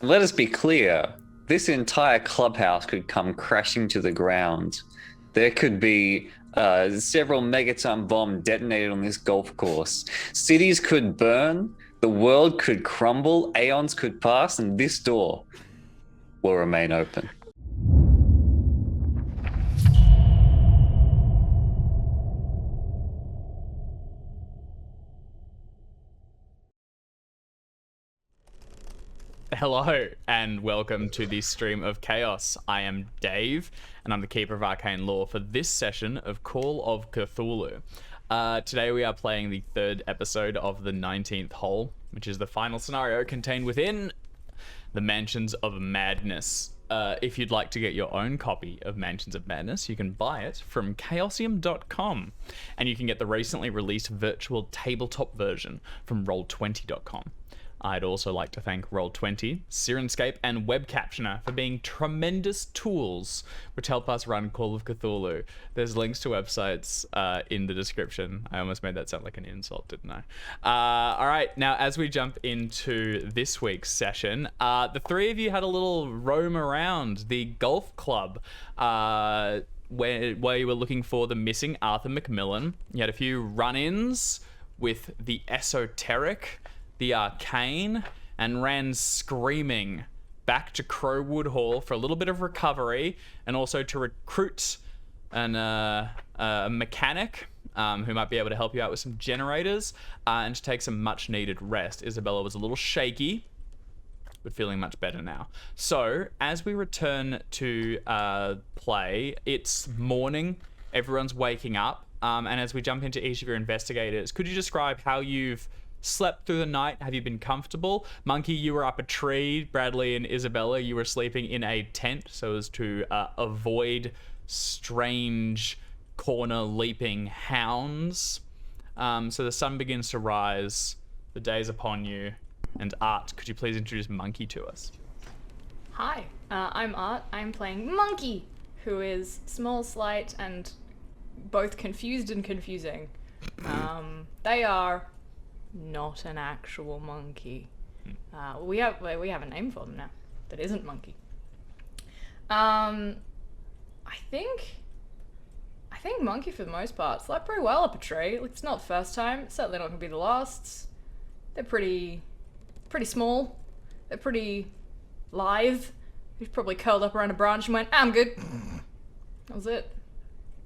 Let us be clear. This entire clubhouse could come crashing to the ground. There could be several megaton bomb detonated on this golf course. Cities could burn. The world could crumble. Aeons could pass, and this door will remain open. Hello and welcome to the stream of Chaos. I am Dave and I'm the Keeper of Arcane Lore for this session of Call of Cthulhu. Today we are playing the third episode of the 19th Hole, which is the final scenario contained within the Mansions of Madness. If you'd like to get your own copy of Mansions of Madness, you can buy it from Chaosium.com, and you can get the recently released virtual tabletop version from Roll20.com. I'd also like to thank Roll20, Sirenscape, and Web Captioner for being tremendous tools which help us run Call of Cthulhu. There's links to websites in the description. I almost made that sound like an insult, didn't I? All right, now as we jump into this week's session, the three of you had a little roam around the golf club where you were looking for the missing Arthur Macmillan. You had a few run-ins with the esoteric, the arcane, and ran screaming back to Crowwood Hall for a little bit of recovery and also to recruit a mechanic who might be able to help you out with some generators and to take some much needed rest. Isabella was a little shaky, but feeling much better now. So as we return to play, it's morning, everyone's waking up, and as we jump into each of your investigators, could you describe how you've slept through the night? Have you been comfortable? Monkey, you were up a tree. Bradley and Isabella, you were sleeping in a tent so as to avoid strange corner leaping hounds. So the sun begins to rise. The day's upon you. And Art, could you please introduce Monkey to us? Hi, I'm Art. I'm playing Monkey, who is small, slight, and both confused and confusing. They are not an actual monkey. We have a name for them now that isn't monkey. I think monkey for the most part slept pretty well up a tree. Like, it's not the first time. It's certainly not gonna be the last. They're pretty small. They're pretty lithe. He's probably curled up around a branch and went, "I'm good." That was it.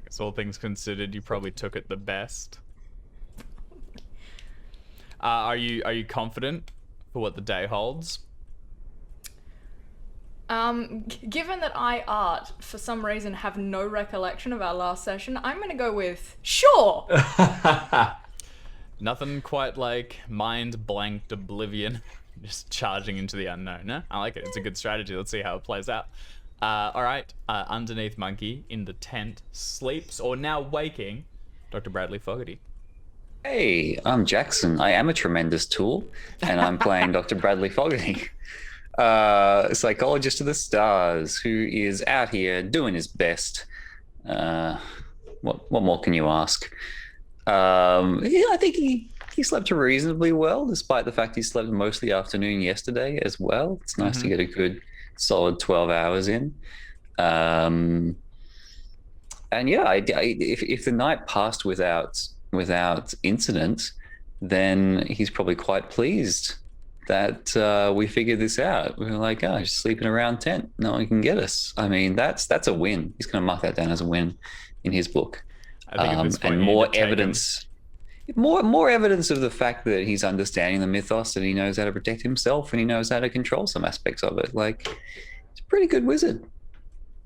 Guess all things considered, you probably took it the best. Are you confident for what the day holds? Given that I, Art, for some reason have no recollection of our last session, I'm gonna go with sure. Nothing quite like mind blanked oblivion, just charging into the unknown. Huh? I like it. It's a good strategy. Let's see how it plays out. All right. Underneath Monkey in the tent sleeps, or now waking, Dr. Bradley Fogarty. Hey, I'm Jackson. I am a tremendous tool, and I'm playing Dr. Bradley Fogarty, psychologist of the stars, who is out here doing his best. What more can you ask? I think he slept reasonably well, despite the fact he slept most of the afternoon yesterday as well. It's nice to get a good, solid 12 hours in. And yeah, if the night passed without incident, then he's probably quite pleased that we figured this out. We were like, oh, just sleeping around tent. No one can get us. I mean, that's a win. He's going to mark that down as a win in his book. I think at this point and more evidence of the fact that he's understanding the mythos and he knows how to protect himself and he knows how to control some aspects of it. Like, he's a pretty good wizard.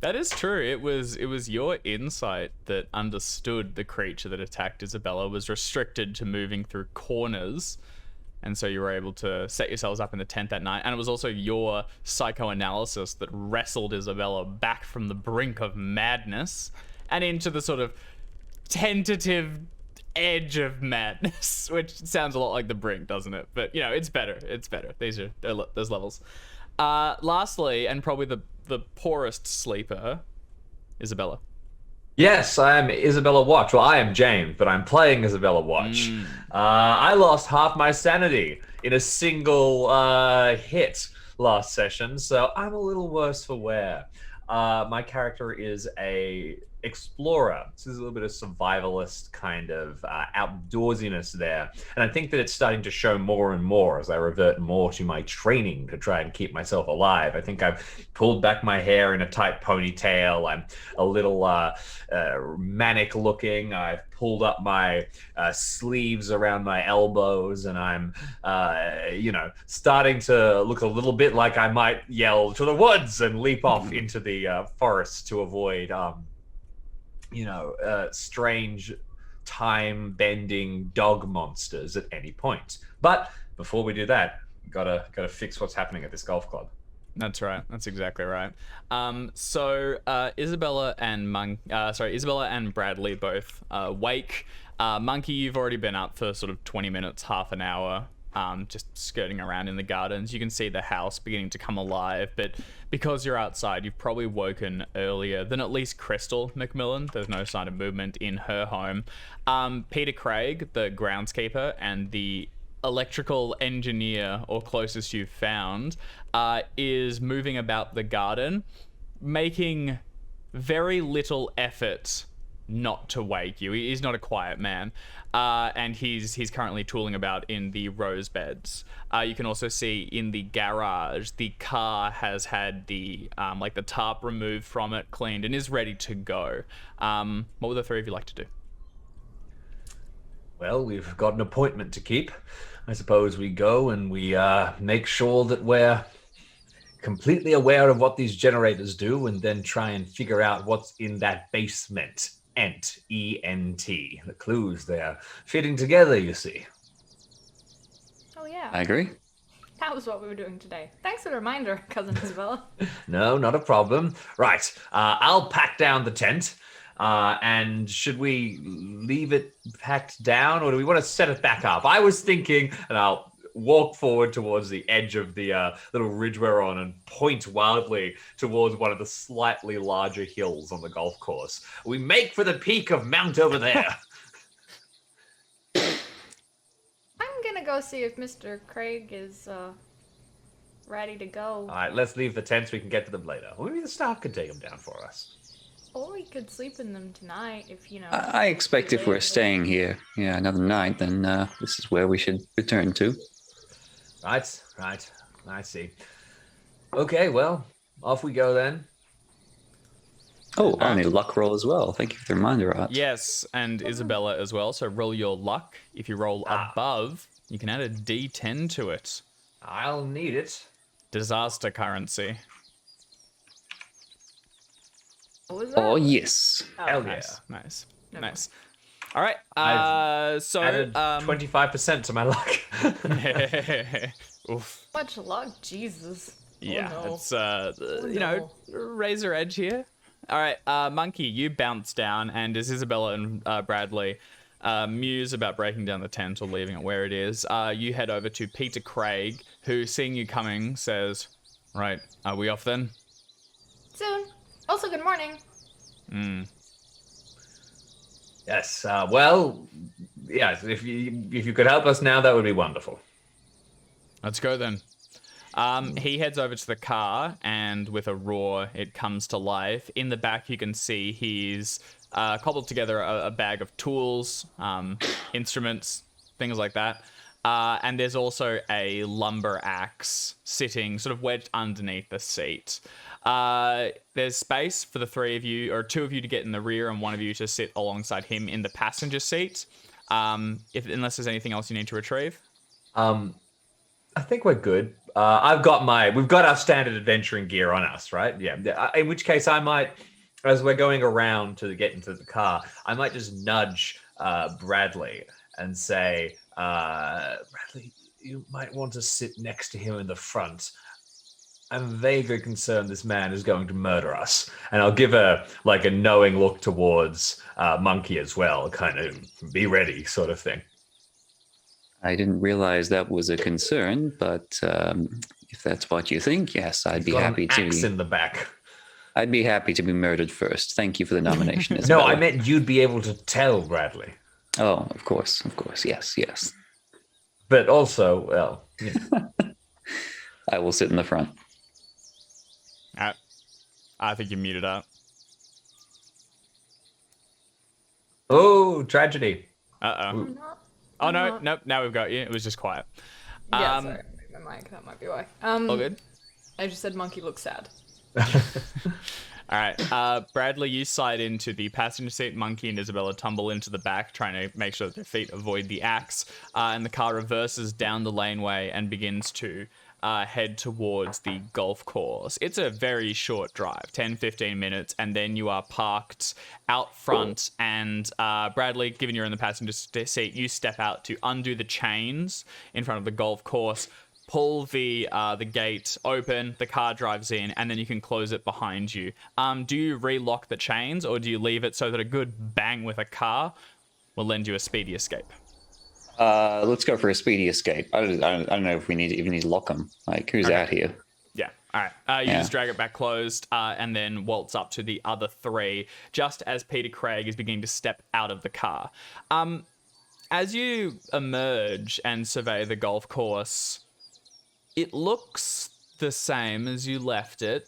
That is true. It was your insight that understood the creature that attacked Isabella was restricted to moving through corners, and so you were able to set yourselves up in the tent that night. And it was also your psychoanalysis that wrestled Isabella back from the brink of madness and into the sort of tentative edge of madness, which sounds a lot like the brink, doesn't it? But, you know, it's better. It's better. There's levels. Lastly, and probably the poorest sleeper, Isabella. Yes, I am Isabella Watch. Well, I am James, but I'm playing Isabella Watch. I lost half my sanity in a single hit last session, so I'm a little worse for wear. My character is a explorer. This is a little bit of survivalist kind of outdoorsiness there. And I think that it's starting to show more and more as I revert more to my training to try and keep myself alive. I think I've pulled back my hair in a tight ponytail. I'm a little manic looking. I've pulled up my sleeves around my elbows, and I'm, starting to look a little bit like I might yell to the woods and leap off into the forest to avoid strange time-bending dog monsters at any point. But before we do that, gotta fix what's happening at this golf club. That's right. That's exactly right. So Isabella and Bradley both wake. Monkey, you've already been up for sort of 20 minutes, half an hour, just skirting around in the gardens. You can see the house beginning to come alive, but because you're outside, you've probably woken earlier than at least Crystal McMillan. There's no sign of movement in her home. Peter Craig, the groundskeeper, and the electrical engineer, or closest you've found, is moving about the garden, making very little effort not to wake you. He's not a quiet man, and he's currently tooling about in the rose beds. You can also see in the garage, the car has had the the tarp removed from it, cleaned, and is ready to go. What would the three of you like to do? Well, we've got an appointment to keep. I suppose we go and we make sure that we're completely aware of what these generators do, and then try and figure out what's in that basement. Ent, E-N-T. The clues there fitting together, you see. Oh, yeah. I agree. That was what we were doing today. Thanks for the reminder, Cousin Isabella. No, not a problem. Right, I'll pack down the tent. And should we leave it packed down, or do we want to set it back up? I was thinking, and I'll walk forward towards the edge of the little ridge we're on and point wildly towards one of the slightly larger hills on the golf course. We make for the peak of Mount over there. I'm gonna go see if Mr. Craig is ready to go. All right, let's leave the tents. We can get to them later. Or maybe the staff can take them down for us. Or we could sleep in them tonight if, I expect if we're staying here, another night, then this is where we should return to. Right. I see. Okay, well, off we go then. Oh, I need a luck roll as well. Thank you for the reminder, Art. Yes, and Isabella as well. So roll your luck. If you roll above, you can add a D10 to it. I'll need it. Disaster currency. What was that? Oh, yes. Hell yeah. Nice. Never Nice. All right. So Added 25% to my luck. Oof. Much luck, Jesus. Yeah, Oh, no. it's razor edge here. All right, Monkey, you bounce down, and as Isabella and Bradley muse about breaking down the tent or leaving it where it is, you head over to Peter Craig, who, seeing you coming, says, "Right, are we off then?" Soon. Also, good morning. Yes. Yes. If you could help us now, that would be wonderful. Let's go then. He heads over to the car, and with a roar, it comes to life. In the back, you can see he's cobbled together a bag of tools, instruments, things like that. And there's also a lumber axe sitting sort of wedged underneath the seat. There's space for the three of you, or two of you, to get in the rear and one of you to sit alongside him in the passenger seat. Unless there's anything else you need to retrieve. I think we're good. We've got our standard adventuring gear on us, right? Yeah. In which case I might, as we're going around to get into the car, I might just nudge Bradley and say, Bradley, you might want to sit next to him in the front. I'm vaguely concerned this man is going to murder us. And I'll give a knowing look towards Monkey as well, kind of be ready sort of thing. I didn't realize that was a concern, but if that's what you think, yes, I'd be happy to. Axe in the back. I'd be happy to be murdered first. Thank you for the nomination. No, Isabella. I meant you'd be able to tell Bradley. Oh, of course, yes. But also, well, I will sit in the front. I think you muted up. Oh, tragedy. Uh-oh. I'm not. Oh, no. not. Nope. Now we've got you. It was just quiet. Yeah, sorry. My mic. That might be why. All good? I just said monkey looks sad. All right. Bradley, you slide into the passenger seat. Monkey and Isabella tumble into the back, trying to make sure that their feet avoid the axe. And the car reverses down the laneway and begins to head towards the golf course. It's a very short drive, 10-15 minutes, and then you are parked out front. And Bradley, given you're in the passenger seat, you step out to undo the chains in front of the golf course, pull the gate open, the car drives in, and then you can close it behind you. Do you relock the chains, or do you leave it so that a good bang with a car will lend you a speedy escape? Let's go for a speedy escape. I don't know if we even need to lock them. Like, who's out here? Yeah. All right. You just drag it back closed and then waltz up to the other three just as Peter Craig is beginning to step out of the car. As you emerge and survey the golf course, it looks the same as you left it.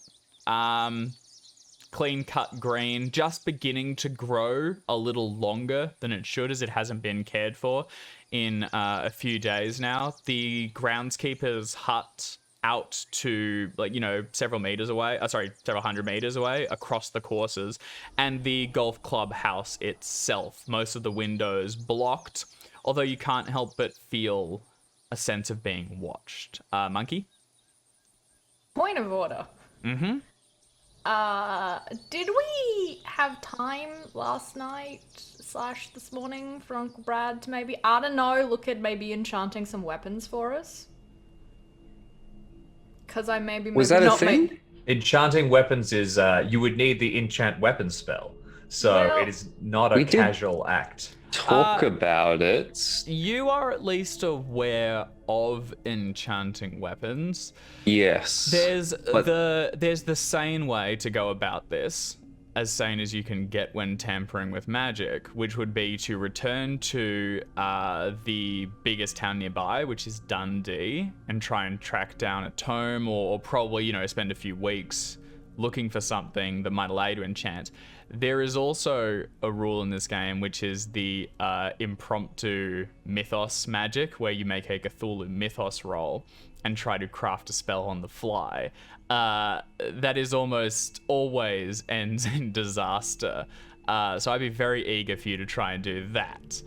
Clean cut green, just beginning to grow a little longer than it should, as it hasn't been cared for in a few days now. The groundskeeper's hut out to, like, several hundred meters away across the courses, and the golf club house itself, most of the windows blocked, although you can't help but feel a sense of being watched. Monkey? Point of order. Mm-hmm. Did we have time last night / this morning for Uncle Brad to maybe, I don't know, look at maybe enchanting some weapons for us? Because I maybe Was that a thing? Enchanting weapons is you would need the enchant weapon spell, so Well, it is not a casual act. Talk about it. You are at least aware of enchanting weapons. Yes. There's the sane way to go about this, as sane as you can get when tampering with magic, which would be to return to the biggest town nearby, which is Dundee, and try and track down a tome, or probably, spend a few weeks looking for something that might allow you to enchant. There is also a rule in this game, which is the impromptu mythos magic, where you make a Cthulhu mythos roll and try to craft a spell on the fly. That is almost always ends in disaster. So I'd be very eager for you to try and do that.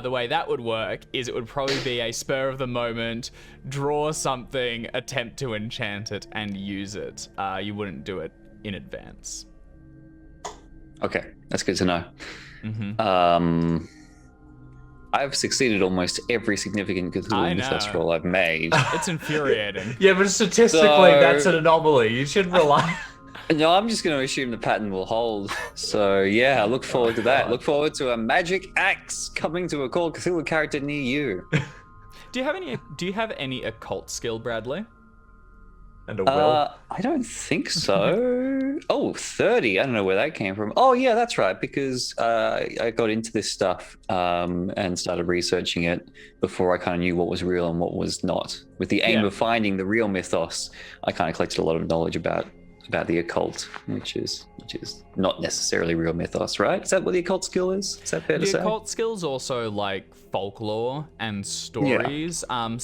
The way that would work is it would probably be a spur of the moment, draw something, attempt to enchant it, and use it. You wouldn't do it in advance. Okay, that's good to know. Mm-hmm. I've succeeded almost every significant Cthulhu mythos roll I've made. It's infuriating. Yeah, but statistically, that's an anomaly. You should rely. No, I'm just going to assume the pattern will hold. So yeah, I look forward to that. Look forward to a magic axe coming to a Call of Cthulhu character near you. Do you have any occult skill, Bradley? And a will? I don't think so. Oh, 30. I don't know where that came from. Oh, yeah, that's right. Because I got into this stuff and started researching it before I kind of knew what was real and what was not. With the aim of finding the real mythos, I kind of collected a lot of knowledge about the occult, which is not necessarily real mythos, right? Is that what the occult skill is? Is that fair to say? The occult skill's also like folklore and stories. Yeah.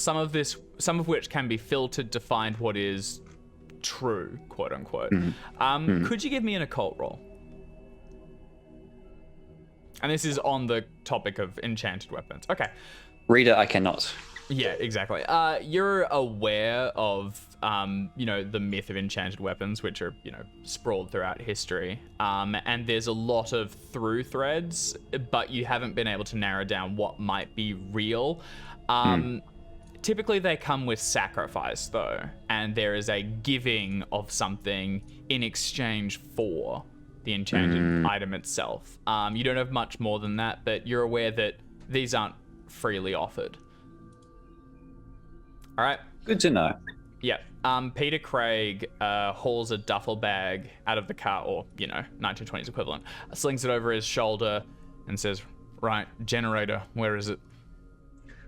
Some of which can be filtered to find what is true, quote unquote. Mm-hmm. Could you give me an occult roll? And this is on the topic of enchanted weapons. Okay. Reader, I cannot. Yeah, exactly. You're aware of, the myth of enchanted weapons, which are, sprawled throughout history. And there's a lot of through threads, but you haven't been able to narrow down what might be real. Typically they come with sacrifice, though, and there is a giving of something in exchange for the enchanted item itself. You don't have much more than that, but you're aware that these aren't freely offered. All right. Good to know. Yeah. Peter Craig hauls a duffel bag out of the car, or, 1920s equivalent, slings it over his shoulder and says, right, generator, where is it?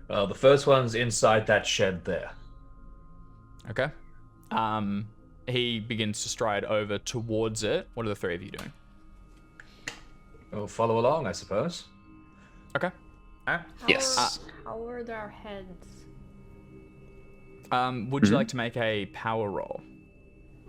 The first one's inside that shed there. Okay. He begins to stride over towards it. What are the three of you doing? We'll follow along, I suppose. Okay. Yes. How are their heads? Would you like to make a power roll?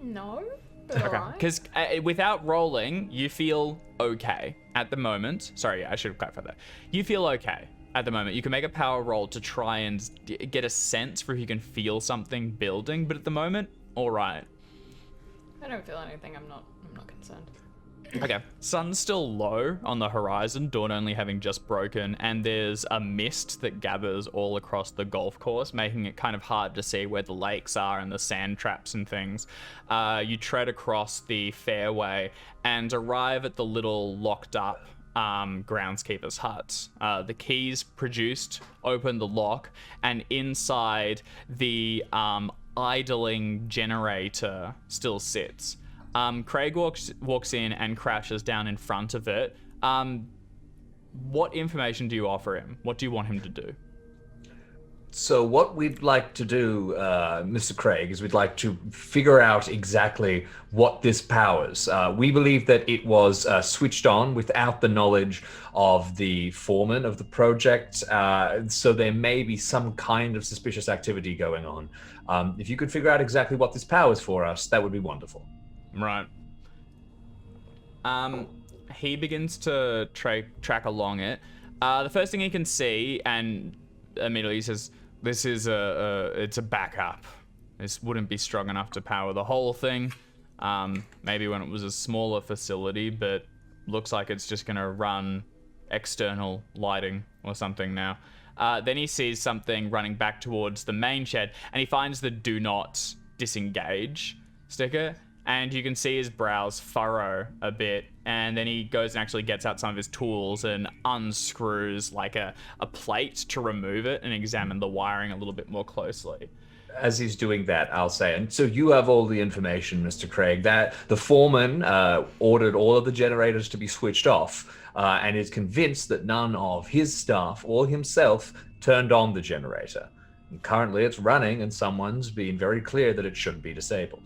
No. Okay. Because without rolling, you feel okay at the moment. Sorry, I should have clarified that. You feel okay at the moment. You can make a power roll to try and get a sense for if you can feel something building, but at the moment, all right. I don't feel anything. I'm not concerned. Okay. Sun's still low on the horizon, dawn only having just broken, and there's a mist that gathers all across the golf course, making it kind of hard to see where the lakes are and the sand traps and things. You tread across the fairway and arrive at the little locked up groundskeeper's hut. The keys produced open the lock, and inside the idling generator still sits. Craig walks in and crashes down in front of it. What information do you offer him? What do you want him to do? So what we'd like to do, Mr. Craig, is we'd like to figure out exactly what this powers. We believe that it was switched on without the knowledge of the foreman of the project, so there may be some kind of suspicious activity going on. If you could figure out exactly what this powers for us, that would be wonderful. Right. He begins to track along it. The first thing he can see, and immediately he says, "This is it's a backup. This wouldn't be strong enough to power the whole thing. Maybe when it was a smaller facility, but looks like it's just gonna run external lighting or something now." Then he sees something running back towards the main shed, and he finds the "Do not disengage" sticker. And you can see his brows furrow a bit, and then he goes and actually gets out some of his tools and unscrews like a plate to remove it and examine the wiring a little bit more closely. As he's doing that, I'll say, and so you have all the information, Mr. Craig, that the foreman ordered all of the generators to be switched off, and is convinced that none of his staff or himself turned on the generator. And currently it's running, and someone's been very clear that it shouldn't be disabled.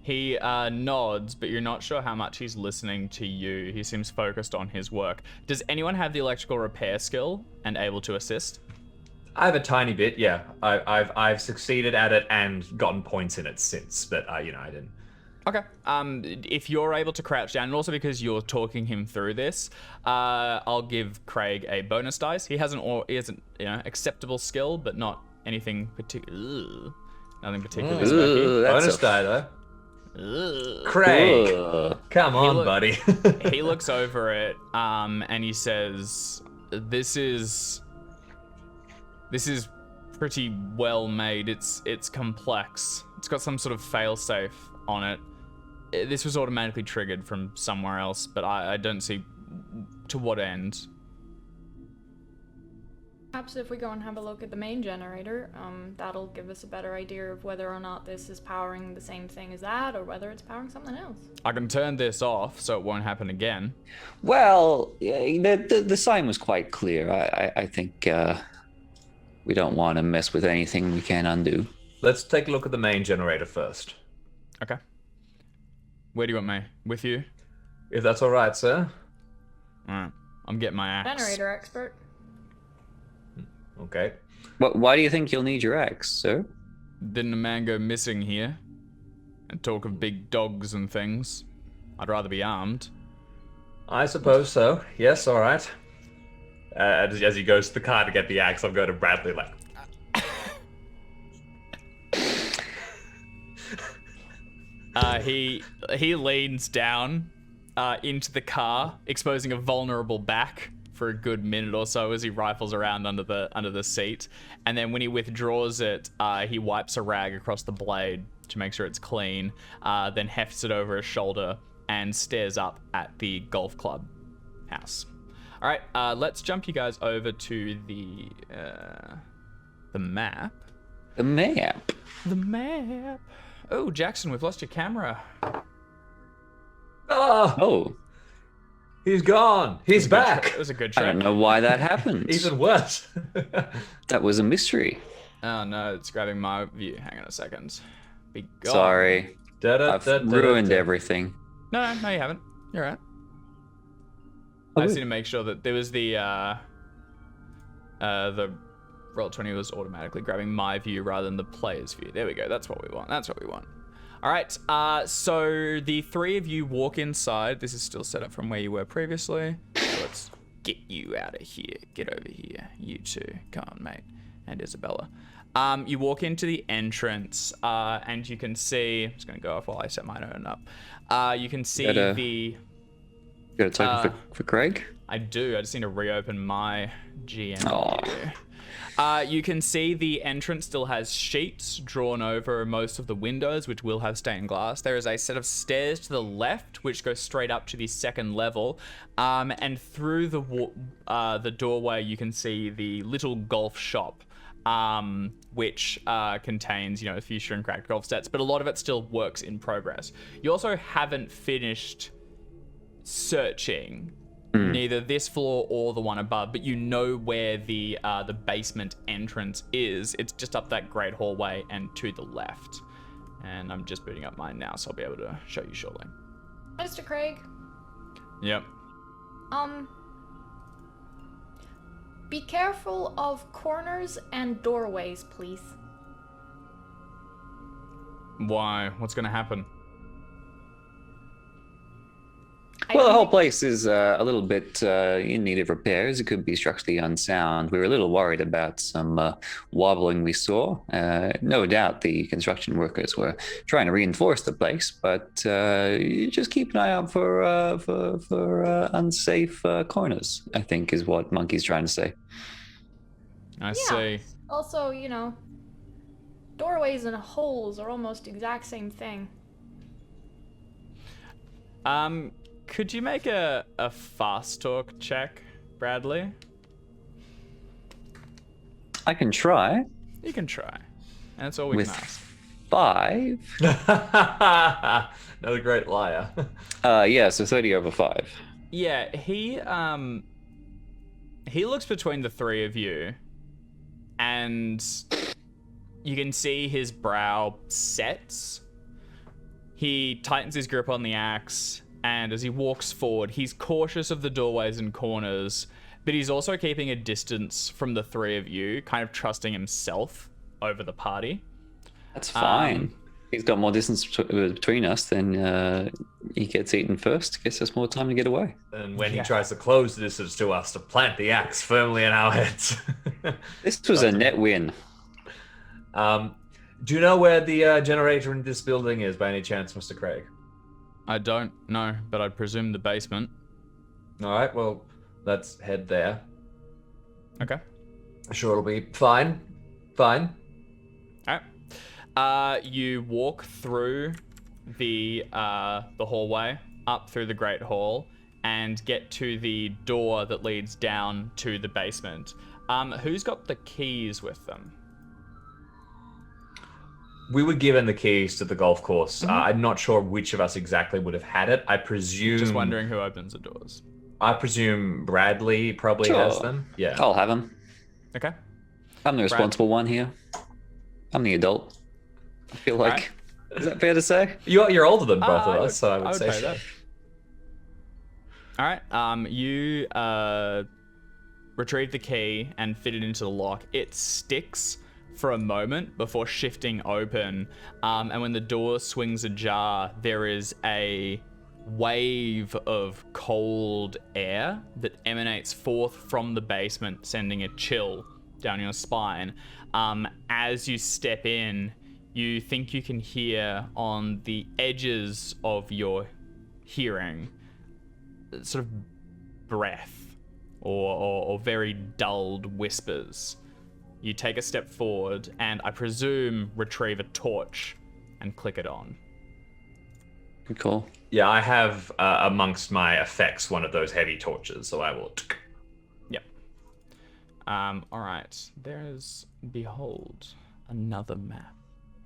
He nods, but you're not sure how much he's listening to you. He seems focused on his work. Does anyone have the electrical repair skill and able to assist? I have a tiny bit, yeah. I've succeeded at it and gotten points in it since, but I didn't. Okay. If you're able to crouch down, and also because you're talking him through this, I'll give Craig a bonus dice. He has acceptable skill, but not anything particular. Nothing particularly spooky. Bonus die though. Craig, come on, buddy. He looks over it, and he says, "This is pretty well made. It's complex. It's got some sort of failsafe on it. This was automatically triggered from somewhere else, but I don't see to what end." Perhaps if we go and have a look at the main generator, that'll give us a better idea of whether or not this is powering the same thing as that, or whether it's powering something else. I can turn this off so it won't happen again. Well, the sign was quite clear. I think we don't want to mess with anything we can undo. Let's take a look at the main generator first. Okay. Where do you want me? With you? If that's all right, sir. All right. I'm getting my axe. Generator expert. Okay. Why do you think you'll need your axe, sir? Didn't a man go missing here? And talk of big dogs and things. I'd rather be armed. I suppose so. Yes, all right. As he goes to the car to get the axe, I'm going to Bradley like... He leans down into the car, exposing a vulnerable back for a good minute or so as he rifles around under the seat, and then when he withdraws it, he wipes a rag across the blade to make sure it's clean, then hefts it over his shoulder and stares up at the golf club house. All right, let's jump you guys over to the map. The map. The map. Oh, Jackson, we've lost your camera. Oh. He's gone. He's back. It was a good I trick. don't know why that happened. Even worse. That was a mystery. Oh no, it's grabbing my view. Hang on a second. Be gone. Sorry. I've ruined everything. No, you haven't. You're right. Oh, I just good. need to make sure that there was the Roll20 was automatically grabbing my view rather than the player's view. There we go. That's what we want. All right. So the three of you walk inside. This is still set up from where you were previously. So let's get you out of here. Get over here. You two. Come on, mate. And Isabella. You walk into the entrance, and you can see. I'm just going to go off while I set my own up. You can see You got a token for Craig? I do. I just need to reopen my GM Aw. view. You can see the entrance still has sheets drawn over most of the windows, which will have stained glass. There is a set of stairs to the left, which go straight up to the second level. And through the doorway, you can see the little golf shop, which contains, a few shrink cracked golf sets, but a lot of it still works in progress. You also haven't finished searching neither this floor or the one above, but you know where the basement entrance is. It's just up that great hallway and to the left. And I'm just booting up mine now, so I'll be able to show you shortly. Mr. Craig, Yep. be careful of corners and doorways, please. Why? What's going to happen? Well, the whole place is a little bit in need of repairs. It could be structurally unsound. We were a little worried about some wobbling we saw. No doubt the construction workers were trying to reinforce the place, but just keep an eye out for unsafe corners, I think is what Monkey's trying to say. I see. Also, doorways and holes are almost the exact same thing. Could you make a fast talk check, Bradley? I can try. You can try. That's all we With can ask. 5. Another great liar. So 30 over 5. Yeah, he looks between the three of you, and you can see his brow sets. He tightens his grip on the axe, and as he walks forward, he's cautious of the doorways and corners, but he's also keeping a distance from the three of you, kind of trusting himself over the party. That's fine. He's got more distance between us, then he gets eaten first. Gives us more time to get away. And when he tries to close the distance to us, to plant the axe firmly in our heads. This was a net win. Do you know where the generator in this building is, by any chance, Mr. Craig? I don't know, but I presume the basement. All right, well, let's head there. Okay. Sure, it'll be fine. Fine. All right. You walk through the hallway, up through the Great Hall, and get to the door that leads down to the basement. Who's got the keys with them? We were given the keys to the golf course. I'm not sure which of us exactly would have had it. I presume... Just wondering who opens the doors. I presume Bradley probably has them. Yeah. I'll have him. Okay. I'm the responsible one here. I'm the adult. I feel like... Is that fair to say? You're older than both of us, so I would say pay so. that. All right. You retrieve the key and fit it into the lock. It sticks for a moment before shifting open, and when the door swings ajar, there is a wave of cold air that emanates forth from the basement, sending a chill down your spine. As you step in, you think you can hear on the edges of your hearing sort of breath or very dulled whispers. You take a step forward and, I presume, retrieve a torch and click it on. Good call. Yeah, I have amongst my effects one of those heavy torches, so I will... Yep. All right. There's, behold, another map.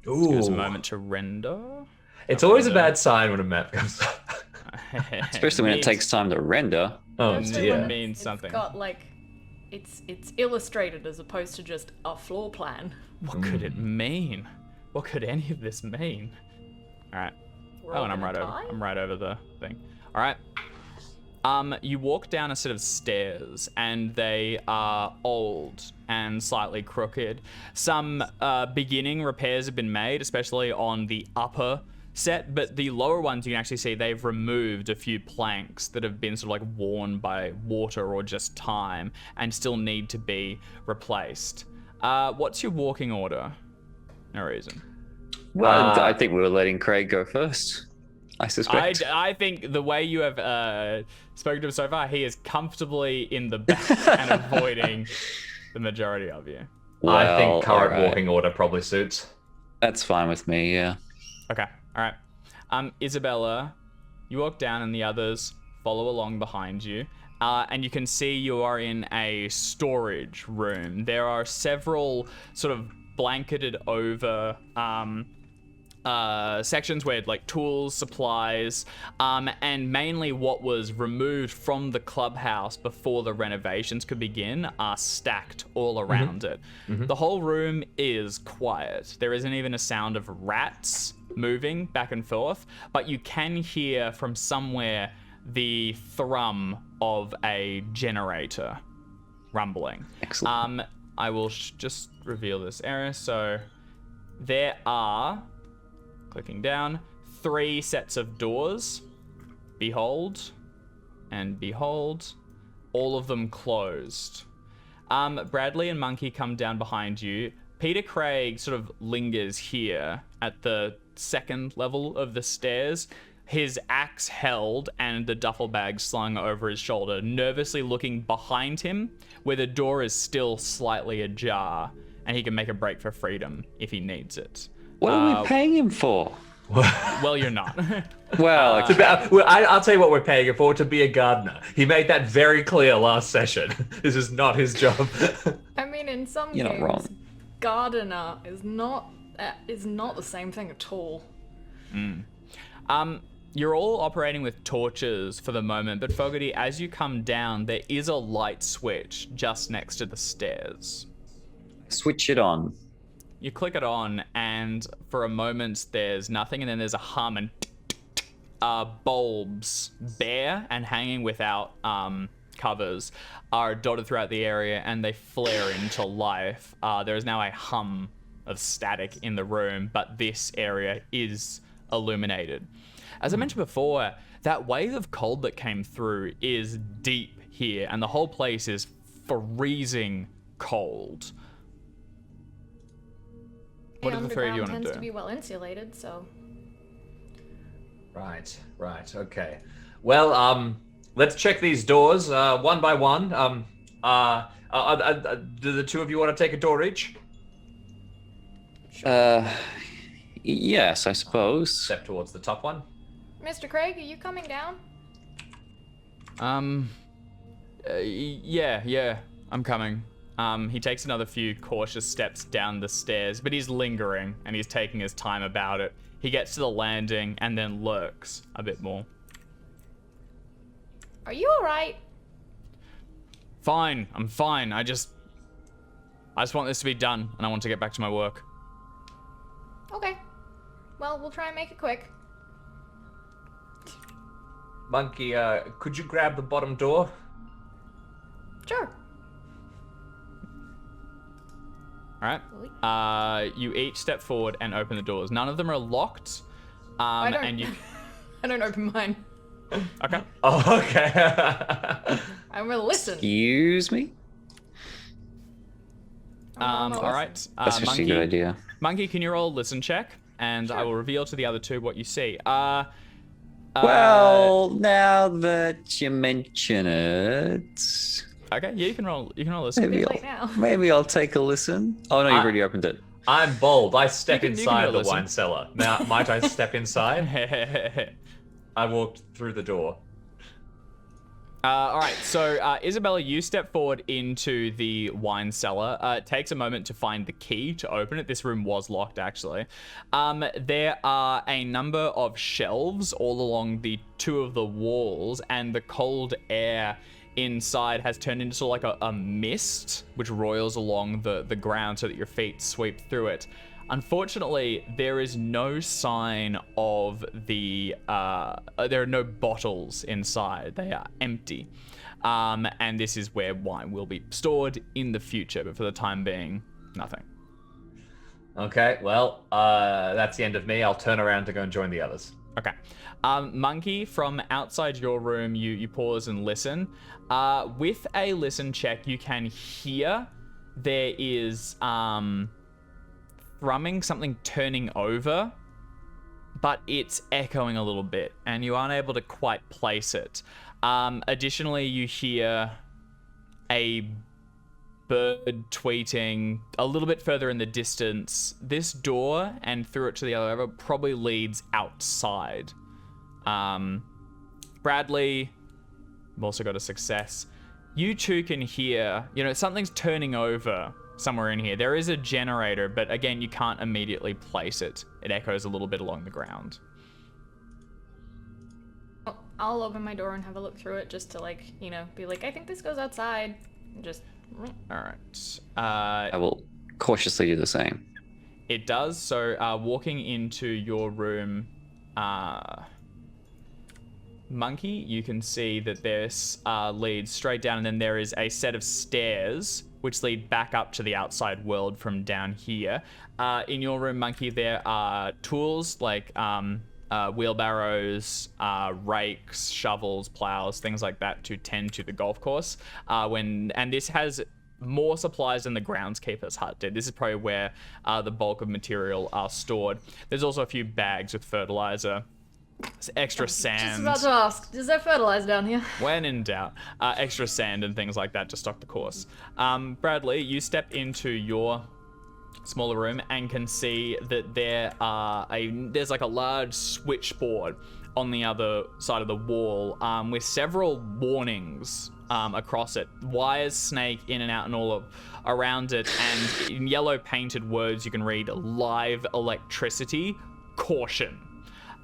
Ooh. Give us a moment to render. It's always a bad sign when a map comes up. Especially when it takes time to render. Oh, Especially yeah. when Means it's something. got it's illustrated as opposed to just a floor plan. What could it mean? What could any of this mean? All right. We're Oh, all and I'm gonna right over. die? I'm right over the thing. All right. You walk down a set of stairs, and they are old and slightly crooked. Some beginning repairs have been made, especially on the upper set, but the lower ones you can actually see they've removed a few planks that have been sort of like worn by water or just time and still need to be replaced. What's your walking order? No reason. Well, I think we were letting Craig go first. I suspect. I think the way you have spoken to him so far, he is comfortably in the back and avoiding the majority of you. I think current alright. walking order probably suits. That's fine with me, yeah. Okay, all right. Isabella, you walk down and the others follow along behind you. And you can see you are in a storage room. There are several sort of blanketed over sections where like tools, supplies, and mainly what was removed from the clubhouse before the renovations could begin are stacked all around it. The whole room is quiet. There isn't even a sound of rats moving back and forth, but you can hear from somewhere the thrum of a generator rumbling. Excellent. I will just reveal this area. So there are, clicking down, 3 sets of doors. Behold and behold, all of them closed. Bradley and Monkey come down behind you. Peter Craig sort of lingers here at the second level of the stairs, his axe held and the duffel bag slung over his shoulder, nervously looking behind him where the door is still slightly ajar and he can make a break for freedom if he needs it. What are we paying him for? Well, you're not. Well, I'll tell you what we're paying him for, to be a gardener. He made that very clear last session. This is not his job. I mean, in some You're not games, wrong. gardener is not the same thing at all. You're all operating with torches for the moment, but Fogarty, as you come down, there is a light switch just next to the stairs. switch it on. You click it on, and for a moment there's nothing, and then there's a hum, and bulbs, bare and hanging without covers, are dotted throughout the area, and they flare into life. There is now a hum of static in the room, but this area is illuminated. As I mentioned before, that wave of cold that came through is deep here, and the whole place is freezing cold. What The do the three of you underground want to tends do? to be well insulated, so Right, okay. Well, let's check these doors one by one. Do the two of you want to take a door each? Yes, I suppose. Step towards the top one. Mr. Craig, are you coming down? Yeah, I'm coming. He takes another few cautious steps down the stairs, but he's lingering and he's taking his time about it. He gets to the landing and then lurks a bit more. Are you alright? Fine, I'm fine. I just want this to be done, and I want to get back to my work. Okay. Well, we'll try and make it quick. Monkey, could you grab the bottom door? Sure. All right. You each step forward and open the doors. None of them are locked. I don't. And you. I don't open mine. Okay. Oh, okay. I'm gonna listen. Excuse me? I'm gonna All listen. right. That's just a good idea. Monkey, can you roll a listen check? And I will reveal to the other two what you see. Well, now that you mention it, Okay, yeah, you can roll. You can roll a listen. maybe late now. I'll take a listen. Oh no, you've already opened it. I'm bold. I step You can inside the listen. wine cellar. Now, might I step inside? I walked through the door. All right, so Isabella, you step forward into the wine cellar. It takes a moment to find the key to open it. This room was locked, actually. There are a number of shelves all along the two of the walls, and the cold air inside has turned into sort of like a mist, which roils along the ground so that your feet sweep through it. Unfortunately, there is no sign of the. There are no bottles inside. They are empty. And this is where wine will be stored in the future, but for the time being, nothing. Okay, well, that's the end of me. I'll turn around to go and join the others. Okay. Monkey, from outside your room, you pause and listen. With a listen check, you can hear there is thrumming, something turning over, but it's echoing a little bit, and you aren't able to quite place it. Additionally, you hear a bird tweeting a little bit further in the distance. This door and through it to the other probably leads outside. Bradley, I've also got a success. You two can hear, something's turning over somewhere in here. There is a generator, but again, you can't immediately place it. It echoes a little bit along the ground. I'll open my door and have a look through it just to be like, I think this goes outside. Just. All right. I will cautiously do the same. It does. So, walking into your room, Monkey, you can see that this leads straight down, and then there is a set of stairs which lead back up to the outside world from down here. In your room, Monkey, there are tools like wheelbarrows, rakes, shovels, plows, things like that to tend to the golf course. And this has more supplies than the groundskeeper's hut did. This is probably where the bulk of material are stored. There's also a few bags with fertilizer, extra sand. Just about to ask, is there fertilizer down here? When in doubt, extra sand and things like that to stock the course. Bradley, you step into your smaller room and can see that there's like a large switchboard on the other side of the wall with several warnings across it. Wires snake in and out and all around it, and in yellow painted words you can read live electricity, caution.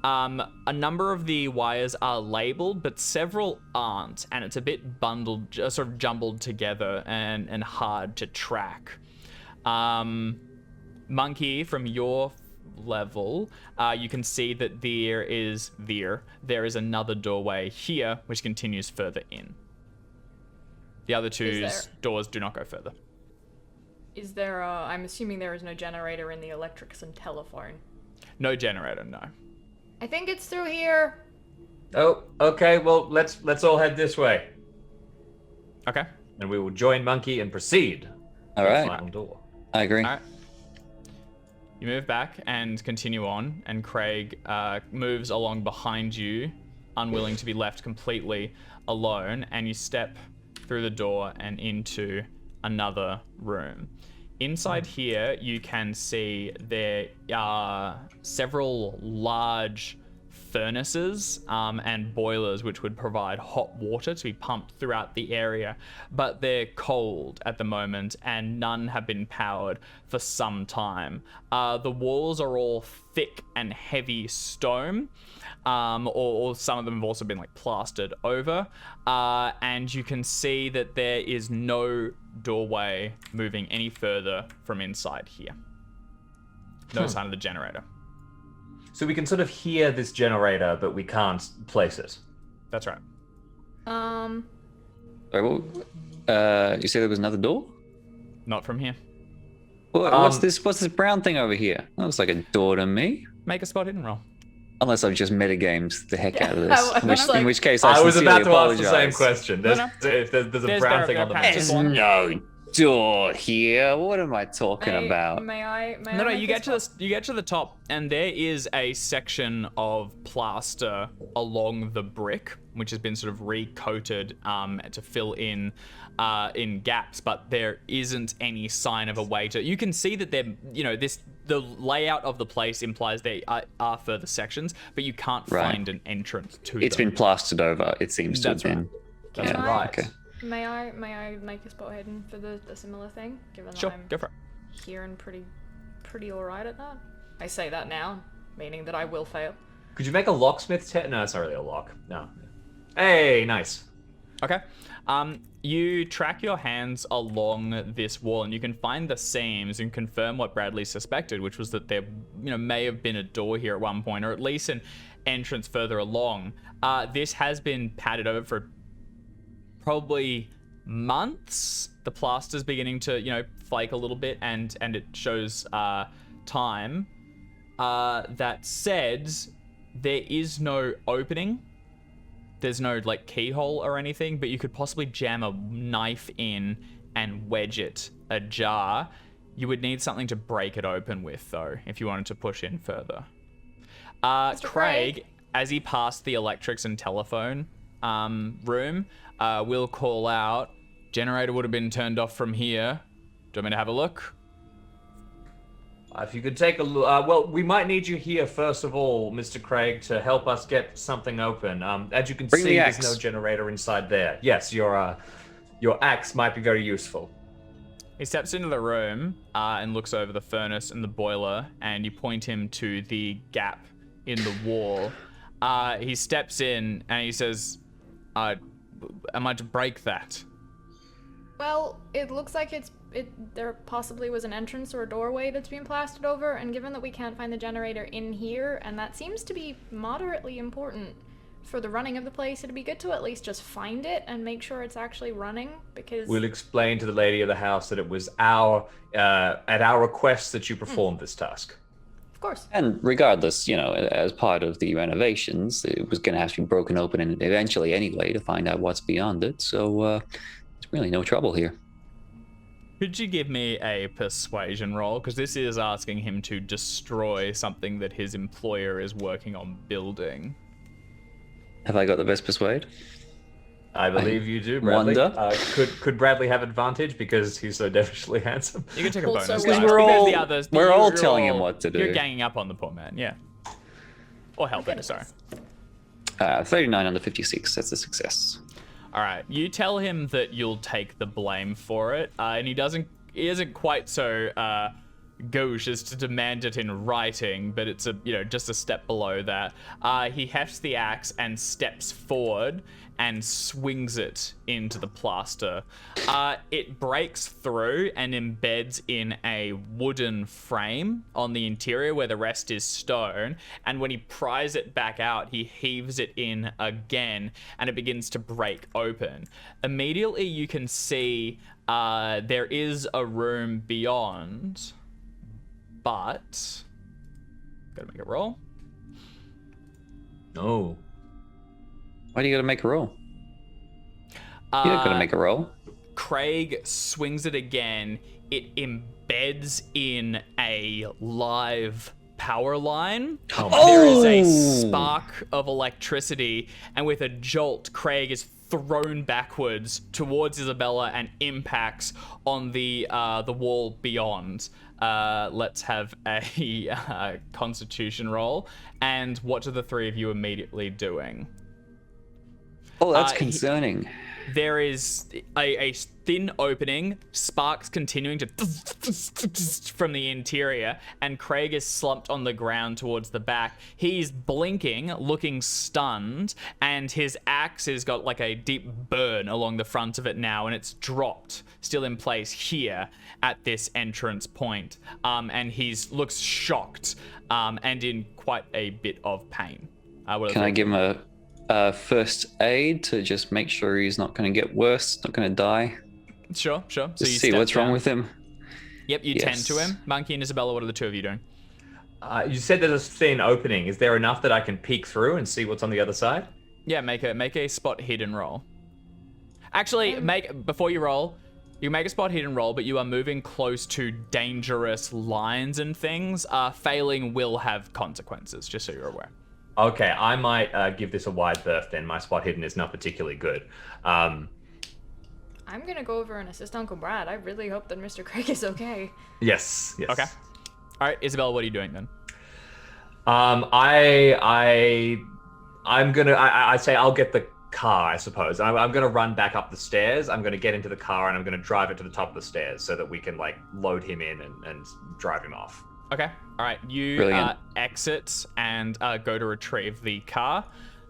A number of the wires are labeled, but several aren't, and it's a bit bundled, sort of jumbled together and hard to track. Monkey, from your level, you can see that there is another doorway here, which continues further in. The other two doors do not go further. Is there I'm assuming there is no generator in the electrics and telephone. No generator, no. I think it's through here. Oh, okay. Well, let's all head this way, Okay. and we will join Monkey and proceed. All to the right. final door. I agree. All right. You move back and continue on, and Craig moves along behind you, unwilling to be left completely alone, and you step through the door and into another room. Inside here, you can see there are several large furnaces and boilers which would provide hot water to be pumped throughout the area, but they're cold at the moment and none have been powered for some time. The walls are all thick and heavy stone, or some of them have also been like plastered over, and you can see that there is no doorway moving any further from inside here. No sign of the generator. So we can sort of hear this generator, but we can't place it. That's right. Sorry, you said there was another door? Not from here. What's this brown thing over here? That looks like a door to me. Make a spot hidden roll. Unless I've just metagamed the heck out of this. I was In which case, I was about sincerely to ask the same apologize. question. There's a brown thing on the map. patches. There's no door here. What am I talking about? May I No, make you get to the top, and there is a section of plaster along the brick, which has been sort of recoated to fill in gaps, but there isn't any sign of a way to. You can see that the layout of the place implies there are further sections, but you can't find an entrance to them. It's been plastered over. It seems to have That's right. been. That's Yeah, right. Okay. May I make a spot hidden for the similar thing? Given Sure, that I'm go for it. here and pretty alright at that. I say that now, meaning that I will fail. Could you make a locksmith test? No, it's not really a lock. No. Hey, nice. Okay. You track your hands along this wall, and you can find the seams and confirm what Bradley suspected, which was that there, may have been a door here at one point, or at least an entrance further along. This has been padded over for probably months. The plaster's beginning to, flake a little bit, and it shows time. That said, there is no opening. There's no keyhole or anything, but you could possibly jam a knife in and wedge it ajar. You would need something to break it open with, though, if you wanted to push in further. Craig, as he passed the electrics and telephone room, will call out, "Generator would have been turned off from here. Do you want me to have a look?" If you could take a look, well, we might need you here first of all, Mr. Craig, to help us get something open. As you can Bring see, the there's axe. no generator inside there. Yes, your axe might be very useful. He steps into the room and looks over the furnace and the boiler, and you point him to the gap in the wall. He steps in and he says, "Am I to break that?" Well, it looks like there possibly was an entrance or a doorway that's been plastered over, and given that we can't find the generator in here, and that seems to be moderately important for the running of the place, it'd be good to at least just find it and make sure it's actually running, because... We'll explain to the lady of the house that it was at our request that you performed this task. Of course. And regardless, as part of the renovations, it was going to have to be broken open and eventually anyway to find out what's beyond it. So it's really no trouble here. Could you give me a persuasion roll? Because this is asking him to destroy something that his employer is working on building. Have I got the best persuade? I believe you do, Bradley. wonder. Could Bradley have advantage because he's so devilishly handsome? You can take a Also, bonus. because dice, we're because all- the others, we're all you're telling him what to do. You're ganging up on the poor man, yeah. Or helping, sorry. 39 under 56. That's a success. All right, you tell him that you'll take the blame for it, and he isn't quite so gauche as to demand it in writing, but it's just a step below that. He hefts the axe and steps forward and swings it into the plaster. It breaks through and embeds in a wooden frame on the interior where the rest is stone. And when he pries it back out, he heaves it in again and it begins to break open. Immediately you can see there is a room beyond, but gotta make a roll. No. Why do you got to make a roll? You don't got to make a roll. Craig swings it again. It embeds in a live power line. There is a spark of electricity, and with a jolt, Craig is thrown backwards towards Isabella and impacts on the wall beyond. Let's have a constitution roll. And what are the three of you immediately doing? Oh, that's concerning. There is a thin opening, sparks continuing to from the interior, and Craig is slumped on the ground towards the back. He's blinking, looking stunned, and his axe has got like a deep burn along the front of it now, and it's dropped, still in place here at this entrance point. And looks shocked and in quite a bit of pain. Can I give him a first aid to just make sure he's not going to get worse, not going to die? Sure. So Just you see step what's wrong down. with him. Yep, you tend to him. Monkey and Isabella, what are the two of you doing? You said there's a thin opening. Is there enough that I can peek through and see what's on the other side? Yeah, make a spot hidden roll. Actually, before you roll, you make a spot hidden roll, but you are moving close to dangerous lines and things. Failing will have consequences, just so you're aware. Okay, I might give this a wide berth then. My spot hidden is not particularly good. I'm gonna go over and assist Uncle Brad. I really hope that Mr. Craig is okay. Yes. Okay. All right, Isabella, what are you doing then? I say I'll get the car, I suppose. I'm gonna run back up the stairs. I'm gonna get into the car and I'm gonna drive it to the top of the stairs so that we can load him in and drive him off. Okay. All right. You Brilliant. exit and go to retrieve the car.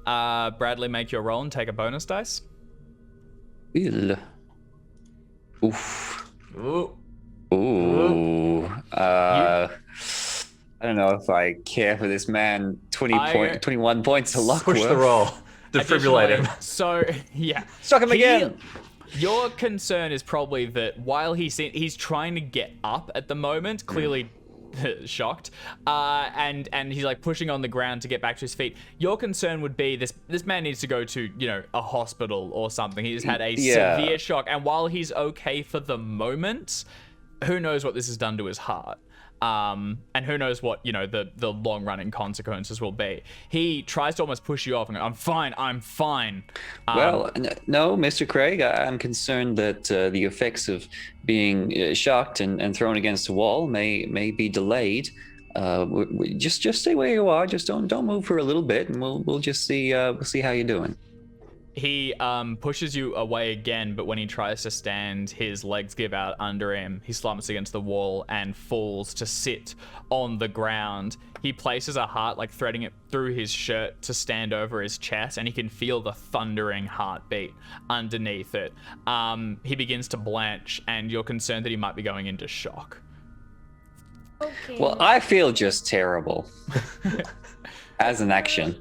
Bradley, make your roll and take a bonus dice. Ew. Oof. Ooh. Ooh. I don't know if I care for this man. 21 points of luck. Push the roll. Defibrillate him. Additionally, So, yeah. Struck him again. Your concern is probably that while he's trying to get up at the moment, clearly shocked, and he's like pushing on the ground to get back to his feet. Your concern would be this man needs to go to a hospital or something. He's had a severe shock, and while he's okay for the moment, who knows what this has done to his heart. And who knows what, the long-running consequences will be. He tries to almost push you off and go, I'm fine. Well, no, Mr. Craig, I'm concerned that the effects of being shocked and thrown against a wall may be delayed. Just stay where you are. Just don't move for a little bit, and we'll just see how you're doing. He pushes you away again, but when he tries to stand, his legs give out under him. He slumps against the wall and falls to sit on the ground. He places a heart, like threading it through his shirt to stand over his chest, and he can feel the thundering heartbeat underneath it. He begins to blanch, and you're concerned that he might be going into shock. Okay. Well, I feel just terrible as an action.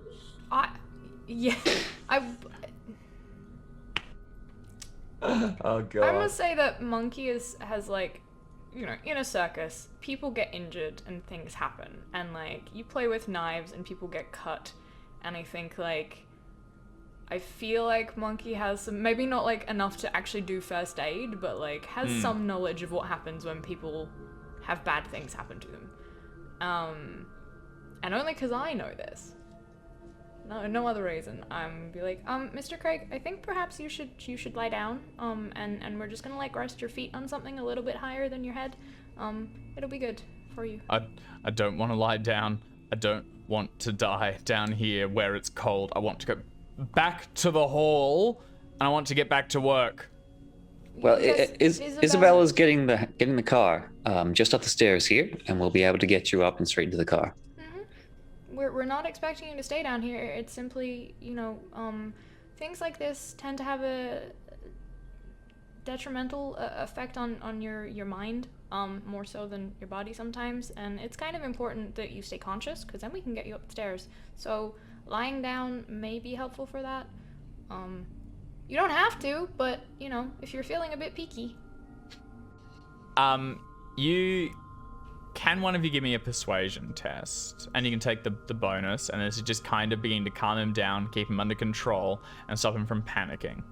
Oh god. I must say that Monkey has like, in a circus, people get injured and things happen, and like you play with knives and people get cut, and I think I feel like Monkey has some, maybe not like enough to actually do first aid, but like has some knowledge of what happens when people have bad things happen to them, and only because I know this. No other reason. I'm be like, Mr. Craig, I think perhaps you should lie down. And we're just gonna like rest your feet on something a little bit higher than your head. It'll be good for you. I don't want to lie down. I don't want to die down here where it's cold. I want to go back to the hall, and I want to get back to work. Well, Isabella's getting the car just up the stairs here, and we'll be able to get you up and straight into the car. We're not expecting you to stay down here. It's simply, things like this tend to have a detrimental effect on your mind, more so than your body sometimes. And it's kind of important that you stay conscious, because then we can get you upstairs. So lying down may be helpful for that. You don't have to, but, if you're feeling a bit peaky. Can one of you give me a persuasion test? And you can take the bonus, and this is just kind of beginning to calm him down, keep him under control, and stop him from panicking.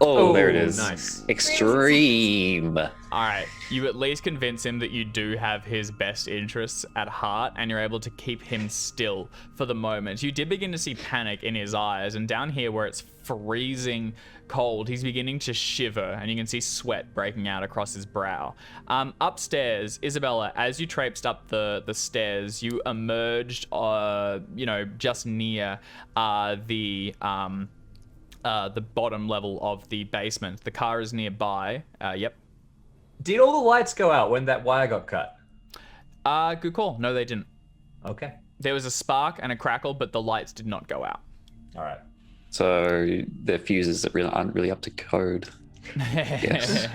Oh, there it is. Nice. Extreme. All right, you at least convince him that you do have his best interests at heart, and you're able to keep him still for the moment. You did begin to see panic in his eyes, and down here where it's freezing cold, he's beginning to shiver, and you can see sweat breaking out across his brow. Upstairs, Isabella, as you traipsed up the stairs, you emerged, just near the bottom level of the basement. The car is nearby. Yep. Did all the lights go out when that wire got cut? Good call. No, they didn't. Okay. There was a spark and a crackle, but the lights did not go out. All right. So the fuses that aren't really up to code. Yes.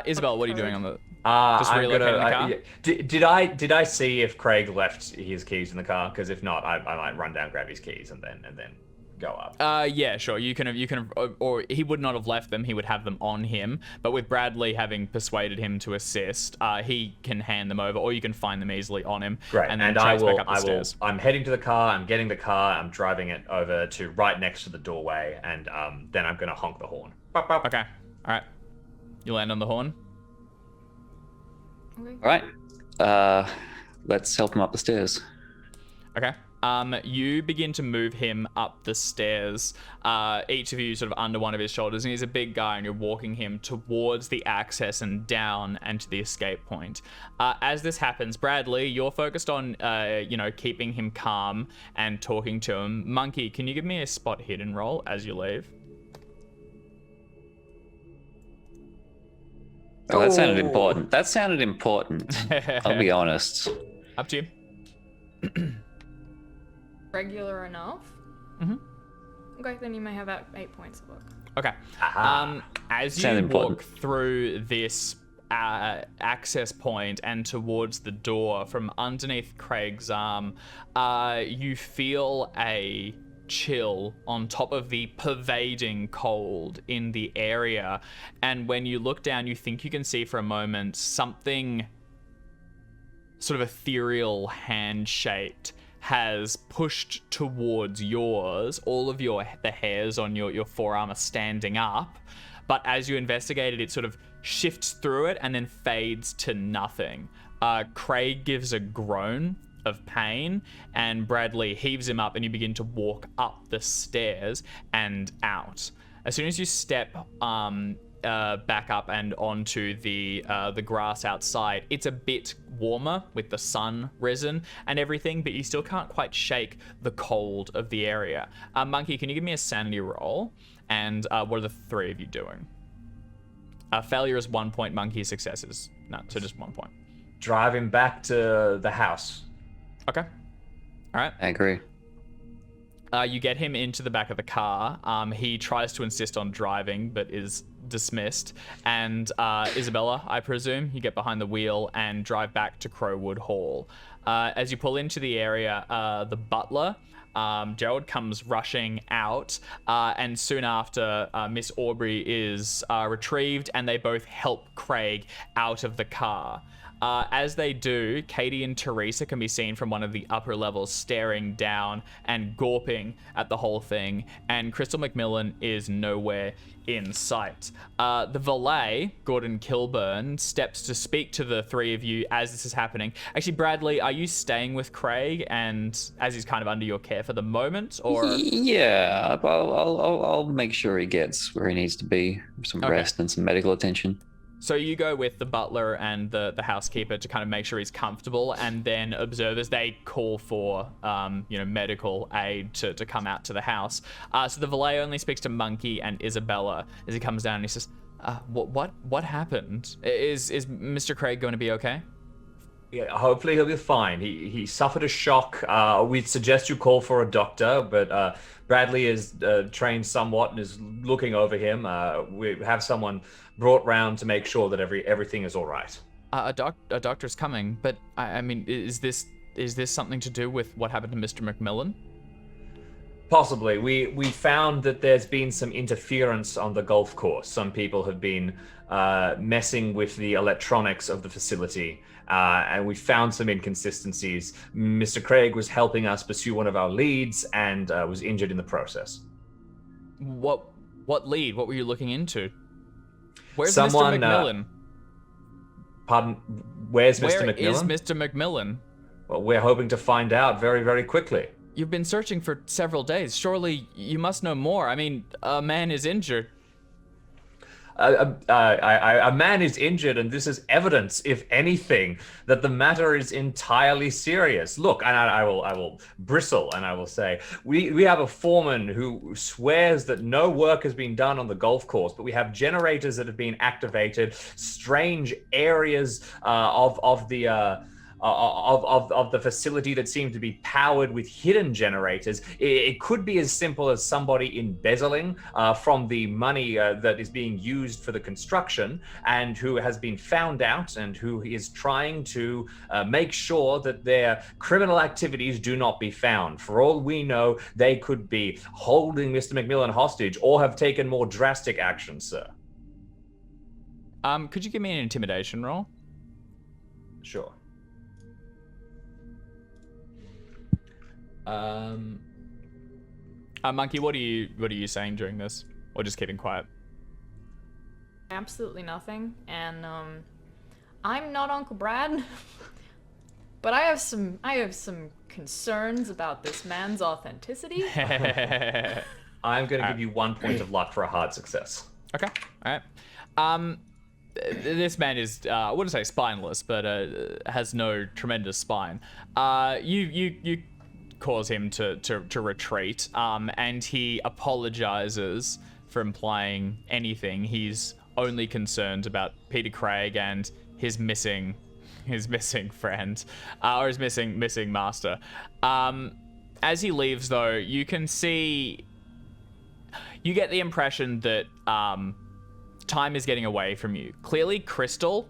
Isabel, what are you doing on the? Just relocating the car? Did I see if Craig left his keys in the car? Because if not, I might run down, grab his keys, and then go up. Yeah, sure. You can have, or he would not have left them. He would have them on him. But with Bradley having persuaded him to assist, he can hand them over, or you can find them easily on him. Great. And then I trace back up the stairs. I'm heading to the car. I'm getting the car. I'm driving it over to right next to the doorway, and then I'm gonna honk the horn. Bop, bop. Okay. All right. You land on the horn. Okay. All right. Let's help him up the stairs. Okay. You begin to move him up the stairs, each of you sort of under one of his shoulders, and he's a big guy, and you're walking him towards the access and down and to the escape point. As this happens, Bradley, you're focused on, keeping him calm and talking to him. Monkey, can you give me a spot hidden roll as you leave? Oh, that sounded important. I'll be honest. Up to you. Regular enough. Mm-hmm. Okay, then you may have 8 points of luck. Okay. As you Sound important. walk through this access point and towards the door from underneath Craig's arm, you feel a chill on top of the pervading cold in the area. And when you look down, you think you can see for a moment something sort of ethereal, hand-shaped, has pushed towards yours. All of the hairs on your forearm are standing up, but as you investigate it, it sort of shifts through it and then fades to nothing. Craig gives a groan of pain, and Bradley heaves him up, and you begin to walk up the stairs and out. As soon as you step back up and onto the grass outside, it's a bit warmer with the sun risen and everything, but you still can't quite shake the cold of the area. Monkey, can you give me a sanity roll? And what are the three of you doing? Failure is 1 point, Monkey successes. No, so just 1 point. Drive him back to the house. Okay. All right. I agree. You get him into the back of the car. He tries to insist on driving, but is dismissed. And Isabella, I presume, you get behind the wheel and drive back to Crowwood Hall. As you pull into the area, the butler, Gerald, comes rushing out, and soon after, Miss Aubrey is retrieved, and they both help Craig out of the car. As they do, Katie and Teresa can be seen from one of the upper levels staring down and gawping at the whole thing, and Crystal McMillan is nowhere in sight. The valet, Gordon Kilburn, steps to speak to the three of you as this is happening. Actually, Bradley, are you staying with Craig and as he's kind of under your care for the moment, or? Yeah, I'll make sure he gets where he needs to be, some rest and some medical attention. So you go with the butler and the housekeeper to kind of make sure he's comfortable, and then observe as they call for medical aid to come out to the house. So the valet only speaks to Monkey and Isabella as he comes down, and he says, "What happened? Is Mr. Craig going to be okay?" Yeah, hopefully he'll be fine. He suffered a shock. We'd suggest you call for a doctor, but Bradley is trained somewhat and is looking over him. We have someone brought round to make sure that everything is all right. A doctor's coming, but I mean, is this something to do with what happened to Mr. McMillan? Possibly. We found that there's been some interference on the golf course. Some people have been messing with the electronics of the facility, and we found some inconsistencies. Mr. Craig was helping us pursue one of our leads and was injured in the process. What lead? What were you looking into? Where's Someone, Mr. McMillan? Pardon? Where's Mr. Where McMillan? is Mr. McMillan? Well, we're hoping to find out very, very quickly. You've been searching for several days. Surely you must know more. I mean, a man is injured. A man is injured, and this is evidence, if anything, that the matter is entirely serious. Look, and I will bristle, and I will say, we have a foreman who swears that no work has been done on the golf course, but we have generators that have been activated, strange areas of the facility that seem to be powered with hidden generators. It could be as simple as somebody embezzling from the money that is being used for the construction, and who has been found out and who is trying to make sure that their criminal activities do not be found. For all we know, they could be holding Mr. McMillan hostage or have taken more drastic action, sir. Could you give me an intimidation roll? Sure. Monkey, what are you saying during this, or just keeping quiet? Absolutely nothing. And I'm not Uncle Brad, but I have some concerns about this man's authenticity. I'm going to give you 1 point of luck for a hard success. Okay, all right. This man is, I wouldn't say spineless, but has no tremendous spine. You cause him to retreat, and he apologizes for implying anything. He's only concerned about Peter Craig and his missing friend, or his missing master. As he leaves, though, you can see you get the impression that time is getting away from you. Clearly, Crystal,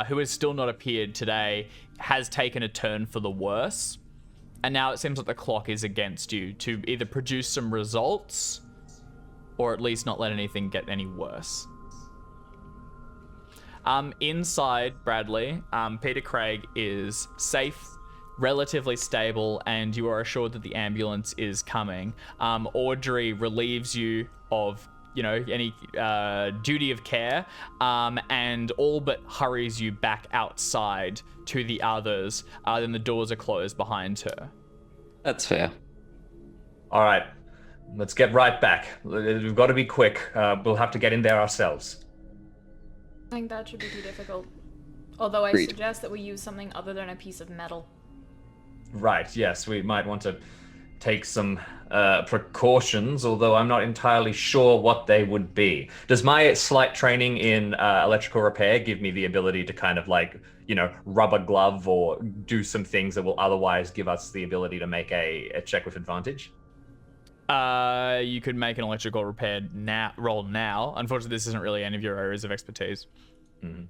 who has still not appeared today, has taken a turn for the worse. And now it seems like the clock is against you to either produce some results or at least not let anything get any worse. Inside Bradley, Peter Craig is safe, relatively stable, and you are assured that the ambulance is coming. Audrey relieves you of, any duty of care, and all but hurries you back outside to the others. Then the doors are closed behind her. That's fair. All right, let's get right back. We've got to be quick. We'll have to get in there ourselves. I think that should be too difficult. Although I Agreed. suggest that we use something other than a piece of metal. Right, yes, we might want to take some precautions, although I'm not entirely sure what they would be. Does my slight training in electrical repair give me the ability to kind of rub a glove or do some things that will otherwise give us the ability to make a check with advantage? You could make an electrical repair roll now. Unfortunately, this isn't really any of your areas of expertise. Mm-hmm.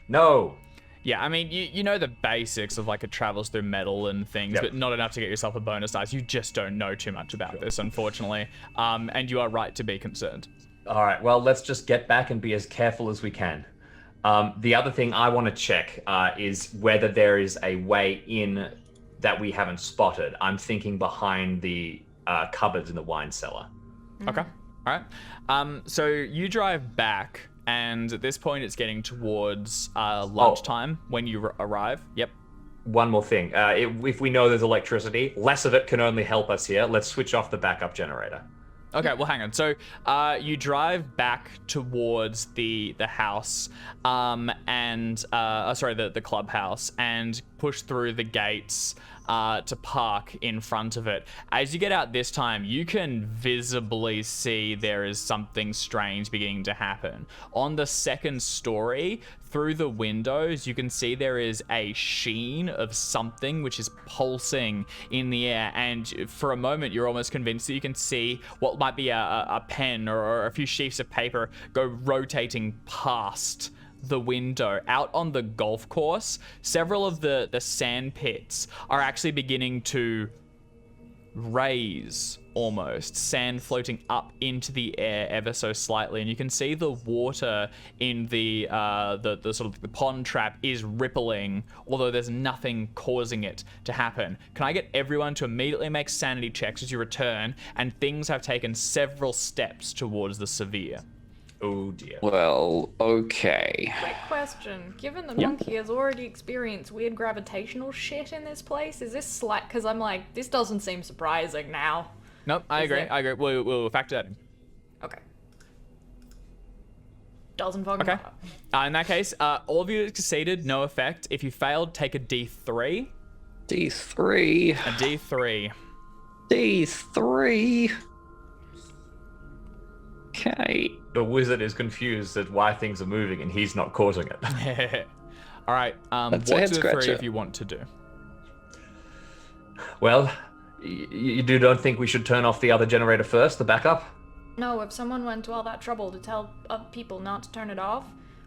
No. Yeah, I mean, you know the basics of it travels through metal and things, Yep. but not enough to get yourself a bonus dice. You just don't know too much about this, unfortunately. And you are right to be concerned. All right, well, let's just get back and be as careful as we can. The other thing I want to check is whether there is a way in that we haven't spotted. I'm thinking behind the cupboards in the wine cellar. Okay. All right. So you drive back, and at this point, it's getting towards lunchtime when you arrive. Yep. One more thing. If we know there's electricity, less of it can only help us here. Let's switch off the backup generator. Okay, well, hang on. So you drive back towards the house, the clubhouse, and push through the gates to park in front of it. As you get out this time, you can visibly see there is something strange beginning to happen. On the second story, through the windows, you can see there is a sheen of something which is pulsing in the air, and for a moment you're almost convinced that you can see what might be a pen or a few sheets of paper go rotating past the window. Out on the golf course, several of the sand pits are actually beginning to raise, almost sand floating up into the air ever so slightly, and you can see the water in the sort of the pond trap is rippling, although there's nothing causing it to happen. Can I get everyone to immediately make sanity checks as you return, and things have taken several steps towards the severe? Oh dear. Well, okay. Quick question. Given the monkey has already experienced weird gravitational shit in this place, is this slack? Because I'm like, this doesn't seem surprising now. Nope, I agree. it? I agree. We'll factor that in. Okay. Doesn't fucking Okay. matter. In that case, all of you succeeded, no effect. If you failed, take a D3. D3. A D3. D3. Okay. The wizard is confused at why things are moving and he's not causing it. All right. That's a What's head the three scratcher. if you want to do? Well, you don't think we should turn off the other generator first, the backup? No, if someone went to all that trouble to tell people not to turn it off,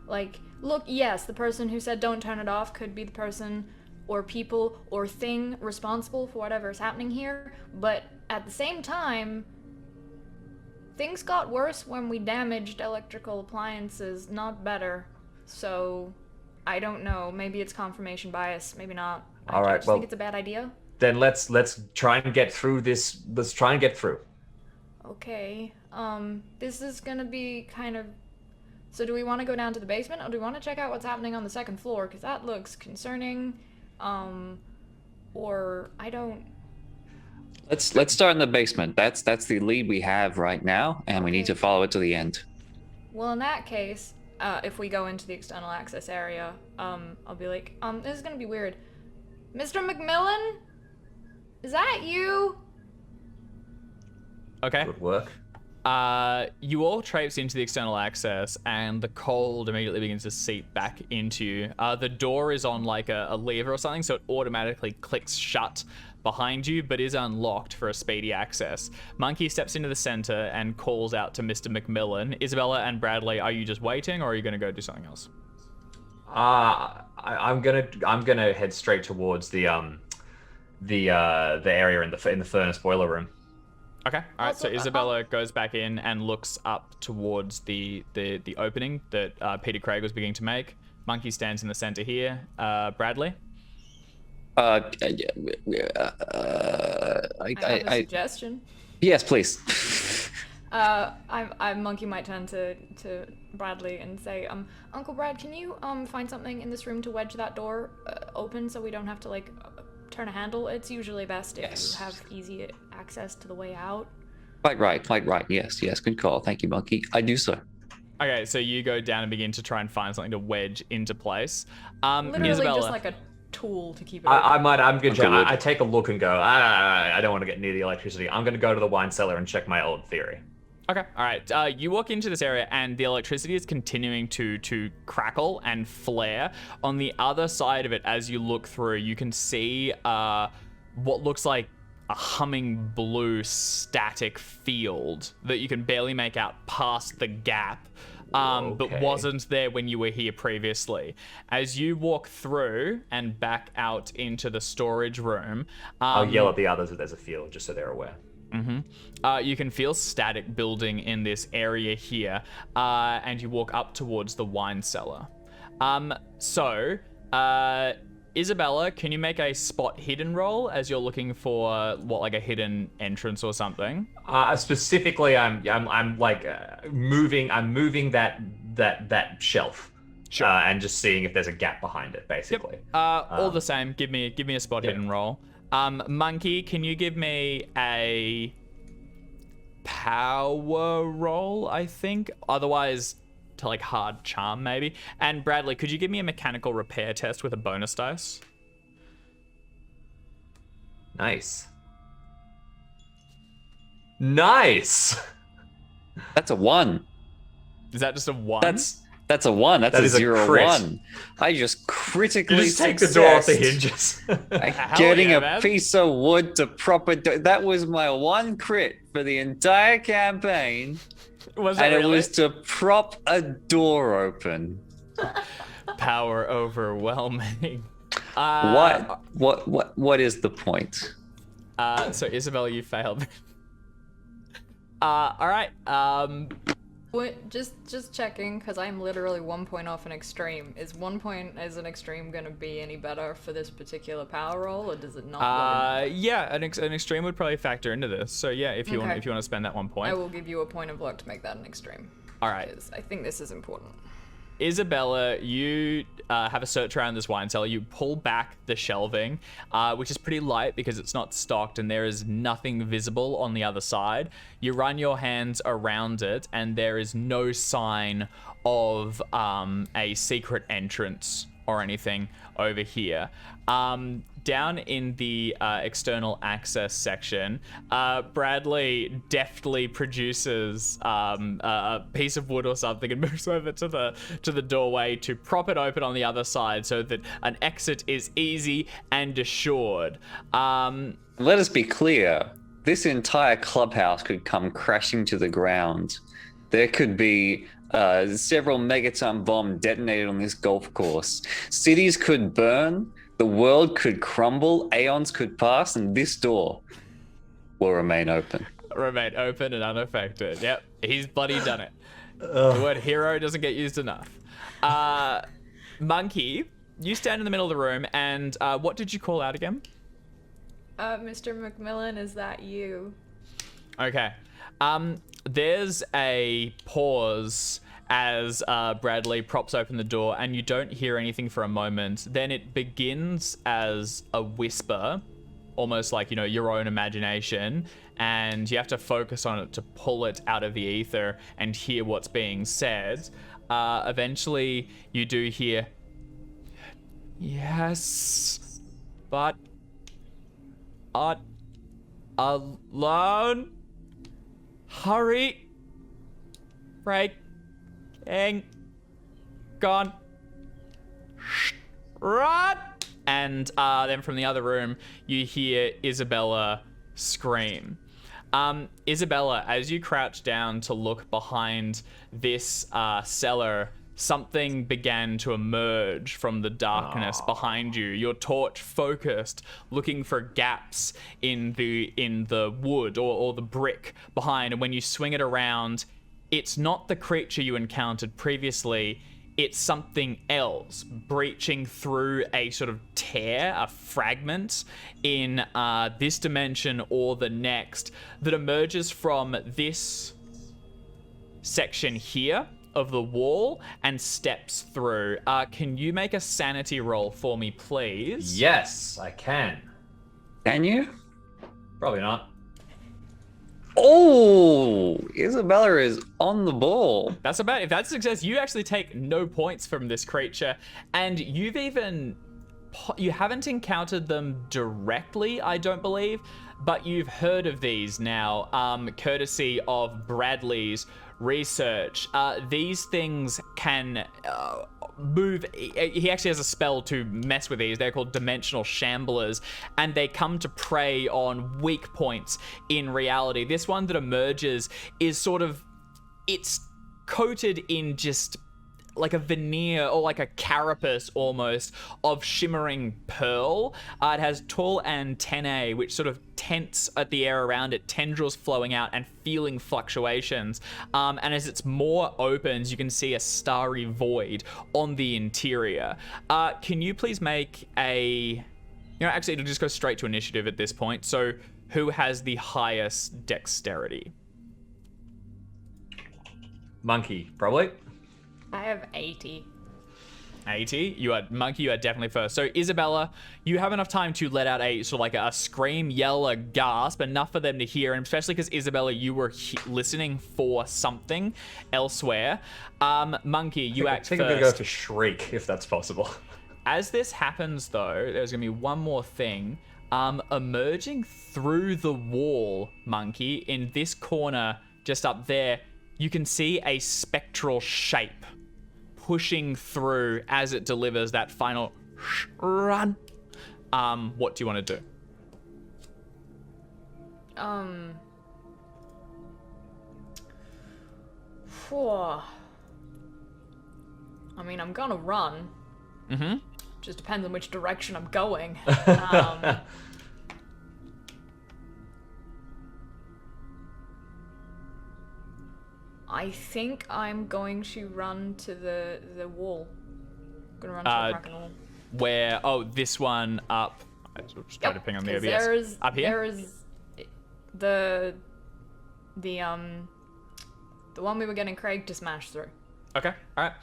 look, yes, the person who said don't turn it off could be the person or people or thing responsible for whatever is happening here, but at the same time, things got worse when we damaged electrical appliances, not better. So, I don't know. Maybe it's confirmation bias, maybe not. All right, I just think it's a bad idea. Then let's try and get through this. Let's try and get through. Okay, this is gonna be kind of... So do we want to go down to the basement, or do we want to check out what's happening on the second floor? Because that looks concerning, or I don't... Let's start in the basement. That's the lead we have right now, and we need to follow it to the end. Well, in that case, if we go into the external access area, I'll be like, this is gonna be weird. Mr. McMillan? Is that you? Okay. Good work. You all traipse into the external access, and the cold immediately begins to seep back into you. The door is on like a lever or something, so it automatically clicks shut behind you, but is unlocked for a speedy access. Monkey steps into the center and calls out to Mr. McMillan. Isabella and Bradley, are you just waiting, or are you going to go do something else? I'm gonna head straight towards the area in the furnace boiler room. Okay. All right. So Also, Isabella goes back in and looks up towards the opening that Peter Craig was beginning to make. Monkey stands in the center here. Bradley. I have a suggestion. Yes, please. Monkey might turn to Bradley and say, Uncle Brad, can you find something in this room to wedge that door open so we don't have to like turn a handle? It's usually best if you have easy access to the way out. Quite right. Yes, good call. Thank you, Monkey. I do so. Okay, so you go down and begin to try and find something to wedge into place. Literally Isabella, just like a tool to keep it open. I take a look and go, I don't want to get near the electricity. I'm going to go to the wine cellar and check my old theory. Okay, all right. You walk into this area and the electricity is continuing to crackle and flare. On the other side of it, as you look through, you can see what looks like a humming blue static field that you can barely make out past the gap, but wasn't there when you were here previously. As you walk through and back out into the storage room... I'll yell at the others that there's a field, just so they're aware. You can feel static building in this area here, and you walk up towards the wine cellar. Isabella, can you make a spot hidden roll as you're looking for like a hidden entrance or something? Specifically, I'm moving that shelf. Sure. And just seeing if there's a gap behind it, basically. All the same, give me a spot hidden roll. Monkey, can you give me a power roll, I think? Otherwise, to like hard charm, maybe. And Bradley, could you give me a mechanical repair test with a bonus dice? Nice. That's a 1. Is that just a 1? That's a 1. That's That a is a 0-1. I just critically You just take the door off the hinges. Getting yeah, a man. piece of wood to prop it. That was my one crit for the entire campaign, Was it and really? it was to prop a door open. Power overwhelming. What is the point? So Isabel, you failed. All right. Wait, just checking, because I'm literally 1 point off an extreme. Is 1 point as an extreme going to be any better for this particular power roll, or does it not? Yeah, an extreme would probably factor into this. So yeah, if you want to spend that 1 point. I will give you a point of luck to make that an extreme. All right. Because I think this is important. Isabella, you have a search around this wine cellar. You pull back the shelving, which is pretty light because it's not stocked and there is nothing visible on the other side. You run your hands around it and there is no sign of a secret entrance or anything over here. Down in the external access section, Bradley deftly produces a piece of wood or something and moves over to the doorway to prop it open on the other side so that an exit is easy and assured. Let us be clear. This entire clubhouse could come crashing to the ground. There could be several megaton bombs detonated on this golf course. Cities could burn. The world could crumble, aeons could pass, and this door will remain open. Remain open and unaffected. Yep, he's bloody done it. The word hero doesn't get used enough. Monkey, you stand in the middle of the room, and what did you call out again? Mr. McMillan, is that you? Okay. There's a pause as Bradley props open the door and you don't hear anything for a moment. Then it begins as a whisper, almost like, your own imagination, and you have to focus on it to pull it out of the ether and hear what's being said. Eventually, you do hear, yes, but alone? Hurry. Breaking. Gone. Run. and then from the other room, you hear Isabella scream. Isabella, as you crouch down to look behind this cellar, something began to emerge from the darkness behind you. Your torch focused, looking for gaps in the wood or the brick behind. And when you swing it around, it's not the creature you encountered previously. It's something else breaching through a sort of tear, a fragment in this dimension or the next that emerges from this section here of the wall and steps through. Can you make a sanity roll for me, please? Yes, I can. Can you? Probably not. Oh, Isabella is on the ball. That's about it. If that's a success, you actually take no points from this creature, and you haven't encountered them directly, I don't believe, but you've heard of these now, courtesy of Bradley's research. These things can move. He actually has a spell to mess with these. They're called dimensional shamblers, and they come to prey on weak points in reality. This one that emerges is sort of, it's coated in just like a veneer or like a carapace almost of shimmering pearl. It has tall antennae which sort of tense at the air around it, tendrils flowing out and feeling fluctuations. And as it's more opens, you can see a starry void on the interior. Can you please make a... actually it'll just go straight to initiative at this point. So who has the highest dexterity? Monkey, probably. I have 80. 80. Monkey, you are definitely first. So Isabella, you have enough time to let out a sort of like a scream, yell, a gasp, enough for them to hear, and especially because Isabella, you were listening for something elsewhere. Monkey, you act first. I think I'm gonna go for shriek if that's possible. As this happens, though, there's gonna be one more thing. Emerging through the wall, Monkey, in this corner, just up there, you can see a spectral shape pushing through as it delivers that final run. What do you want to do? I mean, I'm gonna run. Mm-hmm. Just depends on which direction I'm going. I think I'm going to run to the wall. I'm gonna run to the Kraken wall. Where? Oh, this one up. I just tried to ping on the OBS. Up here? There is the one we were getting Craig to smash through. Okay, all right.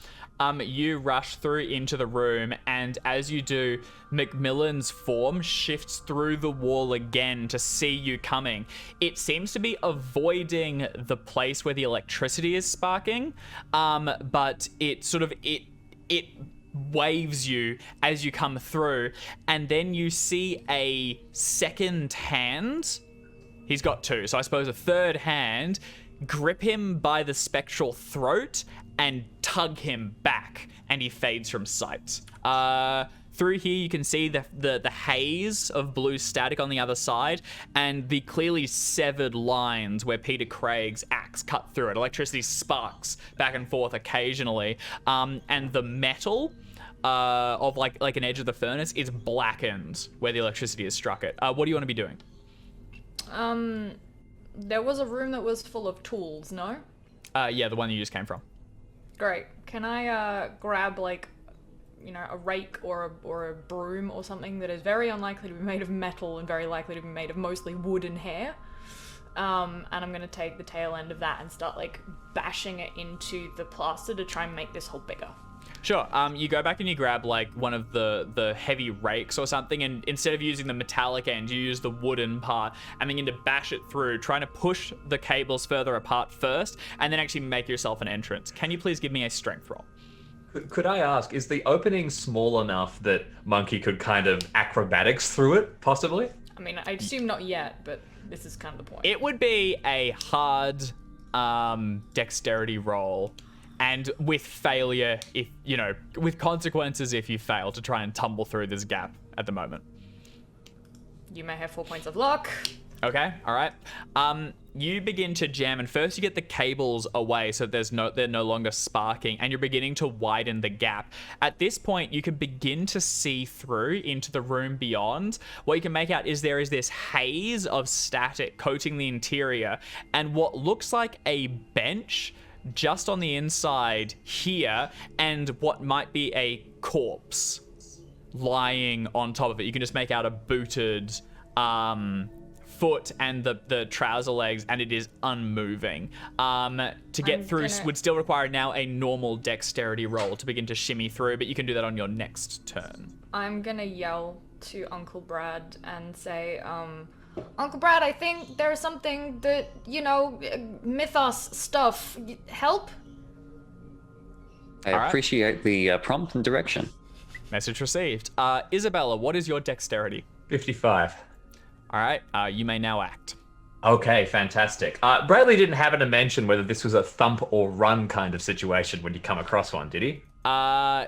You rush through into the room, and as you do, Macmillan's form shifts through the wall again to see you coming. It seems to be avoiding the place where the electricity is sparking, but it sort of it waves you as you come through, and then you see a second hand. He's got two, so I suppose a third hand. Grip him by the spectral throat and tug him back, and he fades from sight. Through here, you can see the haze of blue static on the other side, and the clearly severed lines where Peter Craig's axe cut through it. Electricity sparks back and forth occasionally, and the metal of like an edge of the furnace is blackened where the electricity has struck it. What do you want to be doing? There was a room that was full of tools, no? Yeah, the one you just came from. Great. Can I grab like, a rake or a broom or something that is very unlikely to be made of metal and very likely to be made of mostly wood and hair? And I'm gonna take the tail end of that and start like bashing it into the plaster to try and make this hole bigger. Sure. You go back and you grab like one of the heavy rakes or something, and instead of using the metallic end, you use the wooden part and begin to bash it through, trying to push the cables further apart first, and then actually make yourself an entrance. Can you please give me a strength roll? Could I ask, is the opening small enough that Monkey could kind of acrobatics through it, possibly? I mean, I assume not yet, but this is kind of the point. It would be a hard dexterity roll and with failure, if with consequences if you fail to try and tumble through this gap at the moment. You may have 4 points of luck. Okay, all right. You begin to jam, and first you get the cables away so they're no longer sparking, and you're beginning to widen the gap. At this point, you can begin to see through into the room beyond. What you can make out is there is this haze of static coating the interior, and what looks like a bench just on the inside here, and what might be a corpse lying on top of it. You can just make out a booted foot and the trouser legs, and it is unmoving. To get through would still require now a normal dexterity roll to begin to shimmy through, but you can do that on your next turn. I'm gonna yell to Uncle Brad and say, Uncle Brad, I think there's something that, mythos stuff. Help? I appreciate the prompt and direction. Message received. Isabella, what is your dexterity? 55. All right, you may now act. Okay, fantastic. Bradley didn't happen to mention whether this was a thump or run kind of situation when you come across one, did he?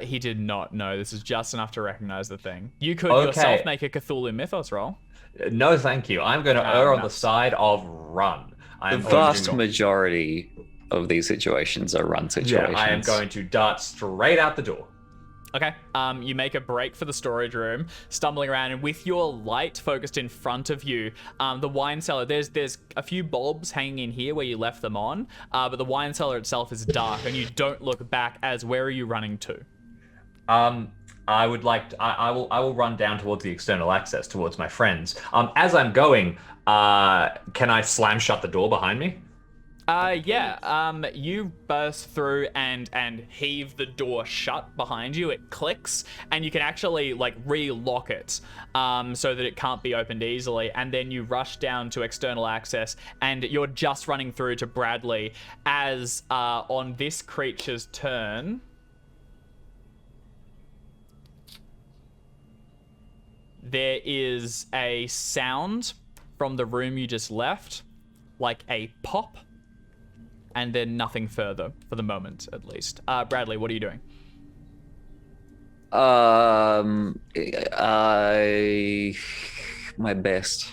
He did not. No, this is just enough to recognize the thing. You could yourself make a Cthulhu Mythos roll. No, thank you. I'm going to err on the side of run. The vast majority of these situations are run situations. Yeah, I am going to dart straight out the door. Okay, you make a break for the storage room, stumbling around, and with your light focused in front of you, the wine cellar, there's a few bulbs hanging in here where you left them on, but the wine cellar itself is dark, and you don't look back. As where are you running to? I will run down towards the external access, towards my friends. As I'm going, can I slam shut the door behind me? You burst through and heave the door shut behind you. It clicks, and you can actually relock it so that it can't be opened easily. And then you rush down to external access, and you're just running through to Bradley as on this creature's turn. There is a sound from the room you just left, like a pop. And then nothing further for the moment, at least. Bradley, what are you doing? My best.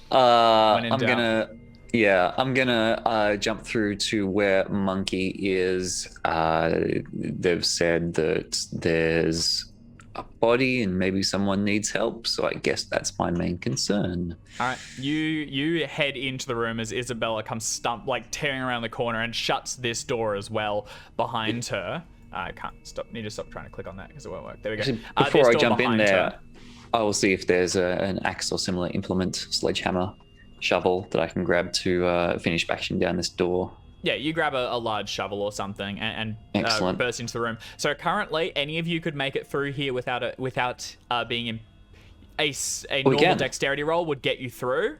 I'm gonna jump through to where Monkey is. They've said that there's a body and maybe someone needs help, so I guess that's my main concern. All right, you head into the room as Isabella comes tearing around the corner and shuts this door as well behind her. I can't stop. Need to stop trying to click on that because it won't work. There we go. Before I jump in there, I will see if there's an axe or similar implement, sledgehammer, shovel that I can grab to finish bashing down this door. Yeah, you grab a large shovel or something and burst into the room. So currently, any of you could make it through here without being in a normal dexterity roll would get you through.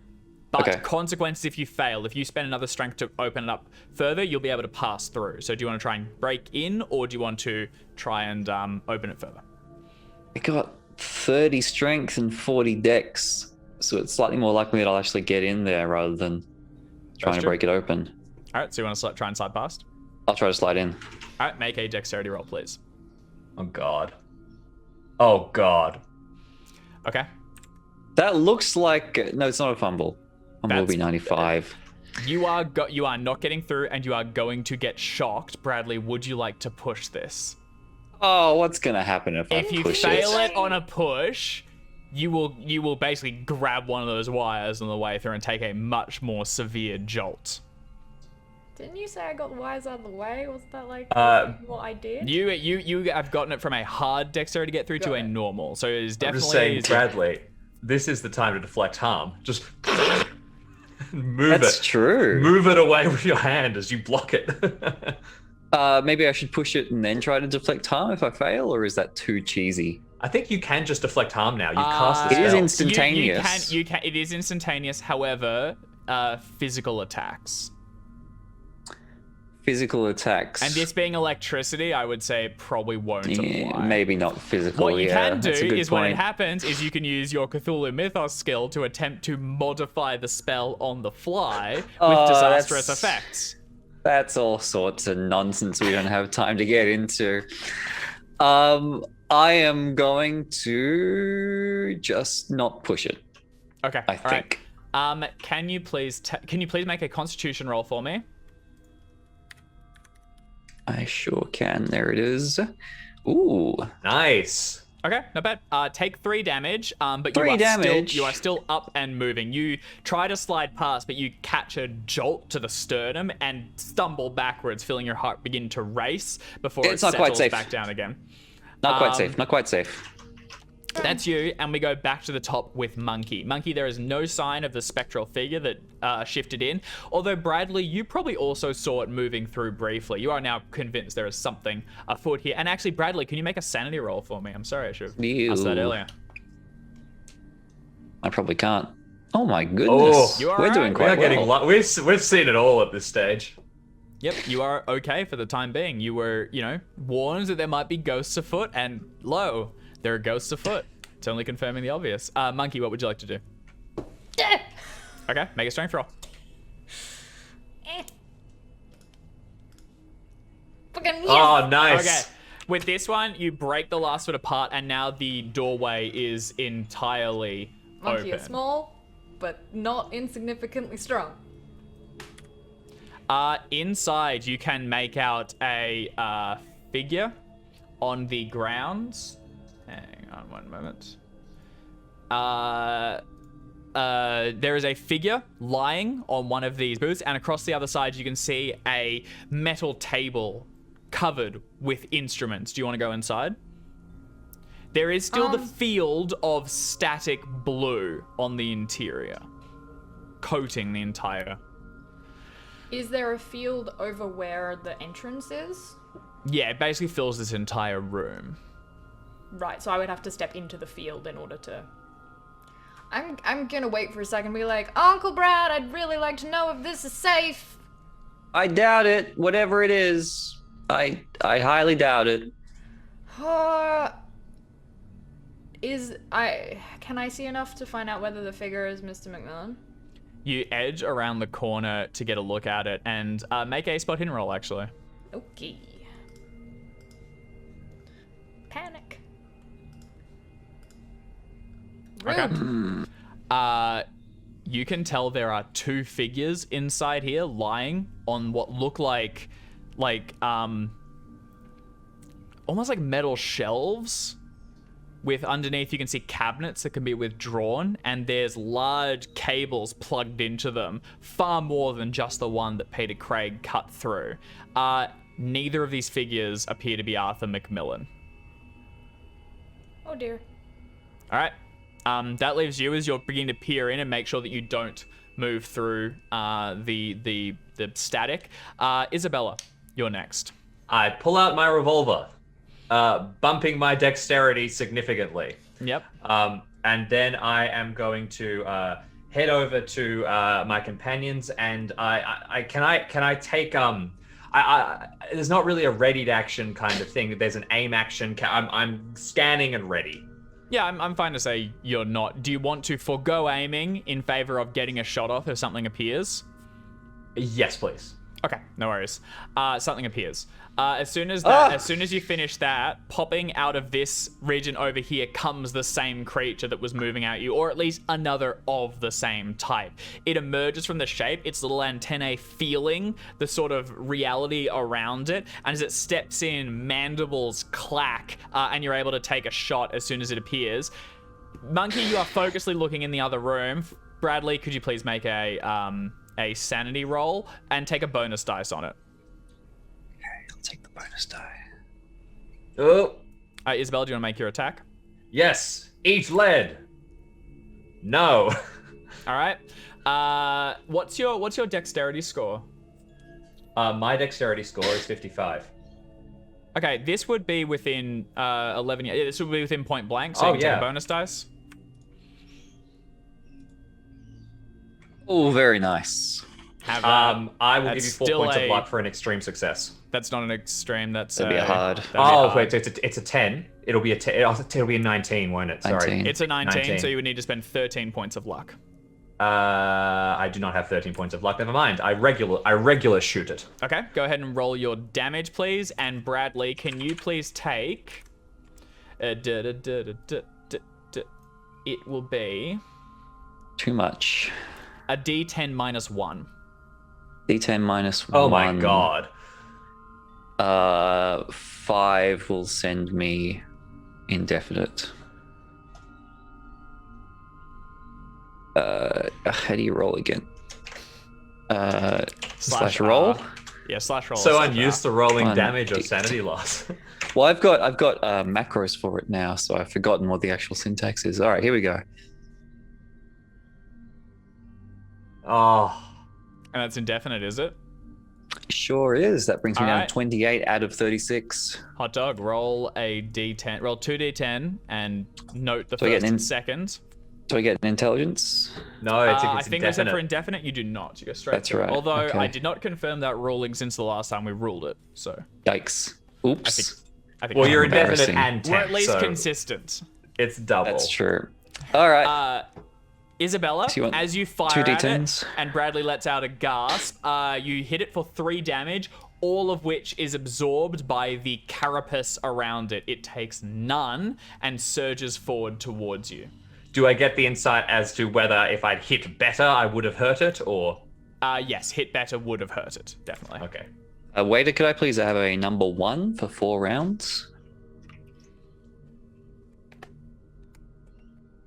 But consequences if you fail. If you spend another strength to open it up further, you'll be able to pass through. So do you want to try and break in, or do you want to try and open it further? I got 30 strength and 40 dex, so it's slightly more likely that I'll actually get in there rather than trying to break it open. All right, so you want to try and slide past? I'll try to slide in. All right, make a dexterity roll, please. Oh, God. Oh, God. Okay. That looks like... No, it's not a fumble. Fumble will be 95. You are not getting through, and you are going to get shocked. Bradley, would you like to push this? Oh, what's going to happen if I push it? If you fail it on a push, you will basically grab one of those wires on the way through and take a much more severe jolt. Didn't you say I got the wires out of the way? Wasn't that what I did? You have gotten it from a hard dexterity to get through to a normal. So it is definitely... I'm just saying, Bradley, this is the time to deflect harm. Just move it. That's true. Move it away with your hand as you block it. Maybe I should push it and then try to deflect harm if I fail, or is that too cheesy? I think you can just deflect harm now. You've cast the spell. It is instantaneous. You can. It is instantaneous. However, physical attacks. Physical attacks. And this being electricity, I would say it probably won't apply. Maybe not physical. What you can do is when it happens is you can use your Cthulhu Mythos skill to attempt to modify the spell on the fly with disastrous effects. That's all sorts of nonsense we don't have time to get into. I am going to just not push it, Okay. I all right. think. Can you please make a Constitution roll for me? I sure can. There it is. Ooh. Nice. Okay, not bad. Take 3 damage, but Three damage? you are still up and moving. You try to slide past, but you catch a jolt to the sternum and stumble backwards, feeling your heart begin to race before It's it not quite settles safe. back down again. Not quite safe. Not quite safe. That's you, and we go back to the top with Monkey. Monkey, there is no sign of the spectral figure that shifted in, although Bradley, you probably also saw it moving through briefly. You are now convinced there is something afoot here. And actually, Bradley, can you make a sanity roll for me? I'm sorry, I should have asked that Ew. earlier. I probably can't. Oh my goodness. Oh. You are We're alright. doing We quite are getting well. we've seen it all at this stage. Yep, you are okay for the time being. You were, warned that there might be ghosts afoot, and lo, there are ghosts afoot. It's only confirming the obvious. Monkey, what would you like to do? Okay, make a strength roll. Fucking yes. Oh, nice. Okay, with this one, you break the last foot apart, and now the doorway is entirely Monkey open. is small, but not insignificantly strong. Inside, you can make out a figure on the ground. Hang on one moment. There is a figure lying on one of these booths, and across the other side, you can see a metal table covered with instruments. Do you want to go inside? There is still the field of static blue on the interior, coating the entire. Is there a field over where the entrance is? Yeah, it basically fills this entire room. Right, so I would have to step into the field in order to... I'm gonna wait for a second and be like, Uncle Brad, I'd really like to know if this is safe. I doubt it. Whatever it is, I highly doubt it. Can I see enough to find out whether the figure is Mr. McMillan? You edge around the corner to get a look at it, and make a spot hidden roll, actually. Okay. Panic. Rude. Okay. You can tell there are 2 figures inside here lying on what look like almost like metal shelves. With underneath, you can see cabinets that can be withdrawn, and there's large cables plugged into them, far more than just the one that Peter Craig cut through. Neither of these figures appear to be Arthur Macmillan. Oh dear. All right. That leaves you as you're beginning to peer in and make sure that you don't move through the static. Isabella, you're next. I pull out my revolver, bumping my dexterity significantly. Yep. And then I am going to head over to my companions, and can I take there's not really a ready to action kind of thing. There's an aim action. I'm scanning and ready. Yeah, I'm fine to say you're not. Do you want to forego aiming in favor of getting a shot off if something appears? Yes, please. Okay, no worries. Something appears. As soon as you finish that, popping out of this region over here comes the same creature that was moving at you, or at least another of the same type. It emerges from the shape, its little antennae feeling the sort of reality around it, and as it steps in, mandibles clack, and you're able to take a shot as soon as it appears. Monkey, you are focusedly looking in the other room. Bradley, could you please make a sanity roll and take a bonus dice on it? I'll take the bonus die. Oh, Isabel, do you want to make your attack? yes. Eat lead. No. All right. What's your dexterity score? My dexterity score is 55. Okay, this would be within 11. Yeah, this would be within point blank. So you can take a bonus dice. Oh, very nice. Have that. I will give That's you 4 still points of a- luck for an extreme success. That's not an extreme. That's That'd be a hard. that'd be Oh, hard. wait, it's a 10. It'll be a 10. It'll be a 19, won't it? Sorry. 19. It's a 19, 19. so you would need to spend 13 points of luck. I do not have 13 points of luck. Never mind. I regular shoot it. Okay, go ahead and roll your damage, please. And Bradley, can you please take... It will be... Too much. a D10 minus 1. D10 minus 1. Oh my god. 5 will send me indefinite. How do you roll again? Slash roll? Yeah, slash roll. So slash unused to rolling 1 damage of D10. sanity loss. Well, I've got macros for it now, so I've forgotten what the actual syntax is. All right, here we go. Oh. And that's indefinite, is it? Sure is. That brings me All down right. to 28 out of 36. Hot dog, roll a D10. Roll 2D10 and note the Do I get first an and second. Do I get an intelligence? No, it's I think they said indefinite. for indefinite, you do not. You go straight That's to it. right, Although okay. I did not confirm that ruling since the last time we ruled it. So Yikes. Oops. I think Well, it's you're fine. indefinite embarrassing. and We're 10, at least so consistent. it's double. That's true. All right. Isabella, So you want as you fire 2 at it, D10s? and Bradley lets out a gasp, you hit it for 3 damage, all of which is absorbed by the carapace around it. It takes none and surges forward towards you. Do I get the insight as to whether if I'd hit better, I would have hurt it, or? Yes, hit better would have hurt it, definitely. Okay. Waiter, could I please have a number 1 for 4 rounds?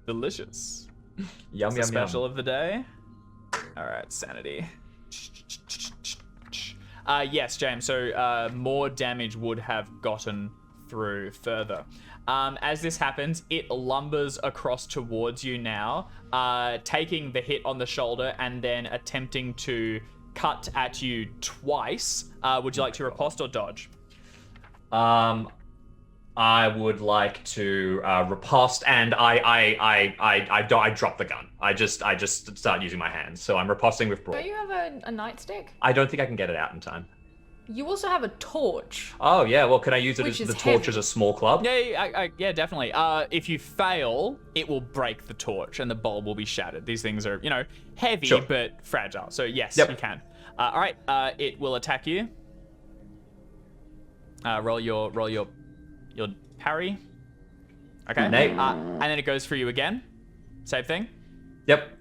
Delicious. Yum, The yum, special yum. of the day. All right, sanity. Yes, James. So more damage would have gotten through further. As this happens, it lumbers across towards you now, taking the hit on the shoulder and then attempting to cut at you twice. Would you like to riposte or dodge? I would like to riposte, and I drop the gun. I just start using my hands. So I'm riposting with brawl. Don't you have a nightstick? I don't think I can get it out in time. You also have a torch. Oh yeah, well, can I use it Which as is the torch heavy. as a small club? Yeah, definitely. If you fail, it will break the torch and the bulb will be shattered. These things are, heavy Sure. but fragile. So yes, Yep. you can. All right, it will attack you. Roll your parry. Okay. Nate. And then it goes for you again. Same thing. Yep.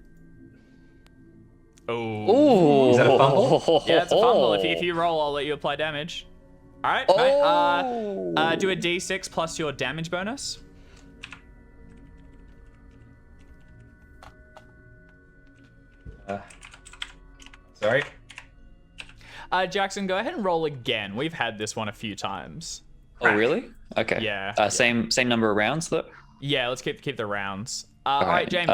Oh. Ooh. Is that a fumble? Yeah, it's a fumble. If you roll, I'll let you apply damage. All right. Mate, do a d6 plus your damage bonus. Sorry. Jackson, go ahead and roll again. We've had this one a few times. Oh, really? Okay. Yeah. Same number of rounds, though? Yeah, let's keep the rounds. All right, James.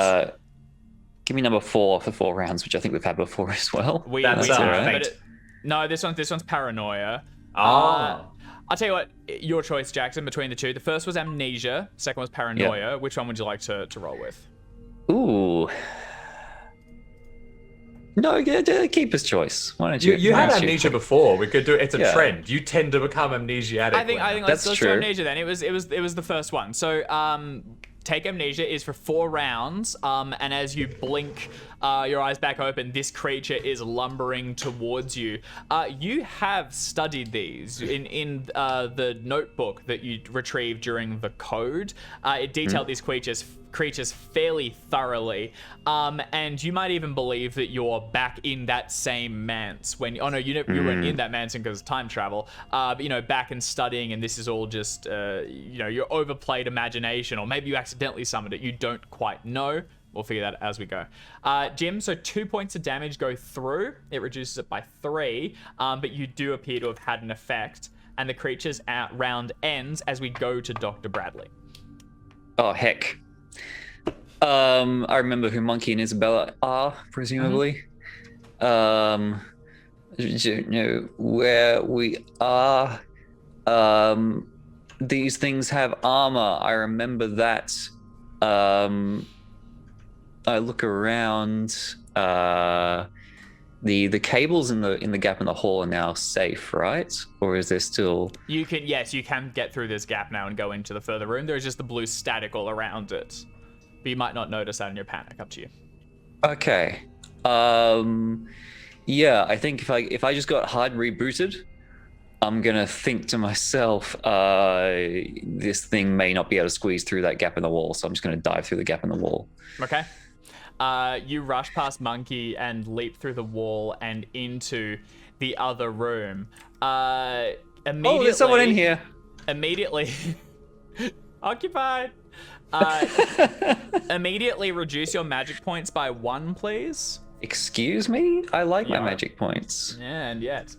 Give me number 4 for 4 rounds, which I think we've had before as well. we That's have, alright. but no, this one's paranoia. Oh. I'll tell you what, your choice, Jackson, between the two. The first was amnesia. Second was paranoia. Which one would you like to roll with? Ooh. No, keeper's choice. Why don't you? You why had don't you- amnesia before. We could do it. It's a Yeah. trend. You tend to become amnesiatic. I think That's let's do true. amnesia then. It was the first one. So take amnesia is for 4 rounds. And as you blink your eyes back open, this creature is lumbering towards you. You have studied these in the notebook that you retrieved during the code. It detailed these creatures fairly thoroughly, and you might even believe that you're back in that same manse when you weren't in that mansion because of time travel, but back and studying, and this is all just your overplayed imagination, or maybe you accidentally summoned it. You don't quite know. We'll figure that out as we go. Jim, so 2 points of damage go through. It reduces it by 3, but you do appear to have had an effect, and the creature's round ends as we go to Dr. Bradley. Oh, heck. I remember who Monkey and Isabella are, presumably. Do you know where we are? These things have armor. I remember that. I look around. The cables in the gap in the hall are now safe, right? Or is there still? You can get through this gap now and go into the further room. There is just the blue static all around it. But you might not notice that in your panic. Up to you. Okay. Yeah, I think if I just got hard rebooted, I'm gonna think to myself, this thing may not be able to squeeze through that gap in the wall, so I'm just gonna dive through the gap in the wall. Okay. You rush past Monkey and leap through the wall and into the other room. Immediately, Oh, there's someone in here. Immediately occupied. Immediately reduce your magic points by 1, please. Excuse me? I like my Yeah. magic points. And yet.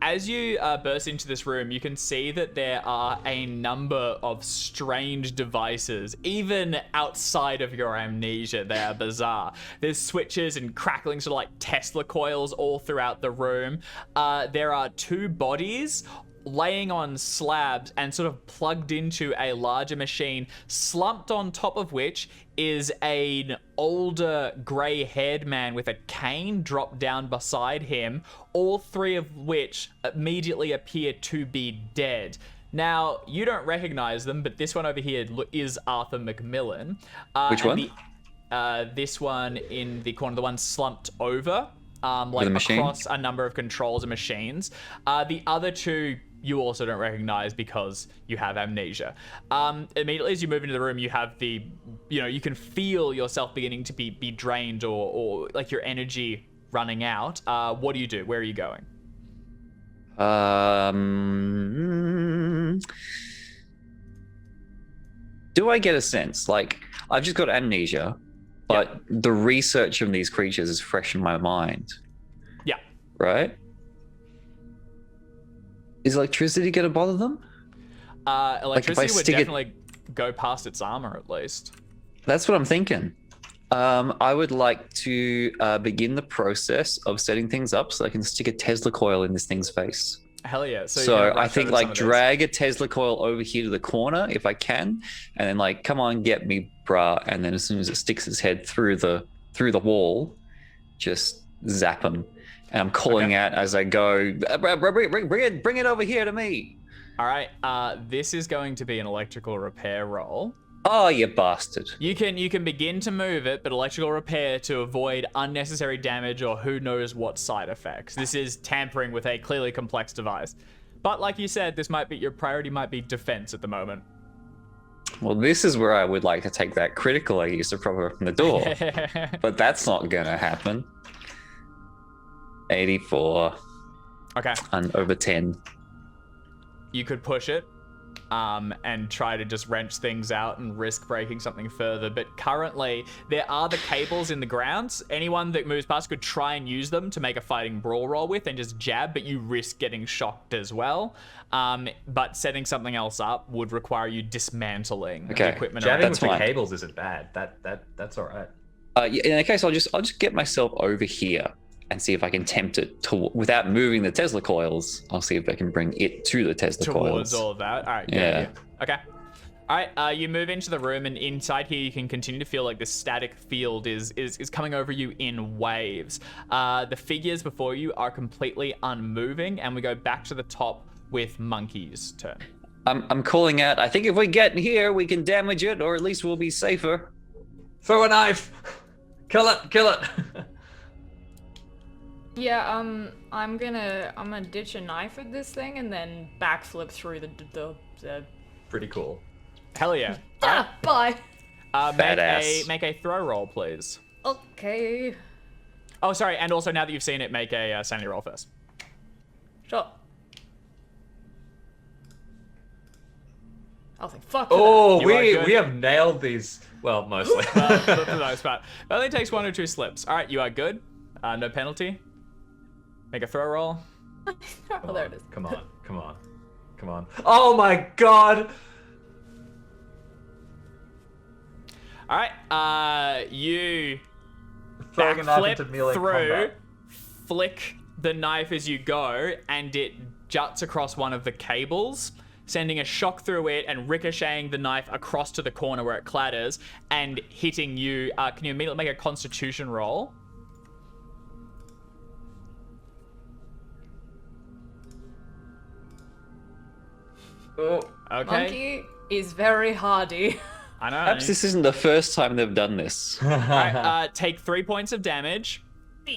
As you burst into this room, you can see that there are a number of strange devices, even outside of your amnesia. They are bizarre. There's switches and crackling sort of like Tesla coils all throughout the room. There are 2 bodies laying on slabs and sort of plugged into a larger machine, slumped on top of which is an older grey-haired man with a cane dropped down beside him, all 3 of which immediately appear to be dead. Now, you don't recognize them, but this one over here is Arthur McMillan. Which one? This one in the corner, the one slumped over, like across a number of controls and machines. The other 2 you also don't recognize because you have amnesia. Immediately as you move into the room, you have you can feel yourself beginning to be drained or like your energy running out. What do you do? Where are you going? Do I get a sense? Like, I've just got amnesia, but the research of these creatures is fresh in my mind. Yeah. Right? Is electricity going to bother them? Electricity would definitely go past its armor, at least. That's what I'm thinking. I would like to begin the process of setting things up so I can stick a Tesla coil in this thing's face. Hell yeah. So I think like drag a Tesla coil over here to the corner if I can, and then like, come on, get me, brah. And then as soon as it sticks its head through the wall, just zap him. And I'm calling out as I go, bring it over here to me. All right. This is going to be an electrical repair roll. Oh, you bastard. You can begin to move it, but electrical repair to avoid unnecessary damage or who knows what side effects. This is tampering with a clearly complex device. But like you said, your priority might be defense at the moment. Well, this is where I would like to take that critical I used to prop open the door. But that's not gonna happen. 84. Okay. And over 10. You could push it and try to just wrench things out and risk breaking something further. But currently, there are the cables in the grounds. Anyone that moves past could try and use them to make a fighting brawl roll with and just jab, but you risk getting shocked as well. But setting something else up would require you dismantling the equipment. Jabbing with the cables isn't bad. That's all right. In that case, I'll just get myself over here and see if I can tempt it to, without moving the Tesla coils. I'll see if I can bring it to the Tesla coils. Towards all of that. All right. Yeah. Okay. All right. You move into the room, and inside here, you can continue to feel like the static field is coming over you in waves. The figures before you are completely unmoving, and we go back to the top with Monkey's turn. I'm calling out. I think if we get in here, we can damage it, or at least we'll be safer. Throw a knife. Kill it. Yeah, I'm gonna ditch a knife at this thing and then backflip through the Pretty cool. Hell yeah. Bye. Make a throw roll, please. Okay. Oh, sorry, and also now that you've seen it, make a sanity roll first. Sure. I'll think, fuck. Oh, we have nailed these. Well, mostly. For the most part. It only takes 1 or 2 slips. All right, you are good. No penalty. Make a throw roll. Oh, there it is. Come on. Oh my god! All right, you Throwing a knife into backflip melee through, combat. flick the knife as you go, and it juts across one of the cables, sending a shock through it and ricocheting the knife across to the corner where it clatters and hitting you. Can you immediately make a Constitution roll? Oh. Okay. Monkey is very hardy. I know. Perhaps this isn't the first time they've done this. All right, take 3 points of damage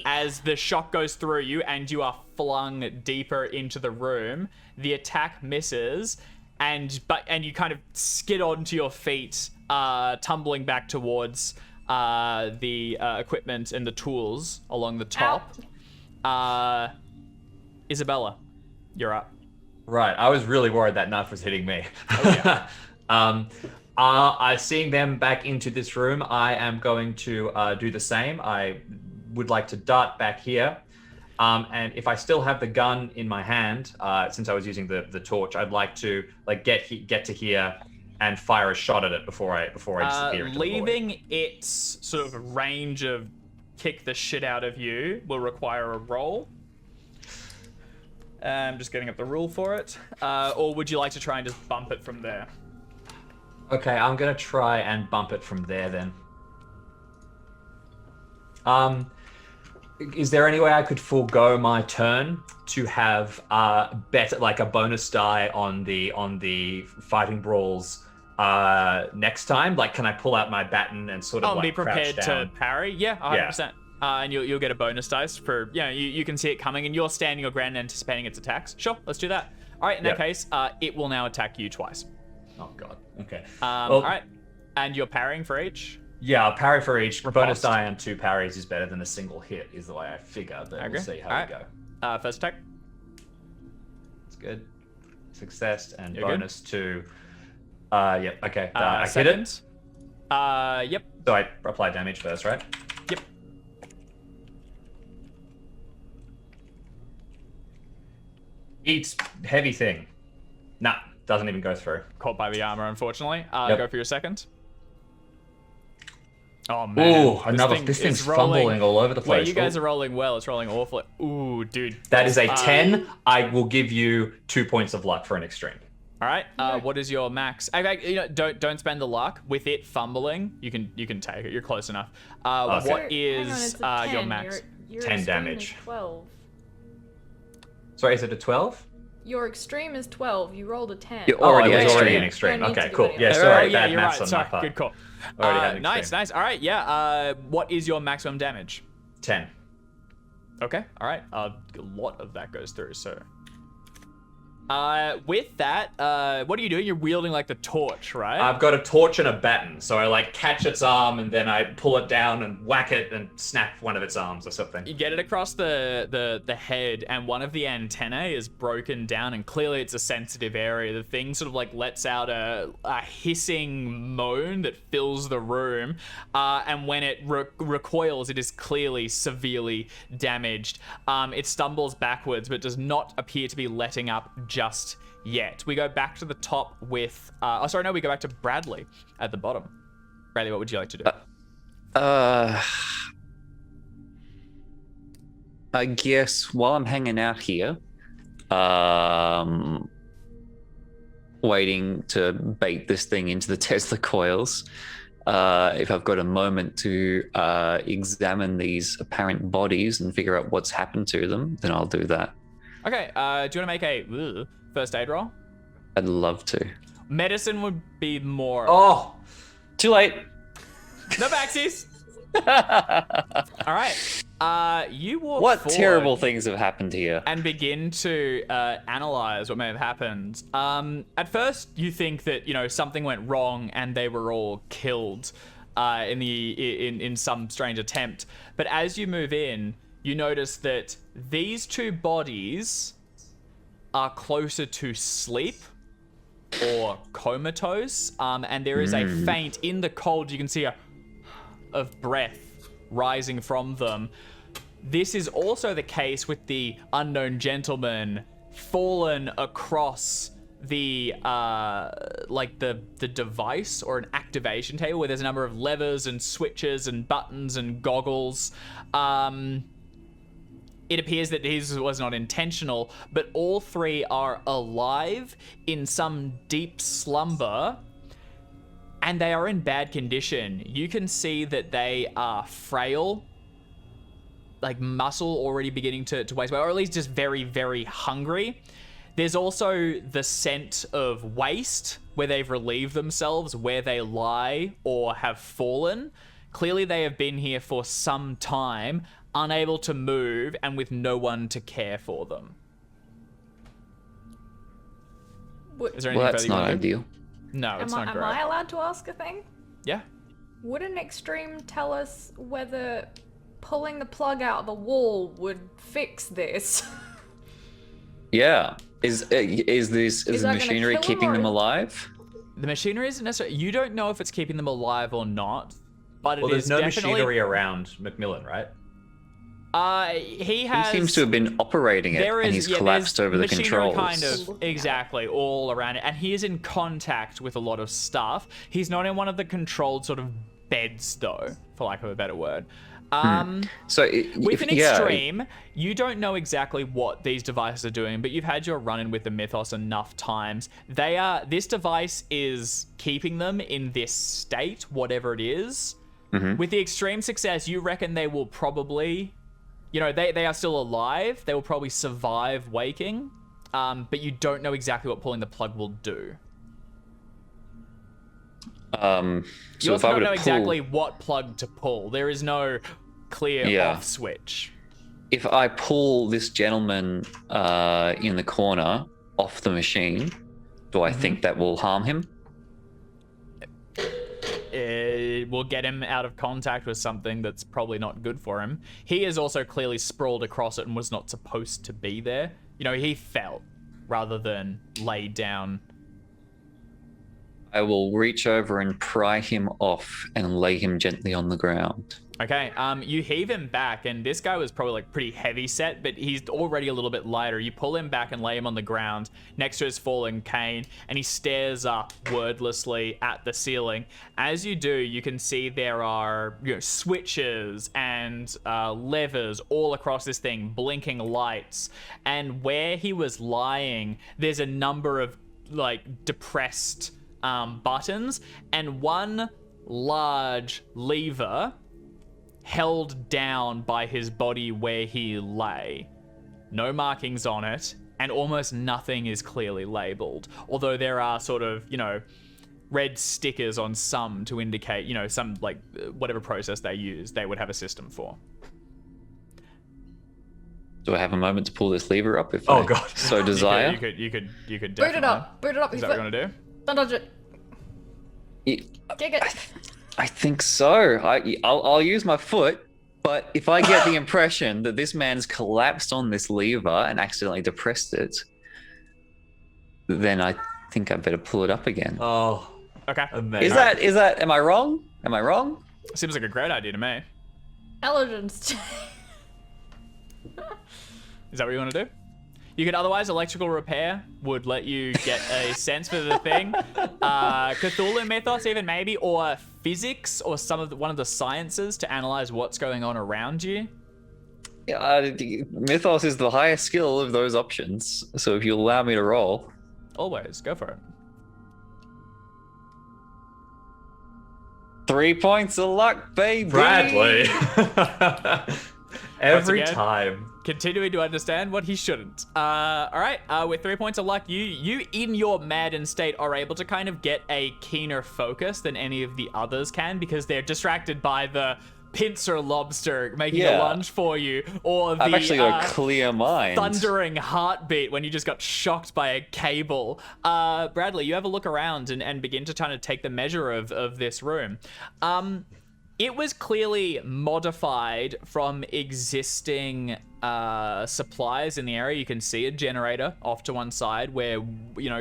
as the shock goes through you and you are flung deeper into the room. The attack misses, and you kind of skid onto your feet, tumbling back towards the equipment and the tools along the top. Isabella, you're up. Right, I was really worried that knife was hitting me. Oh, yeah. Seeing them back into this room, I am going to do the same. I would like to dart back here. And if I still have the gun in my hand, since I was using the torch, I'd like to get to here and fire a shot at it before I disappear into the void. Leaving its sort of range of kick the shit out of you will require a roll. I'm just getting up the rule for it. Or would you like to try and just bump it from there? Okay, I'm gonna try and bump it from there then. Is there any way I could forego my turn to have better, like a bonus die on the fighting brawls next time? Like, can I pull out my baton and sort of be prepared crouch down? to parry? Yeah, 100%. And you'll get a bonus dice for, you can see it coming and you're standing your ground anticipating its attacks. Sure, let's do that. All right, in that case, it will now attack you twice. Oh god. Okay. All right, and you're parrying for each. Yeah, I'll parry for each. Riposte. Bonus die on 2 parries is better than a single hit, is the way I figure. But we'll see how we go. First attack. It's good. Success and You're bonus to. Yep. Okay. I hit second. it. Yep. So I apply damage first, right? Yep. Eats heavy thing. Nah, doesn't even go through. Caught by the armor, unfortunately. Yep. Go for your second. Oh man. Ooh, this thing's rolling fumbling all over the place. Wait, you guys are rolling well. It's rolling awfully. Ooh, dude. That is a 10. I will give you 2 points of luck for an extreme. All right. What is your max? Don't spend the luck with it fumbling. You can take it. You're close enough. Okay. What is Hang on, it's a 10. your max? Your 10 extreme damage. Is 12. Sorry, is it a 12? Your extreme is 12. You rolled a 10. You're already it was already extreme. an extreme. Don't need Okay, to do cool. any Yeah, of that. sorry, yeah, bad you're maths right. on Sorry. my part. Good call. Already had an Nice, extreme. nice. All right, yeah. What is your maximum damage? 10. Okay, all right. A lot of that goes through, so. With that, what are you doing? You're wielding like the torch, right? I've got a torch and a baton, so I like catch its arm and then I pull it down and whack it and snap one of its arms or something. You get it across the head, and one of the antennae is broken down, and clearly it's a sensitive area. The thing sort of like lets out a hissing moan that fills the room, and when it recoils, it is clearly severely damaged. It stumbles backwards, but does not appear to be letting up just yet. We go back to the top with... we go back to Bradley at the bottom. Bradley, what would you like to do? I guess while I'm hanging out here, waiting to bait this thing into the Tesla coils, if I've got a moment to examine these apparent bodies and figure out what's happened to them, then I'll do that. Okay, do you want to make a first aid roll? I'd love to. Medicine would be more... Oh! Too late. No backsies! All right. You walk What forward terrible things have happened here? and begin to analyze what may have happened. At first, you think that something went wrong and they were all killed in some strange attempt. But as you move in, you notice that these two bodies are closer to sleep or comatose, and there is a faint in the cold. You can see of breath rising from them. This is also the case with the unknown gentleman fallen across the the device or an activation table where there's a number of levers and switches and buttons and goggles. It appears that his was not intentional, but all three are alive in some deep slumber, and they are in bad condition. You can see that they are frail, like muscle already beginning to waste away, or at least just very, very hungry. There's also the scent of waste, where they've relieved themselves, where they lie or have fallen. Clearly they have been here for some time, unable to move and with no one to care for them. Is there anything Well, further that's you not want to do? ideal. No, it's not Am great. I allowed to ask a thing? Yeah. Would an extreme tell us whether pulling the plug out of the wall would fix this? Yeah. Is the that gonna machinery kill 'em keeping or them is- alive? The machinery isn't necessarily... You don't know if it's keeping them alive or not, but Well, it there's is no definitely... machinery around Macmillan, right? He has... He seems to have been operating it, There is, and he's yeah, collapsed there's over the machinery controls. kind of, exactly, all around it. And he is in contact with a lot of stuff. He's not in one of the controlled sort of beds, though, for lack of a better word. So With an extreme, you don't know exactly what these devices are doing, but you've had your run-in with the Mythos enough times. This device is keeping them in this state, whatever it is. With the extreme success, you reckon they will probably... You know, they are still alive. They will probably survive waking, but you don't know exactly what pulling the plug will do. So You if also I were don't to know pull, exactly what plug to pull. There is no clear off switch. if I pull this gentleman in the corner off the machine, do I think that will harm him? It will get him out of contact with something that's probably not good for him. He is also clearly sprawled across it and was not supposed to be there. You know, he fell rather than lay down. I will reach over and pry him off and lay him gently on the ground. Okay, you heave him back, and this guy was probably like pretty heavy set, but he's already a little bit lighter. You pull him back and lay him on the ground next to his fallen cane, and he stares up wordlessly at the ceiling. As you do, you can see there are switches and levers all across this thing, blinking lights. And where he was lying, there's a number of like depressed buttons, and one large lever held down by his body where he lay. No markings on it, and almost nothing is clearly labeled. Although there are sort of, red stickers on some to indicate, some like whatever process they use, they would have a system for. Do I have a moment to pull this lever up if Oh, I God. so desire? You could Boot definitely. it up. Boot it up. Is with that your what you're foot. gonna do? Don't touch it. Kick it. I think so. I'll use my foot, but if I get the impression that this man's collapsed on this lever and accidentally depressed it, then I think I better pull it up again. Oh, Okay. amazing. Is that? Am I wrong? Am I wrong? Seems like a great idea to me. Elegance. Is that what you want to do? You could otherwise electrical repair would let you get a sense for the thing. Cthulhu mythos even maybe, or physics, or one of the sciences to analyze what's going on around you. Yeah, mythos is the highest skill of those options. So if you allow me to roll, Always go for it. 3 points of luck, baby. Bradley. Every again. time. Continuing to understand what he shouldn't. All right, with 3 points of luck, you in your maddened state are able to kind of get a keener focus than any of the others can, because they're distracted by the pincer lobster making a Yeah. lunge for you, or the I've actually got a clear mind. thundering heartbeat when you just got shocked by a cable. Bradley, you have a look around and begin to kind of take the measure of this room. It was clearly modified from existing supplies in the area. You can see a generator off to one side where,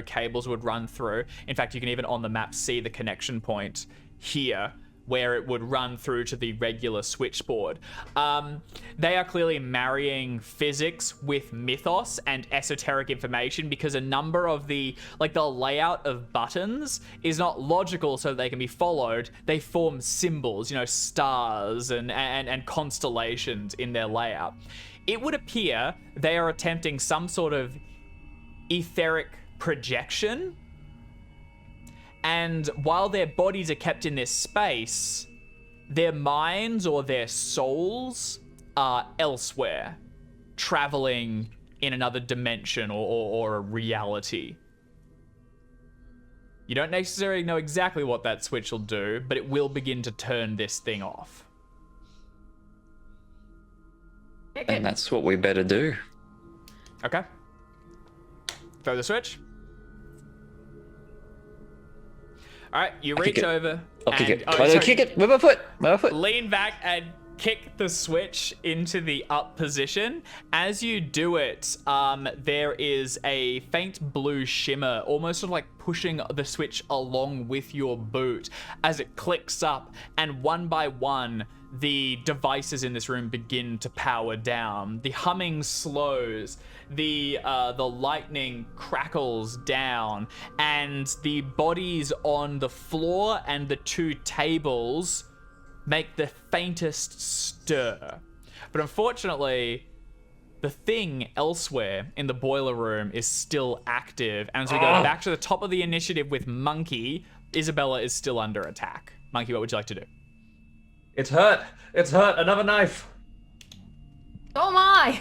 cables would run through. In fact, you can even on the map see the connection point here where it would run through to the regular switchboard. They are clearly marrying physics with mythos and esoteric information, because a number of the layout of buttons is not logical so they can be followed. They form symbols, stars and constellations in their layout. It would appear they are attempting some sort of etheric projection. And while their bodies are kept in this space, their minds or their souls are elsewhere, traveling in another dimension or a reality. You don't necessarily know exactly what that switch will do, but it will begin to turn this thing off. And that's what we better do. Okay. Throw the switch. All right, you reach over. I'll kick it. sorry. Kick it with my foot. Lean back and kick the switch into the up position. As you do it, there is a faint blue shimmer, almost sort of like pushing the switch along with your boot as it clicks up, and one by one, the devices in this room begin to power down. The humming slows, the lightning crackles down, and the bodies on the floor and the two tables make the faintest stir. But unfortunately, the thing elsewhere in the boiler room is still active. And as we go back to the top of the initiative with Monkey, Isabella is still under attack. Monkey, what would you like to do? It's hurt. It's hurt. Another knife. Oh my!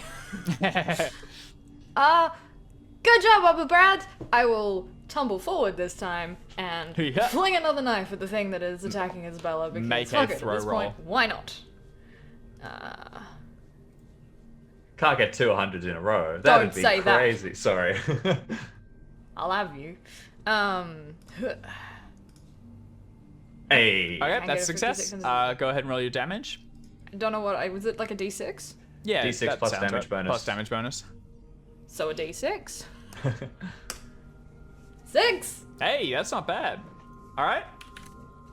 Good job, Abu Brad. I will tumble forward this time and Yeah. fling another knife at the thing that is attacking Isabella because Make a fuck it, throw at this roll. point, why not? Can't get 2 hundreds in a row. That'd Don't be say that. crazy. Sorry. I'll have you. Hey. Okay, get that's a success. 56 Go ahead and roll your damage. I don't know what was it like a D6? Yeah, D6 that plus sounds damage right. bonus. Plus damage bonus. So a D6. 6. Hey, that's not bad. All right.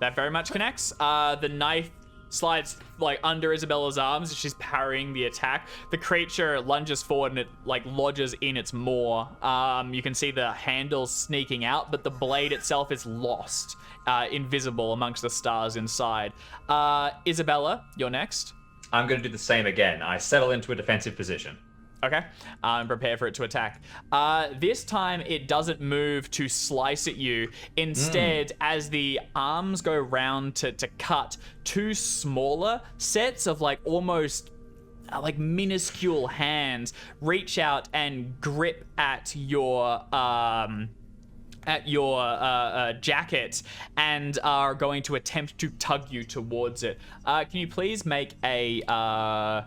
That very much connects. The knife slides like under Isabella's arms as she's parrying the attack. The creature lunges forward and it like lodges in its maw. You can see the handle sneaking out, but the blade itself is lost, invisible amongst the stars inside. Isabella, you're next. I'm going to do the same again. I settle into a defensive position. Okay, and prepare for it to attack. This time, it doesn't move to slice at you. Instead, as the arms go round to cut, two smaller sets of like almost like minuscule hands reach out and grip at your jacket and are going to attempt to tug you towards it. Can you please make a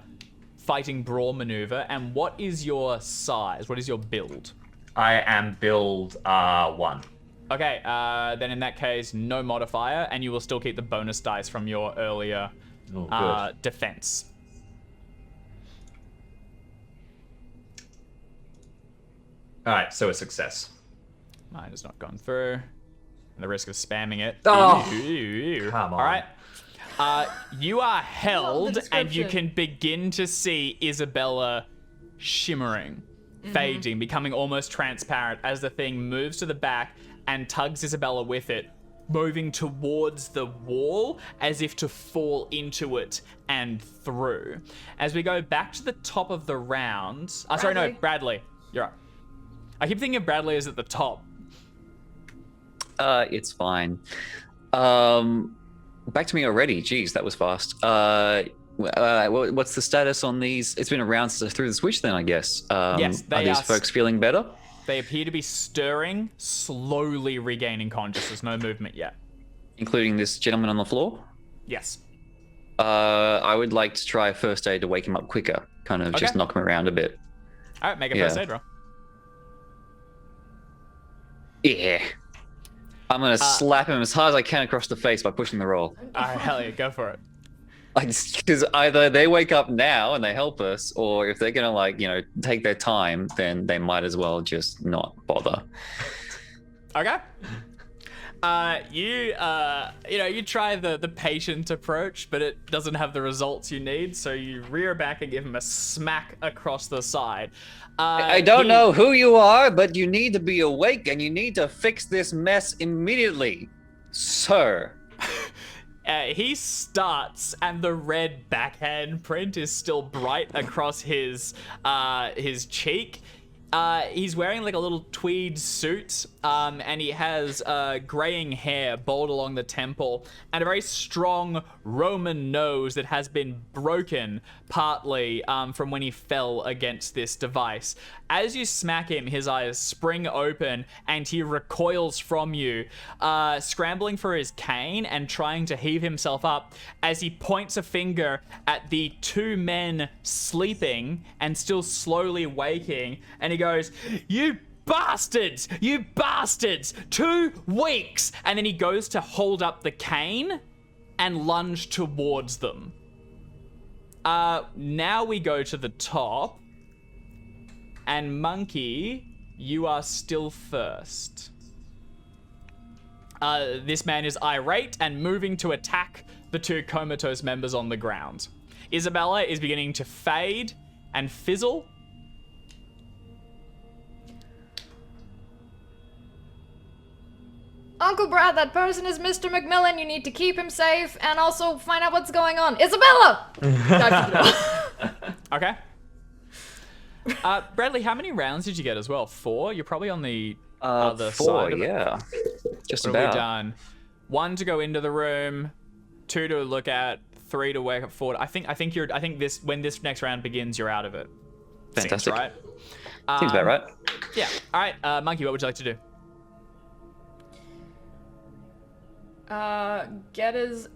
fighting brawl maneuver, and what is your size? What is your build? I am build 1. Okay, then in that case, no modifier, and you will still keep the bonus dice from your earlier Oh, good. defense. All right, so a success. Mine has not gone through. And the risk of spamming it. Oh, All come on. right. You are held, and you description. can begin to see Isabella shimmering, fading, becoming almost transparent as the thing moves to the back and tugs Isabella with it, moving towards the wall as if to fall into it and through. As we go back to the top of the round... sorry, no, Bradley. You're up. I keep thinking of Bradley as at the top. It's fine. Back to me already. Jeez, that was fast. What's the status on these? It's been around through the switch then, I guess. Yes, are these folks feeling better? They appear to be stirring, slowly regaining consciousness. No movement yet. Including this gentleman on the floor? Yes. I would like to try first aid to wake him up quicker. Kind of just knock him around a bit. All right, make a first aid roll. Yeah. I'm going to slap him as hard as I can across the face by pushing the roll. All right, hell yeah, go for it. Because either they wake up now and they help us, or if they're going to, take their time, then they might as well just not bother. Okay. You try the patient approach, but it doesn't have the results you need, so you rear back and give him a smack across the side. I don't know who you are, but you need to be awake and you need to fix this mess immediately, sir. He starts, and the red backhand print is still bright across his cheek. He's wearing like a little tweed suit, and he has graying hair bald along the temple, and a very strong Roman nose that has been broken partly from when he fell against this device. As you smack him, his eyes spring open, and he recoils from you, scrambling for his cane and trying to heave himself up as he points a finger at the two men sleeping and still slowly waking, and he goes, "You bastards! You bastards! 2 weeks!" And then he goes to hold up the cane and lunge towards them. Now we go to the top. And Monkey, you are still first. This man is irate and moving to attack the 2 comatose members on the ground. Isabella is beginning to fade and fizzle. Uncle Brad, that person is Mr. McMillan. You need to keep him safe and also find out what's going on. Isabella! Dive to the door. Okay. Bradley, how many rounds did you get as well? 4? You're probably on the other 4, side of it. yeah. Just What have we about. done? 1 to go into the room, 2 to look at, 3 to wake up forward. I think this when this next round begins, you're out of it. Fantastic. Seems right. Seems about right. Yeah. All right, Monkey, what would you like to do? Get as...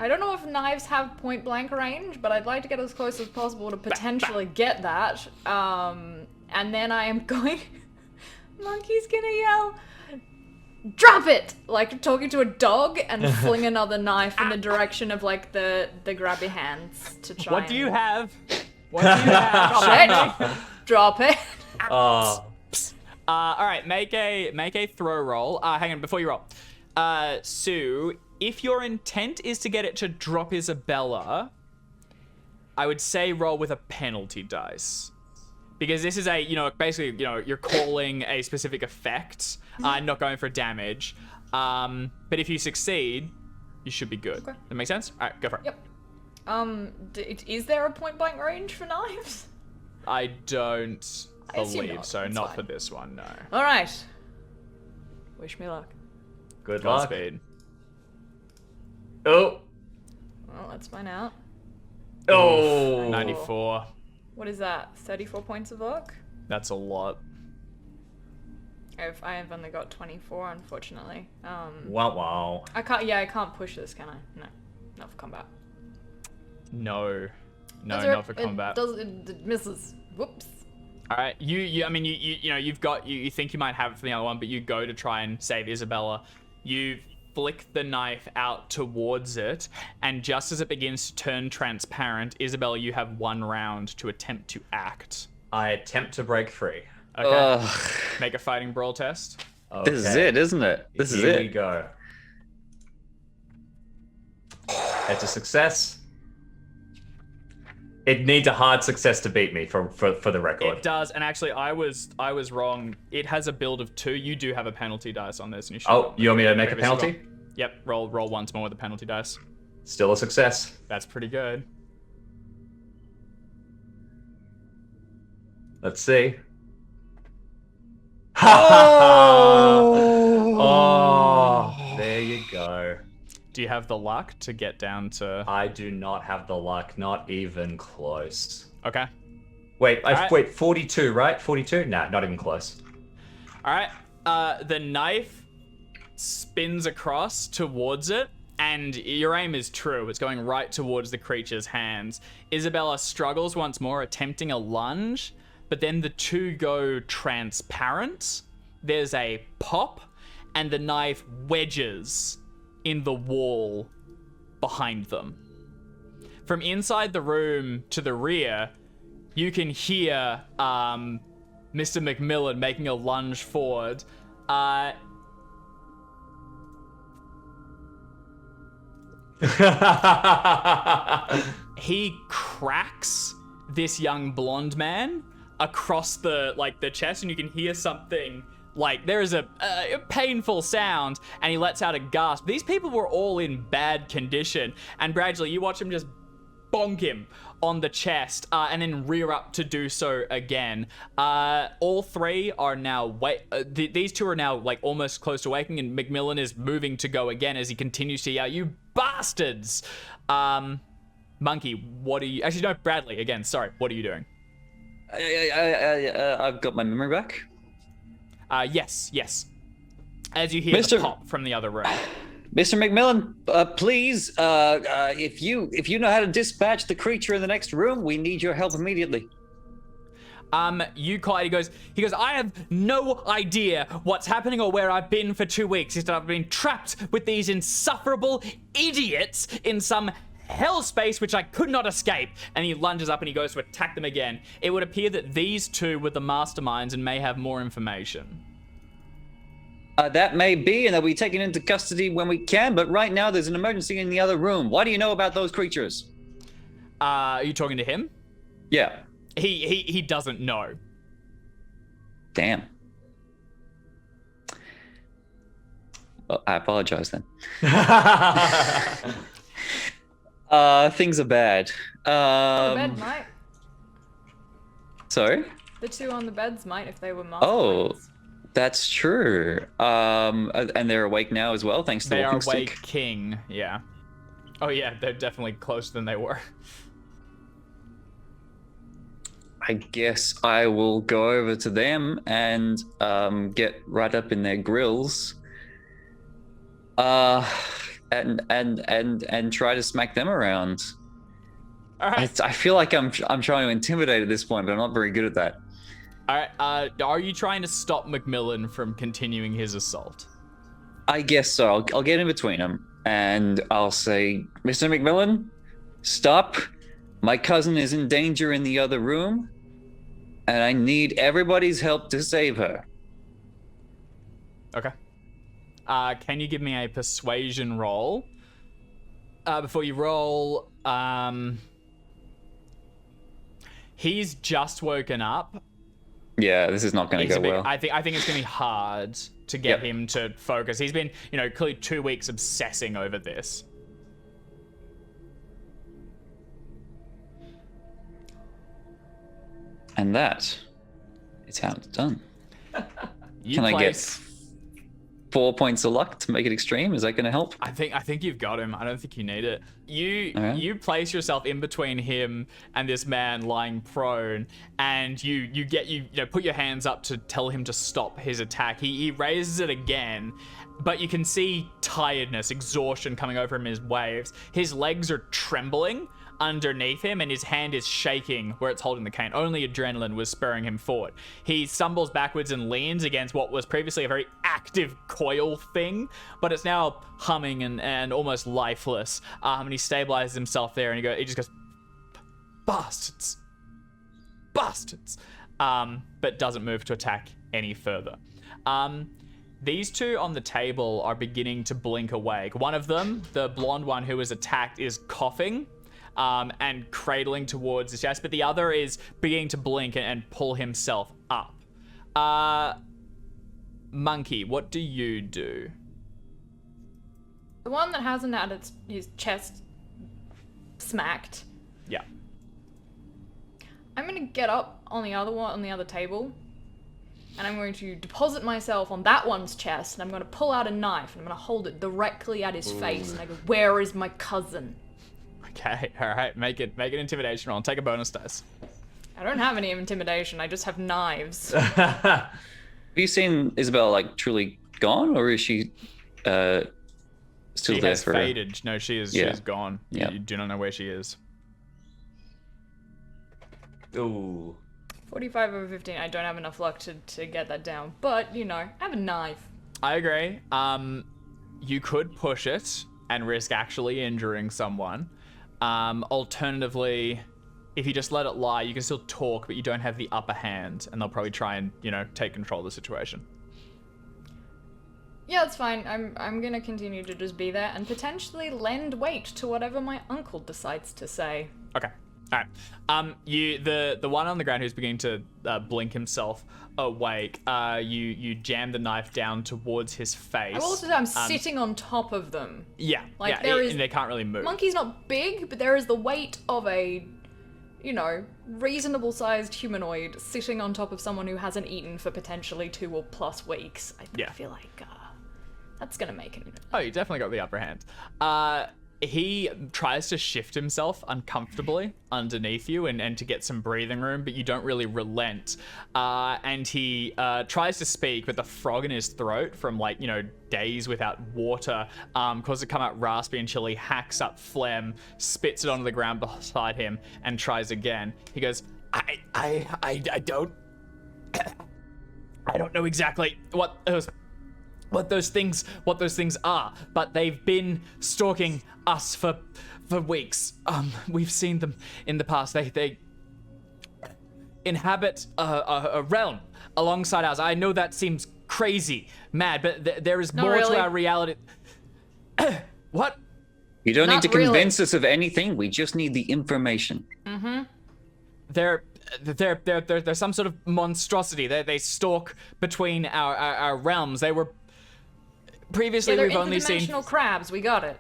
I don't know if knives have point blank range, but I'd like to get as close as possible to potentially get that. And then I am going... Monkey's gonna yell, "Drop it!" Like talking to a dog, and fling another knife in the direction of like the grabby hands to try. What do you and- have? What do you have? Drop it! Drop it! Oh, All right, make a throw roll. Hang on, before you roll. Sue, if your intent is to get it to drop Isabella, I would say roll with a penalty dice. Because this is basically, you're calling a specific effect, not going for damage. But if you succeed, you should be good. Okay. That make sense? All right, go for it. Yep. Is there a point blank range for knives? I don't I assume believe not. so. It's Not fine. for this one, no. All right. Wish me luck. good luck. Godspeed. Oh, Well, let's find out. oh, 94. What is that? 34 points of luck? That's a lot. I have only got 24, unfortunately. wow. I can't push this, can I? No. Not for combat. No. No, Does it- not for combat. It misses. Whoops. All right, you think you might have it for the other one, but you go to try and save Isabella. You flick the knife out towards it, and just as it begins to turn transparent, Isabella, you have 1 round to attempt to act. I attempt to break free. Okay. Ugh. Make a fighting brawl test. Okay. This is it, isn't it? This is Here we it. go. It's a success. It needs a hard success to beat me for the record. It does, and actually, I was wrong. It has a build of 2. You do have a penalty dice on this, and you should. Oh, you want me to make a Previously penalty? wrong. Yep. Roll once more with the penalty dice. Still a success. That's pretty good. Let's see. Oh! Oh, there you go. Do you have the luck to get down to? I do not have the luck, not even close. Okay. Wait, Alright. wait, 42, right? 42? Nah, not even close. All right. The knife spins across towards it, and your aim is true. It's going right towards the creature's hands. Isabella struggles once more, attempting a lunge, but then the 2 go transparent. There's a pop, and the knife wedges in the wall behind them. From inside the room to the rear, you can hear Mr. McMillan making a lunge forward. He cracks this young blonde man across the chest, and you can hear something like there is a painful sound, and he lets out a gasp. These people were all in bad condition, and Bradley, you watch him just bonk him on the chest, and then rear up to do so again. All three are now these two are now like almost close to waking, and Macmillan is moving to go again as he continues to yell, "You bastards!" Monkey, what are you? Actually, no, Bradley again. Sorry, what are you doing? I've got my memory back. Yes. As you hear the pop from the other room. Mr. McMillan, please, if you know how to dispatch the creature in the next room, we need your help immediately. He goes, I have no idea what's happening or where I've been for 2 weeks. He said, I've been trapped with these insufferable idiots in some hell space which I could not escape. And he lunges up and he goes to attack them again. It would appear that these two were the masterminds and may have more information. That may be, and they'll be taken into custody when we can, but right now there's an emergency in the other room. What do you know about those creatures? Are you talking to him? Yeah. He doesn't know. Damn. Well, I apologize then. Things are bad. The bed might. Sorry? The two on the beds might if they were masterminds. Oh, that's true. And they're awake now as well, thanks to the walking stick. They are waking, yeah. Oh yeah, they're definitely closer than they were. I guess I will go over to them and get right up in their grills. And try to smack them around. All right. I feel like I'm trying to intimidate at this point, but I'm not very good at that. All right. Are you trying to stop Macmillan from continuing his assault? I guess so. I'll get in between them and I'll say, Mr. Macmillan, stop. My cousin is in danger in the other room, and I need everybody's help to save her. Okay. Can you give me a persuasion roll? Before you roll, he's just woken up. Yeah, this is not going to go well. I think it's going to be hard to get him to focus. He's been, clearly 2 weeks obsessing over this. And that is how it's done. Can I get 4 points of luck to make it extreme? Is that going to help? I think you've got him. I don't think you need it. You place yourself in between him and this man lying prone, and you put your hands up to tell him to stop his attack. He raises it again, but you can see tiredness, exhaustion coming over him in his waves. His legs are trembling underneath him, and his hand is shaking where it's holding the cane. Only adrenaline was spurring him forward. He stumbles backwards and leans against what was previously a very active coil thing, but it's now humming and almost lifeless. And he stabilizes himself there, and he just goes, bastards, but doesn't move to attack any further. These two on the table are beginning to blink awake. One of them, the blonde one who was attacked, is coughing and cradling towards his chest, but the other is beginning to blink and pull himself up. Monkey, what do you do? The one that hasn't had his chest smacked. Yeah. I'm gonna get up on the other table, and I'm going to deposit myself on that one's chest, and I'm gonna pull out a knife, and I'm gonna hold it directly at his face, and I go, "Where is my cousin?" Okay, all right, make an intimidation roll and take a bonus dice. I don't have any intimidation, I just have knives. Have you seen Isabel truly gone, or is she still she there has for faded. No, she is gone. Yeah. You do not know where she is. Ooh. 45 over 15, I don't have enough luck to get that down, but, I have a knife. I agree. You could push it and risk actually injuring someone. Alternatively, if you just let it lie, you can still talk, but you don't have the upper hand, and they'll probably try and, take control of the situation. Yeah, that's fine. I'm gonna continue to just be there and potentially lend weight to whatever my uncle decides to say. Okay. All right. The one on the ground who's beginning to blink himself awake. You jam the knife down towards his face. I will also say I'm sitting on top of them. Yeah. Like, yeah. there is- And they can't really move. Monkey's not big, but there is the weight of a, reasonable-sized humanoid sitting on top of someone who hasn't eaten for potentially 2 or plus weeks. I feel like that's gonna make it. Oh, you definitely got the upper hand. He tries to shift himself uncomfortably underneath you and to get some breathing room, but you don't really relent. And he tries to speak, but the frog in his throat from days without water causes it to come out raspy until he hacks up phlegm, spits it onto the ground beside him, and tries again. He goes, I don't know exactly what those things are, but they've been stalking us for weeks. We've seen them in the past. They inhabit a realm alongside ours. I know that seems crazy, mad, but there is more really. to our reality. What? You don't need Not to really. convince us of anything. We just need the information. They're some sort of monstrosity. They stalk between our realms. They were previously They're we've only seen interdimensional crabs. We got it.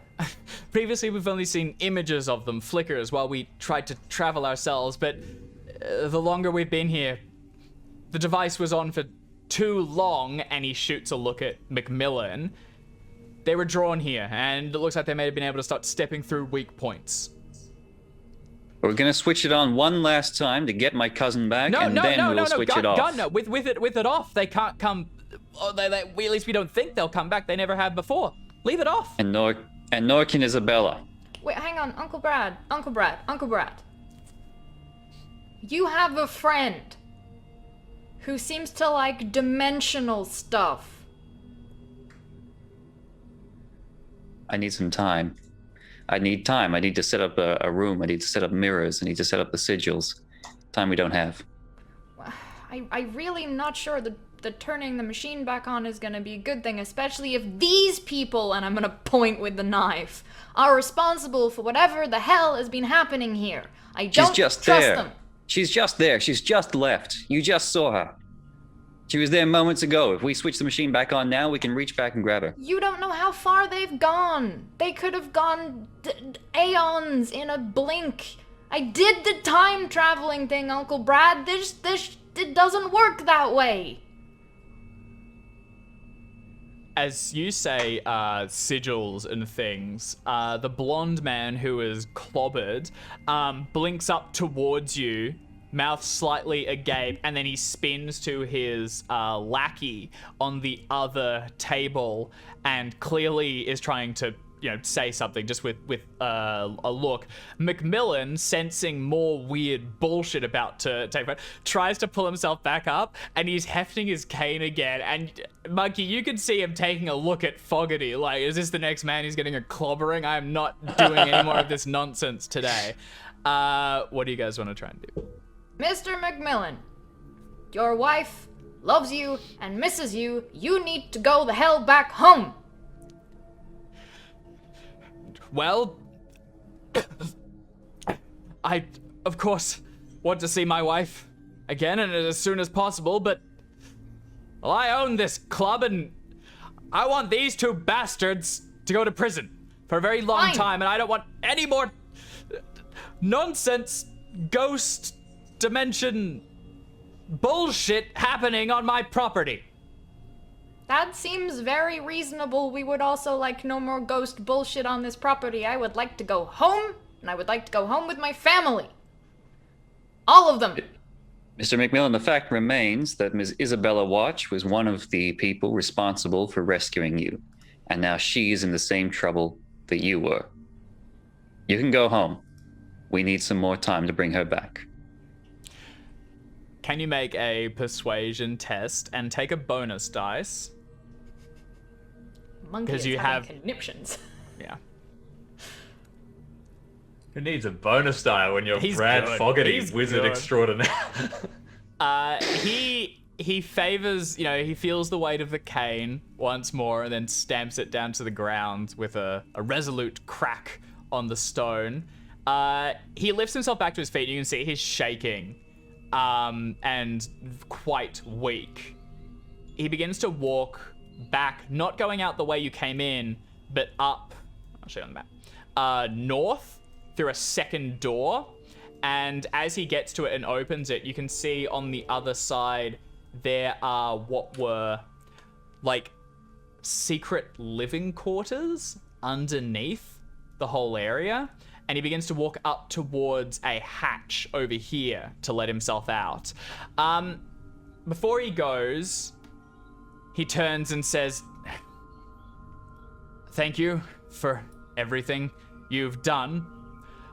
Previously, we've only seen images of them, flickers, while we tried to travel ourselves, but the longer we've been here, the device was on for too long, and he shoots a look at Macmillan. They were drawn here, and it looks like they may have been able to start stepping through weak points. We're gonna switch it on one last time to get my cousin back, No, and then we'll switch it off. God, no. With it off, they can't come. At least we don't think they'll come back. They never have before. Leave it off. And Nork and Isabella. Wait, hang on, Uncle Brad. You have a friend who seems to like dimensional stuff. I need some time. I need time. I need to set up a room. I need to set up mirrors. I need to set up the sigils. Time we don't have. I really am not sure that turning the machine back on is gonna be a good thing, especially if these people, and I'm gonna point with the knife, are responsible for whatever the hell has been happening here. I don't She's just trust there. them. She's just there. She's just left. You just saw her. She was there moments ago. If we switch the machine back on now, we can reach back and grab her. You don't know how far they've gone. They could have gone aeons in a blink. I did the time traveling thing, Uncle Brad. It doesn't work that way. As you say sigils and things, the blonde man who is clobbered blinks up towards you, mouth slightly agape, and then he spins to his lackey on the other table and clearly is trying to say something just with a look. Macmillan, sensing more weird bullshit about to take place, tries to pull himself back up, and he's hefting his cane again. And Monkey, you can see him taking a look at Fogarty, like, is this the next man who's getting a clobbering? I am not doing any more of this nonsense today. What do you guys want to try and do? Mr. Macmillan, your wife loves you and misses you. You need to go the hell back home. Well, I, of course, want to see my wife again and as soon as possible, but well, I own this club and I want these two bastards to go to prison for a very long Fine. time, and I don't want any more nonsense, ghost dimension bullshit happening on my property. That seems very reasonable. We would also like no more ghost bullshit on this property. I would like to go home, and I would like to go home with my family. All of them. Mr. McMillan, the fact remains that Ms. Isabella Watch was one of the people responsible for rescuing you, and now she is in the same trouble that you were. You can go home. We need some more time to bring her back. Can you make a persuasion test and take a bonus dice? Monkey 'Cause is you having have- conniptions. Yeah. Who needs a bonus die when you're He's Brad good. Fogarty, He's wizard good. extraordinaire? He favors, he feels the weight of the cane once more and then stamps it down to the ground with a resolute crack on the stone. He lifts himself back to his feet. You can see he's shaking and quite weak. He begins to walk back, not going out the way you came in, but up. I'll show you on the map. North through a second door. And as he gets to it and opens it, you can see on the other side there are what were like secret living quarters underneath the whole area. And he begins to walk up towards a hatch over here to let himself out. Before he goes, he turns and says, "Thank you for everything you've done,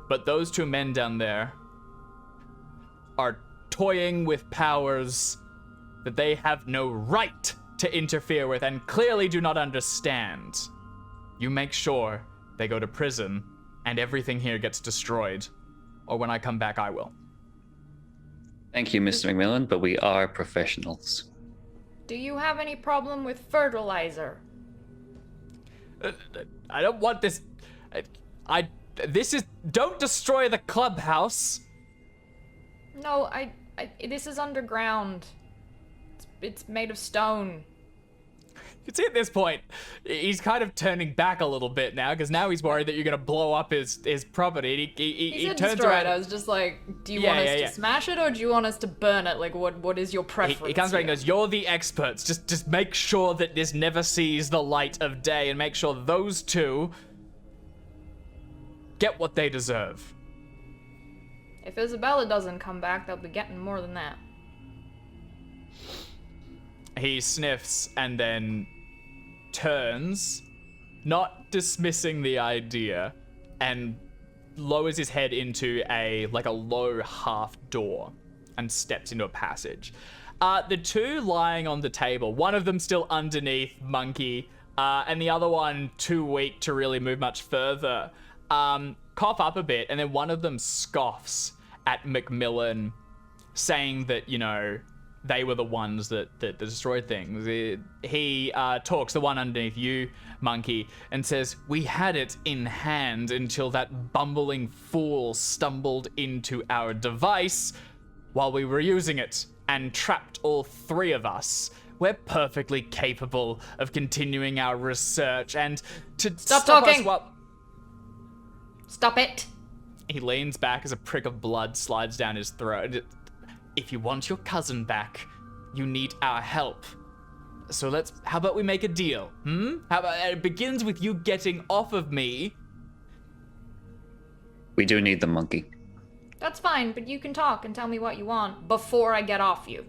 but those two men down there are toying with powers that they have no right to interfere with and clearly do not understand. You make sure they go to prison and everything here gets destroyed, or when I come back, I will." Thank you, Mr. McMillan, but we are professionals. Do you have any problem with fertilizer? I don't want this. This is. Don't destroy the clubhouse. No, this is underground. It's made of stone. You can see at this point, he's kind of turning back a little bit now, because now he's worried that you're going to blow up his property. He said turns destroy around. it. I was just like, do you want us to smash it, or do you want us to burn it? Like, what is your preference? He comes back and here? goes, "You're the experts. Just make sure that this never sees the light of day, and make sure those two get what they deserve." If Isabella doesn't come back, they'll be getting more than that. He sniffs and then turns, not dismissing the idea, and lowers his head into a low half door and steps into a passage. The two lying on the table, one of them still underneath Monkey, and the other one too weak to really move much further, cough up a bit, and then one of them scoffs at McMillan, saying that, they were the ones that destroyed things. He talks, the one underneath you, Monkey, and says, "We had it in hand until that bumbling fool stumbled into our device while we were using it and trapped all three of us. We're perfectly capable of continuing our research and to Stop talking! us while..." Stop it! He leans back as a prick of blood slides down his throat. "If you want your cousin back, you need our help. So how about we make a deal, How about it begins with you getting off of me?" We do need the monkey. That's fine, but you can talk and tell me what you want before I get off you.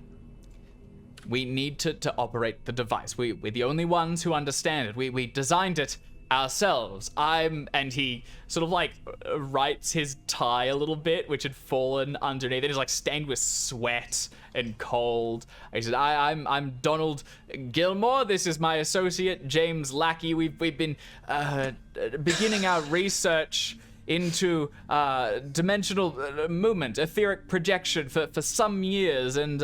"We need to operate the device. We're the only ones who understand it. We designed it ourselves. And he sort of rights his tie a little bit, which had fallen underneath. It is stained with sweat and cold. He said, I'm Donald Gilmore. This is my associate, James Lackey. We've been beginning our research into dimensional movement, etheric projection for some years, and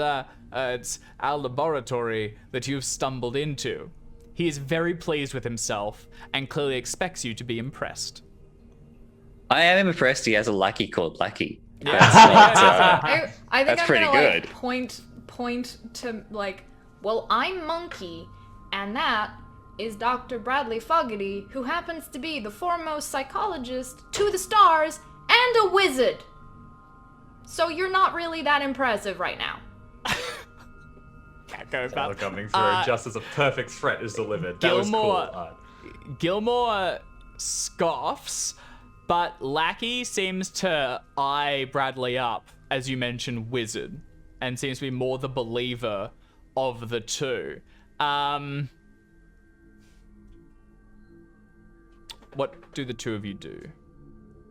it's our laboratory that you've stumbled into." He is very pleased with himself and clearly expects you to be impressed. I am impressed he has a lackey called Lackey. Yeah. I think That's I'm pretty gonna good. point to well, I'm Monkey, and that is Dr. Bradley Fogarty, who happens to be the foremost psychologist to the stars and a wizard. So you're not really that impressive right now. Taylor coming through just as a perfect threat is delivered. That was cool. Gilmore scoffs, but Lackey seems to eye Bradley up, as you mentioned, wizard, and seems to be more the believer of the two. What do the two of you do?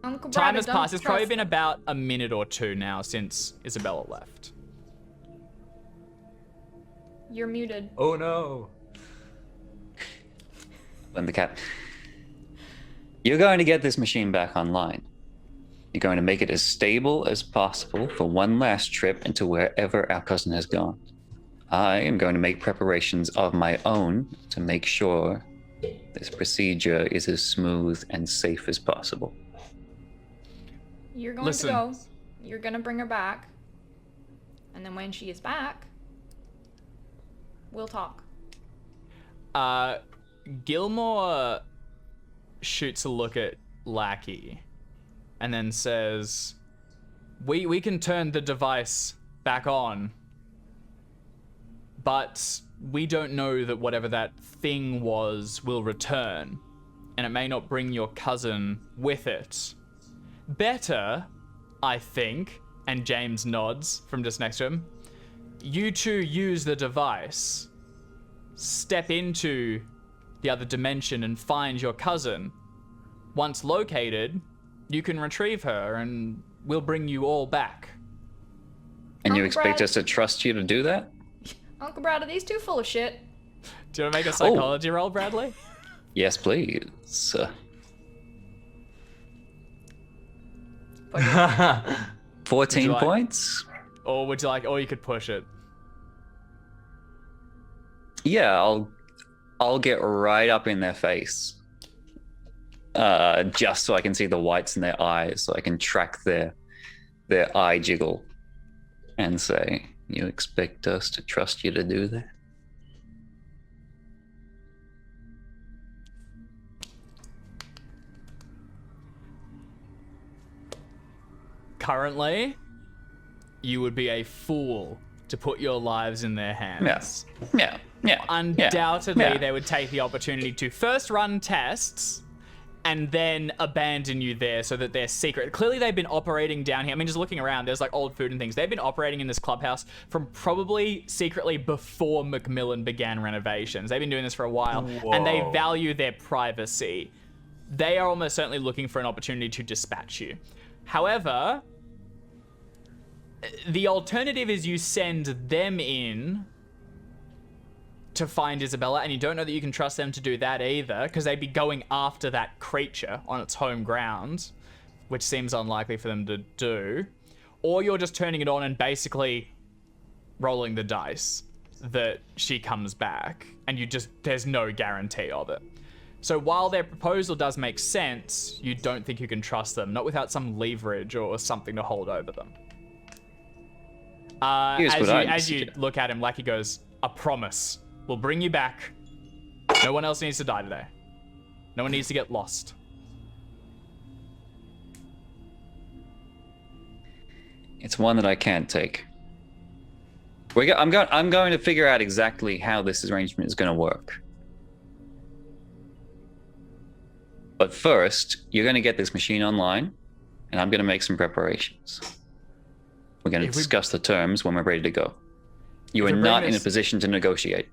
Uncle Time Brad, has don't passed. It's probably trust- been about a minute or two now since Isabella left. You're muted. Oh no. And the cat. You're going to get this machine back online. You're going to make it as stable as possible for one last trip into wherever our cousin has gone. I am going to make preparations of my own to make sure this procedure is as smooth and safe as possible. You're going Listen. to go. You're gonna bring her back. And then when she is back, we'll talk. Gilmore shoots a look at Lackey and then says, we can turn the device back on, but we don't know that whatever that thing was will return, and it may not bring your cousin with it. Better, I think, and James nods from just next to him, you two use the device, step into the other dimension and find your cousin. Once located, you can retrieve her and we'll bring you all back. And you Uncle expect Brad. us to trust you to do that? Uncle Brad, are these two full of shit? Do you want to make a psychology roll, Bradley? Yes, please. 14 like- points? Or would you like, or you could push it. Yeah, I'll get right up in their face. Just so I can see the whites in their eyes, so I can track their eye jiggle and say, you expect us to trust you to do that? Currently, you would be a fool to put your lives in their hands. Yeah. Undoubtedly, Yeah. they would take the opportunity to first run tests and then abandon you there so that they're secret. Clearly, they've been operating down here. I mean, just looking around, there's like old food and things. They've been operating in this clubhouse from probably secretly before Macmillan began renovations. They've been doing this for a while, and they Whoa. value their privacy. They are almost certainly looking for an opportunity to dispatch you. However, the alternative is you send them in to find Isabella, and you don't know that you can trust them to do that either, because they'd be going after that creature on its home ground, which seems unlikely for them to do. Or you're just turning it on and basically rolling the dice that she comes back, and there's no guarantee of it. So while their proposal does make sense, you don't think you can trust them, not without some leverage or something to hold over them. Here's what I As you suggest. look at him, Lackey goes, a promise. We'll bring you back. No one else needs to die today. No one needs to get lost. It's one that I can't take. I'm going to figure out exactly how this arrangement is going to work. But first, you're going to get this machine online, and I'm going to make some preparations. We're going to If we- discuss the terms when we're ready to go. You If are we bring not in a this- position to negotiate.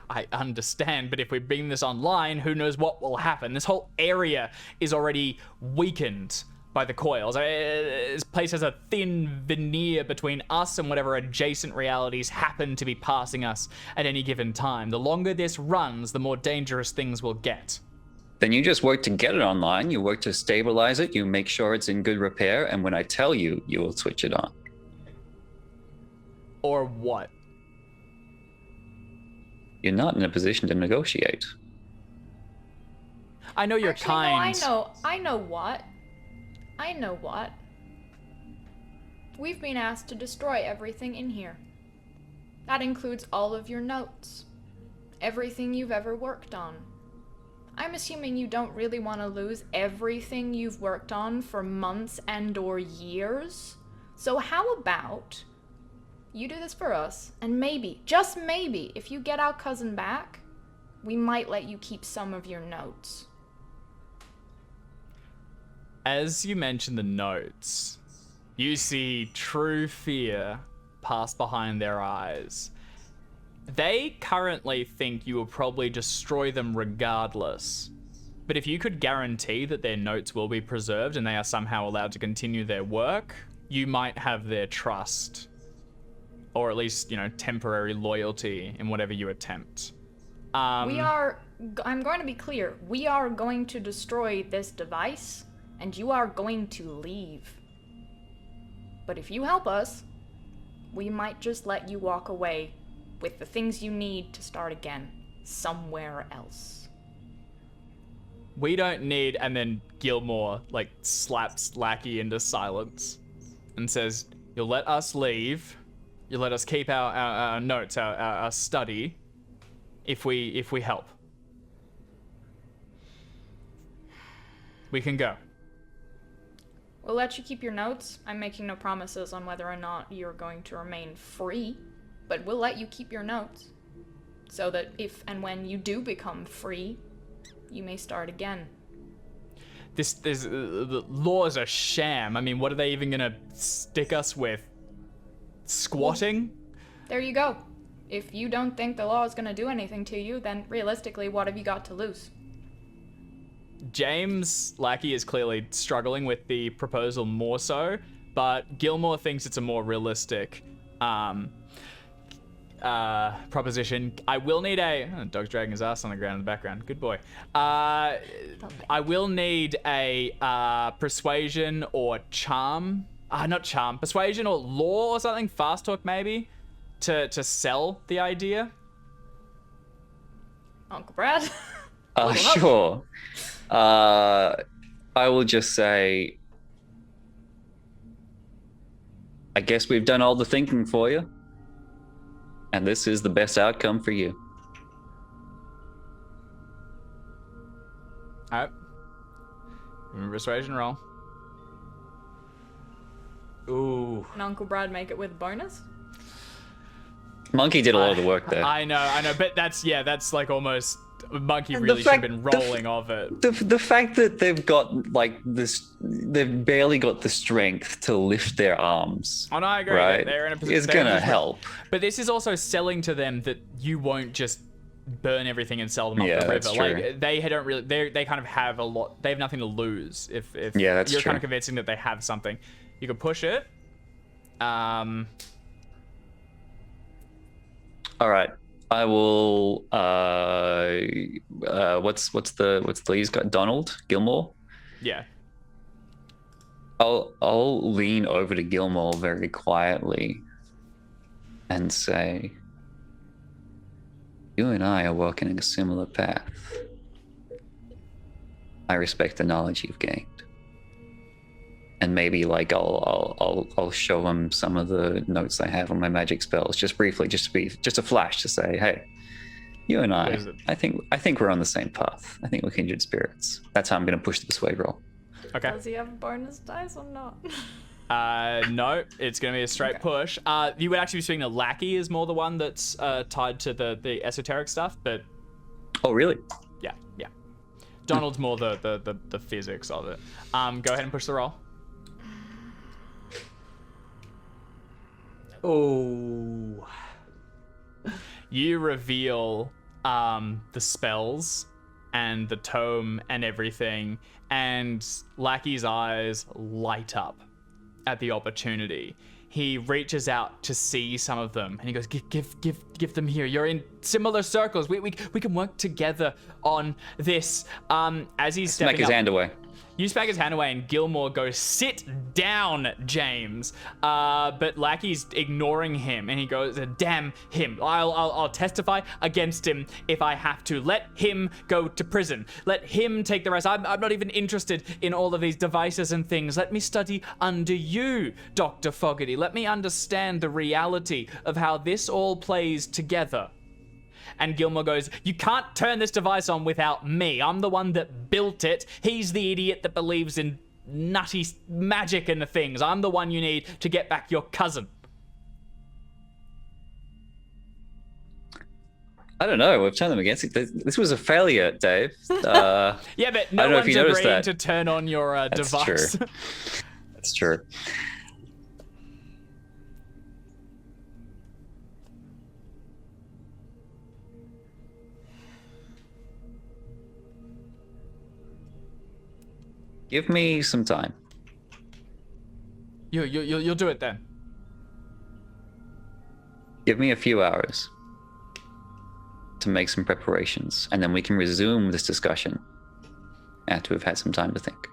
I understand, but if we bring this online, who knows what will happen? This whole area is already weakened by the coils. This place has a thin veneer between us and whatever adjacent realities happen to be passing us at any given time. The longer this runs, the more dangerous things will get. Then you just work to get it online. You work to stabilize it. You make sure it's in good repair. And when I tell you, you will switch it on. Or what? You're not in a position to negotiate. I know you're Actually, kind. No, I know what. We've been asked to destroy everything in here. That includes all of your notes. Everything you've ever worked on. I'm assuming you don't really want to lose everything you've worked on for months and or years. So how about you do this for us, and maybe, just maybe, if you get our cousin back, we might let you keep some of your notes. As you mention the notes, you see true fear pass behind their eyes. They currently think you will probably destroy them regardless. But if you could guarantee that their notes will be preserved and they are somehow allowed to continue their work, you might have their trust. Or at least, temporary loyalty in whatever you attempt. I'm going to be clear, we are going to destroy this device, and you are going to leave. But if you help us, we might just let you walk away with the things you need to start again, somewhere else. We don't need, and then Gilmore like slaps Lackey into silence and says, "You'll let us leave. You'll let us keep our notes, our study, if we help. We can go." We'll let you keep your notes. I'm making no promises on whether or not you're going to remain free, but we'll let you keep your notes. So that if and when you do become free, you may start again. The law is a sham. I mean, what are they even gonna stick us with? Squatting? There you go. If you don't think the law is going to do anything to you, then realistically, what have you got to lose? James Lackey is clearly struggling with the proposal more so, but Gilmore thinks it's a more realistic proposition. I will need dog's dragging his ass on the ground in the background. Good boy. I will need a persuasion or charm. Not charm. Persuasion or law or something. Fast talk maybe to sell the idea. Uncle Brad? Sure. I will just say, I guess we've done all the thinking for you, and this is the best outcome for you. All right. Persuasion roll. Ooh. And Uncle Brad make it with bonus? Monkey did a lot of the work there. I know, but that's like almost Monkey And really should have been rolling off it. The fact that they've got like this, they've barely got the strength to lift their arms. Oh no, I agree. Right, They're in a position. is gonna help. But this is also selling to them that you won't just burn everything and sell them up the river. That's true. Like they don't really. They kind of have a lot. They have nothing to lose if Yeah, that's you're true. kind of convincing that they have something. You could push it. All right. I will. What's the lead's got? Donald Gilmore. Yeah. I'll lean over to Gilmore very quietly and say, "You and I are walking in a similar path. I respect the knowledge you've gained." And maybe like I'll show him some of the notes I have on my magic spells, just briefly, just a flash to say, "Hey, you and I think we're on the same path. I think we're kindred spirits." That's how I'm going to push the persuade roll. Okay. Does he have bonus dice or not? No, it's going to be a straight push. You would actually be speaking to Lackey is more the one that's tied to the esoteric stuff, but Oh, really? yeah. Donald's more the physics of it. Go ahead and push the roll. Oh. You reveal the spells and the tome and everything, and Lackey's eyes light up at the opportunity. He reaches out to see some of them, and he goes, "Give them here. You're in similar circles. We can work together on this." As he's stepping Smack his up, hand away. you smack his hand away, and Gilmore goes, "Sit down, James." But Lackey's ignoring him, and he goes, "Damn him! I'll testify against him if I have to. Let him go to prison. Let him take the rest. I'm not even interested in all of these devices and things. Let me study under you, Dr. Fogarty. Let me understand the reality of how this all plays together." And Gilmore goes, "You can't turn this device on without me. I'm the one that built it. He's the idiot that believes in nutty magic and the things. I'm the one you need to get back your cousin." I don't know. We've turned them against it. This was a failure, Dave. Yeah, but no I don't know if one's you noticed agreeing that. to turn on your That's device. true. That's true. Give me some time. You'll do it then. Give me a few hours to make some preparations, and then we can resume this discussion after we've had some time to think.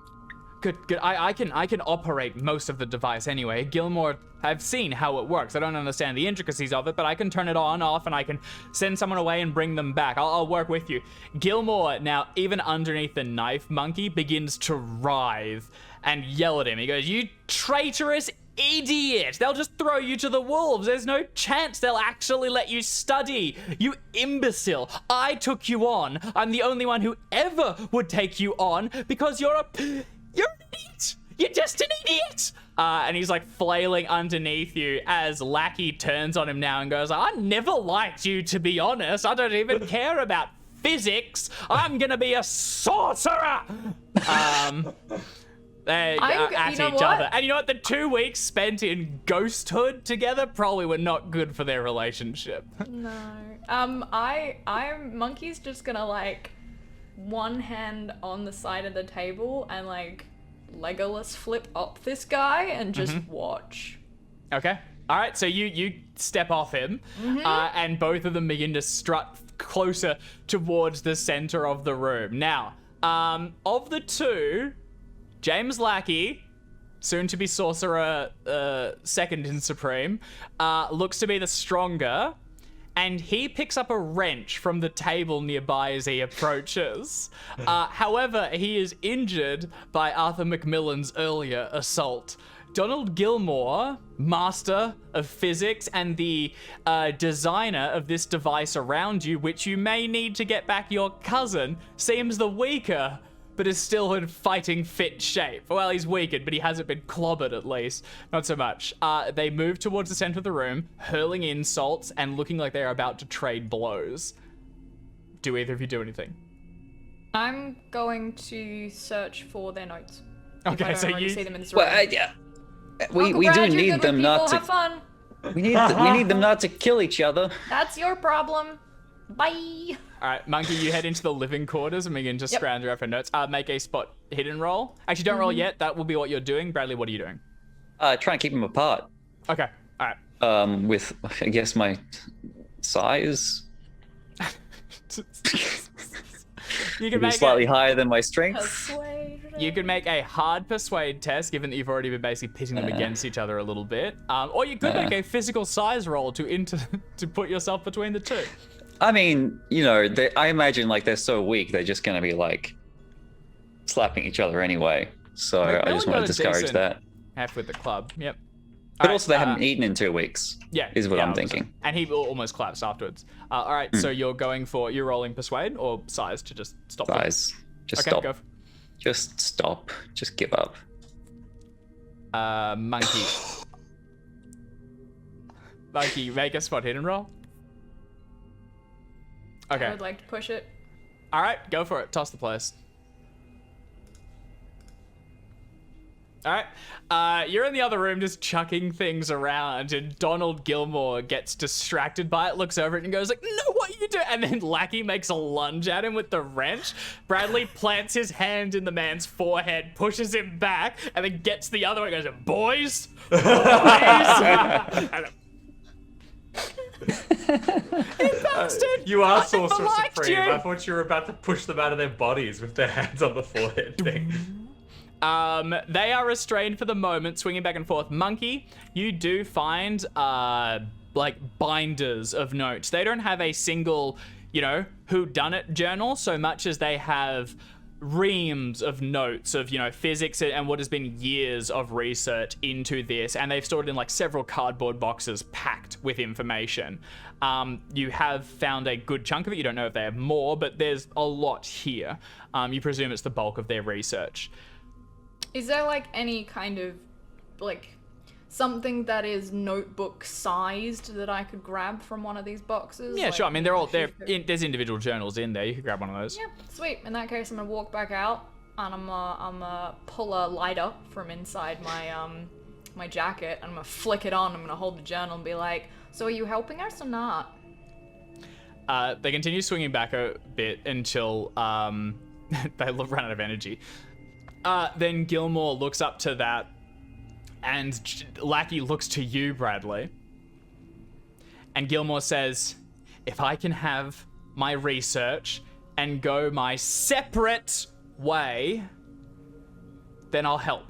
good. I can operate most of the device anyway. Gilmore, I've seen how it works. I don't understand the intricacies of it, but I can turn it on, off, and I can send someone away and bring them back. I'll work with you. Gilmore, now, even underneath the knife monkey, begins to writhe and yell at him. He goes, "You traitorous idiot! They'll just throw you to the wolves. There's no chance they'll actually let you study. You imbecile. I took you on. I'm the only one who ever would take you on because you're an idiot. You're just an idiot." And he's like flailing underneath you as Lackey turns on him now and goes, "I never liked you, to be honest. I don't even care about physics. I'm gonna be a sorcerer." At each other. And you know what? The 2 weeks spent in ghosthood together probably were not good for their relationship. No. Monkey's just gonna like one hand on the side of the table and like Legolas flip up this guy and just watch. Okay. All right. So you step off him, and both of them begin to strut closer towards the center of the room. Now, of the two, James Lackey, soon to be sorcerer, second in Supreme, looks to be the stronger, and he picks up a wrench from the table nearby as he approaches. However, he is injured by Arthur Macmillan's earlier assault. Donald Gilmore, master of physics and the designer of this device around you, which you may need to get back your cousin, seems the weaker, but is still in fighting fit shape. Well, he's weakened, but he hasn't been clobbered at least. Not so much. They move towards the center of the room, hurling insults and looking like they're about to trade blows. Do either of you do anything? I'm going to search for their notes. Okay, so you see them in this room. Well, yeah. We do Brad, you're need good them with not people. to. Have fun. We need them not to kill each other. That's your problem. Bye. All right, Monkey, you head into the living quarters and begin to scrounge around for notes. Make a spot hidden roll. Actually, don't roll yet. That will be what you're doing. Bradley, what are you doing? Try and keep them apart. Okay, all right. With, I guess, my size. You can Maybe make slightly higher than my strength. Persuade. You can make a hard persuade test, given that you've already been basically pitting them against each other a little bit. Or you could make a physical size roll to put yourself between the two. I mean, you know, I imagine like they're so weak, they're just gonna be like slapping each other anyway. So I just want to discourage that. Half with the club. Yep. But also, they haven't eaten in 2 weeks. Yeah, is what I'm obviously. thinking. And he almost collapsed afterwards. All right, so you're rolling persuade or size to just stop. Size, just okay, stop. Go. Just stop. Just give up. Monkey. Monkey, make a spot hidden roll. Okay. I would like to push it. All right, go for it. Toss the place. All right. You're in the other room just chucking things around, and Donald Gilmore gets distracted by it, looks over it, and goes like, "No, what are you doing?" And then Lackey makes a lunge at him with the wrench. Bradley plants his hand in the man's forehead, pushes him back, and then gets the other one and goes, "Boys, boys." Bastard! You are I Sorcerer liked Supreme. you. I thought you were about to push them out of their bodies with their hands on the forehead thing. They are restrained for the moment, swinging back and forth. Monkey, you do find, like, binders of notes. They don't have a single, whodunit journal so much as they have reams of notes of, physics and what has been years of research into this. And they've stored in, like, several cardboard boxes packed with information. You have found a good chunk of it. You don't know if they have more, but there's a lot here. You presume it's the bulk of their research. Is there like any kind of like something that is notebook sized that I could grab from one of these boxes? Yeah, like, sure. I mean, there's individual journals in there. You could grab one of those. Yeah, sweet. In that case, I'm gonna walk back out and I'm gonna pull a lighter from inside my my jacket and I'm gonna flick it on. I'm gonna hold the journal and be like, "So are you helping us or not?" They continue swinging back a bit until they run out of energy. Then Gilmore looks up to that, and Lackey looks to you, Bradley. And Gilmore says, "If I can have my research and go my separate way, then I'll help.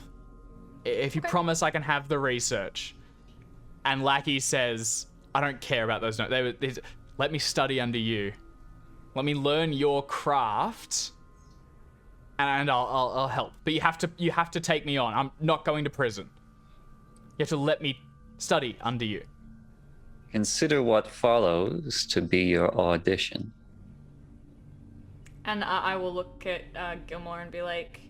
If you promise I can have the research. And Lackey says, I don't care about those notes. Let me study under you. Let me learn your craft, and I'll help. But you have to take me on. I'm not going to prison. You have to let me study under you. Consider what follows to be your audition. And I will look at Gilmore and be like,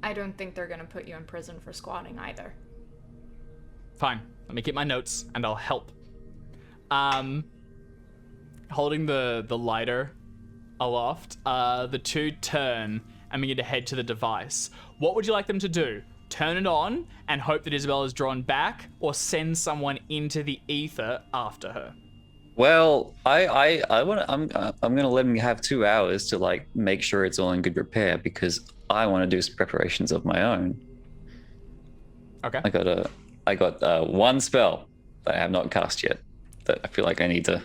I don't think they're gonna put you in prison for squatting either. Fine. Let me get my notes, and I'll help. Holding the lighter aloft, the two turn and begin to head to the device. What would you like them to do? Turn it on and hope that Isabel is drawn back, or send someone into the ether after her? Well, I'm gonna let him have 2 hours to like make sure it's all in good repair, because I want to do some preparations of my own. Okay. I got one spell that I have not cast yet that I feel like I need to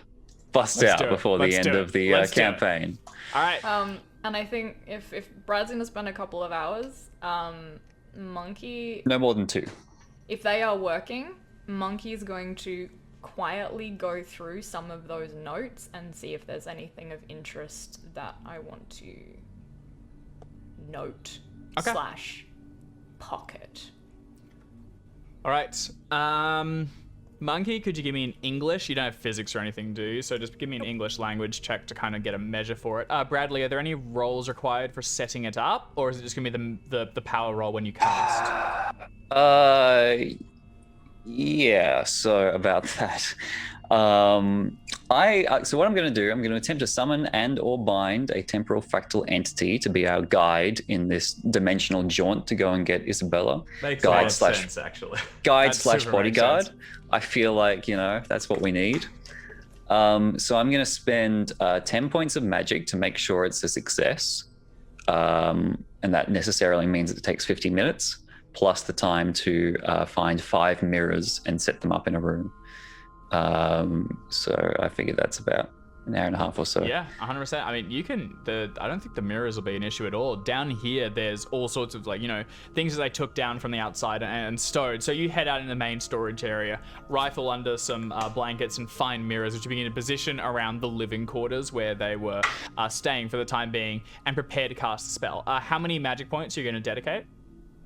bust out before the end of the campaign. All right. And I think if Brad's gonna spend a couple of hours, Monkey, No more than 2. if they are working, Monkey's going to quietly go through some of those notes and see if there's anything of interest that I want to note / pocket. All right. Monkey, could you give me an English? You don't have physics or anything, do you? So just give me an English language check to kind of get a measure for it. Bradley, are there any rolls required for setting it up, or is it just gonna be the power roll when you cast? Yeah. So about that, so what I'm going to do, I'm going to attempt to summon and/or bind a temporal fractal entity to be our guide in this dimensional jaunt to go and get Isabella. Makes a lot of sense, actually. Guide That slash super makes bodyguard. sense. I feel like, that's what we need. So I'm going to spend 10 points of magic to make sure it's a success. And that necessarily means it takes 50 minutes, plus the time to find 5 mirrors and set them up in a room. So I figured that's about an hour and a half or so. Yeah, 100%. I mean, I don't think the mirrors will be an issue at all. Down here, there's all sorts of things that they took down from the outside and stowed. So you head out in the main storage area, rifle under some blankets and find mirrors, which you begin to position around the living quarters where they were staying for the time being, and prepare to cast the spell. How many magic points are you going to dedicate?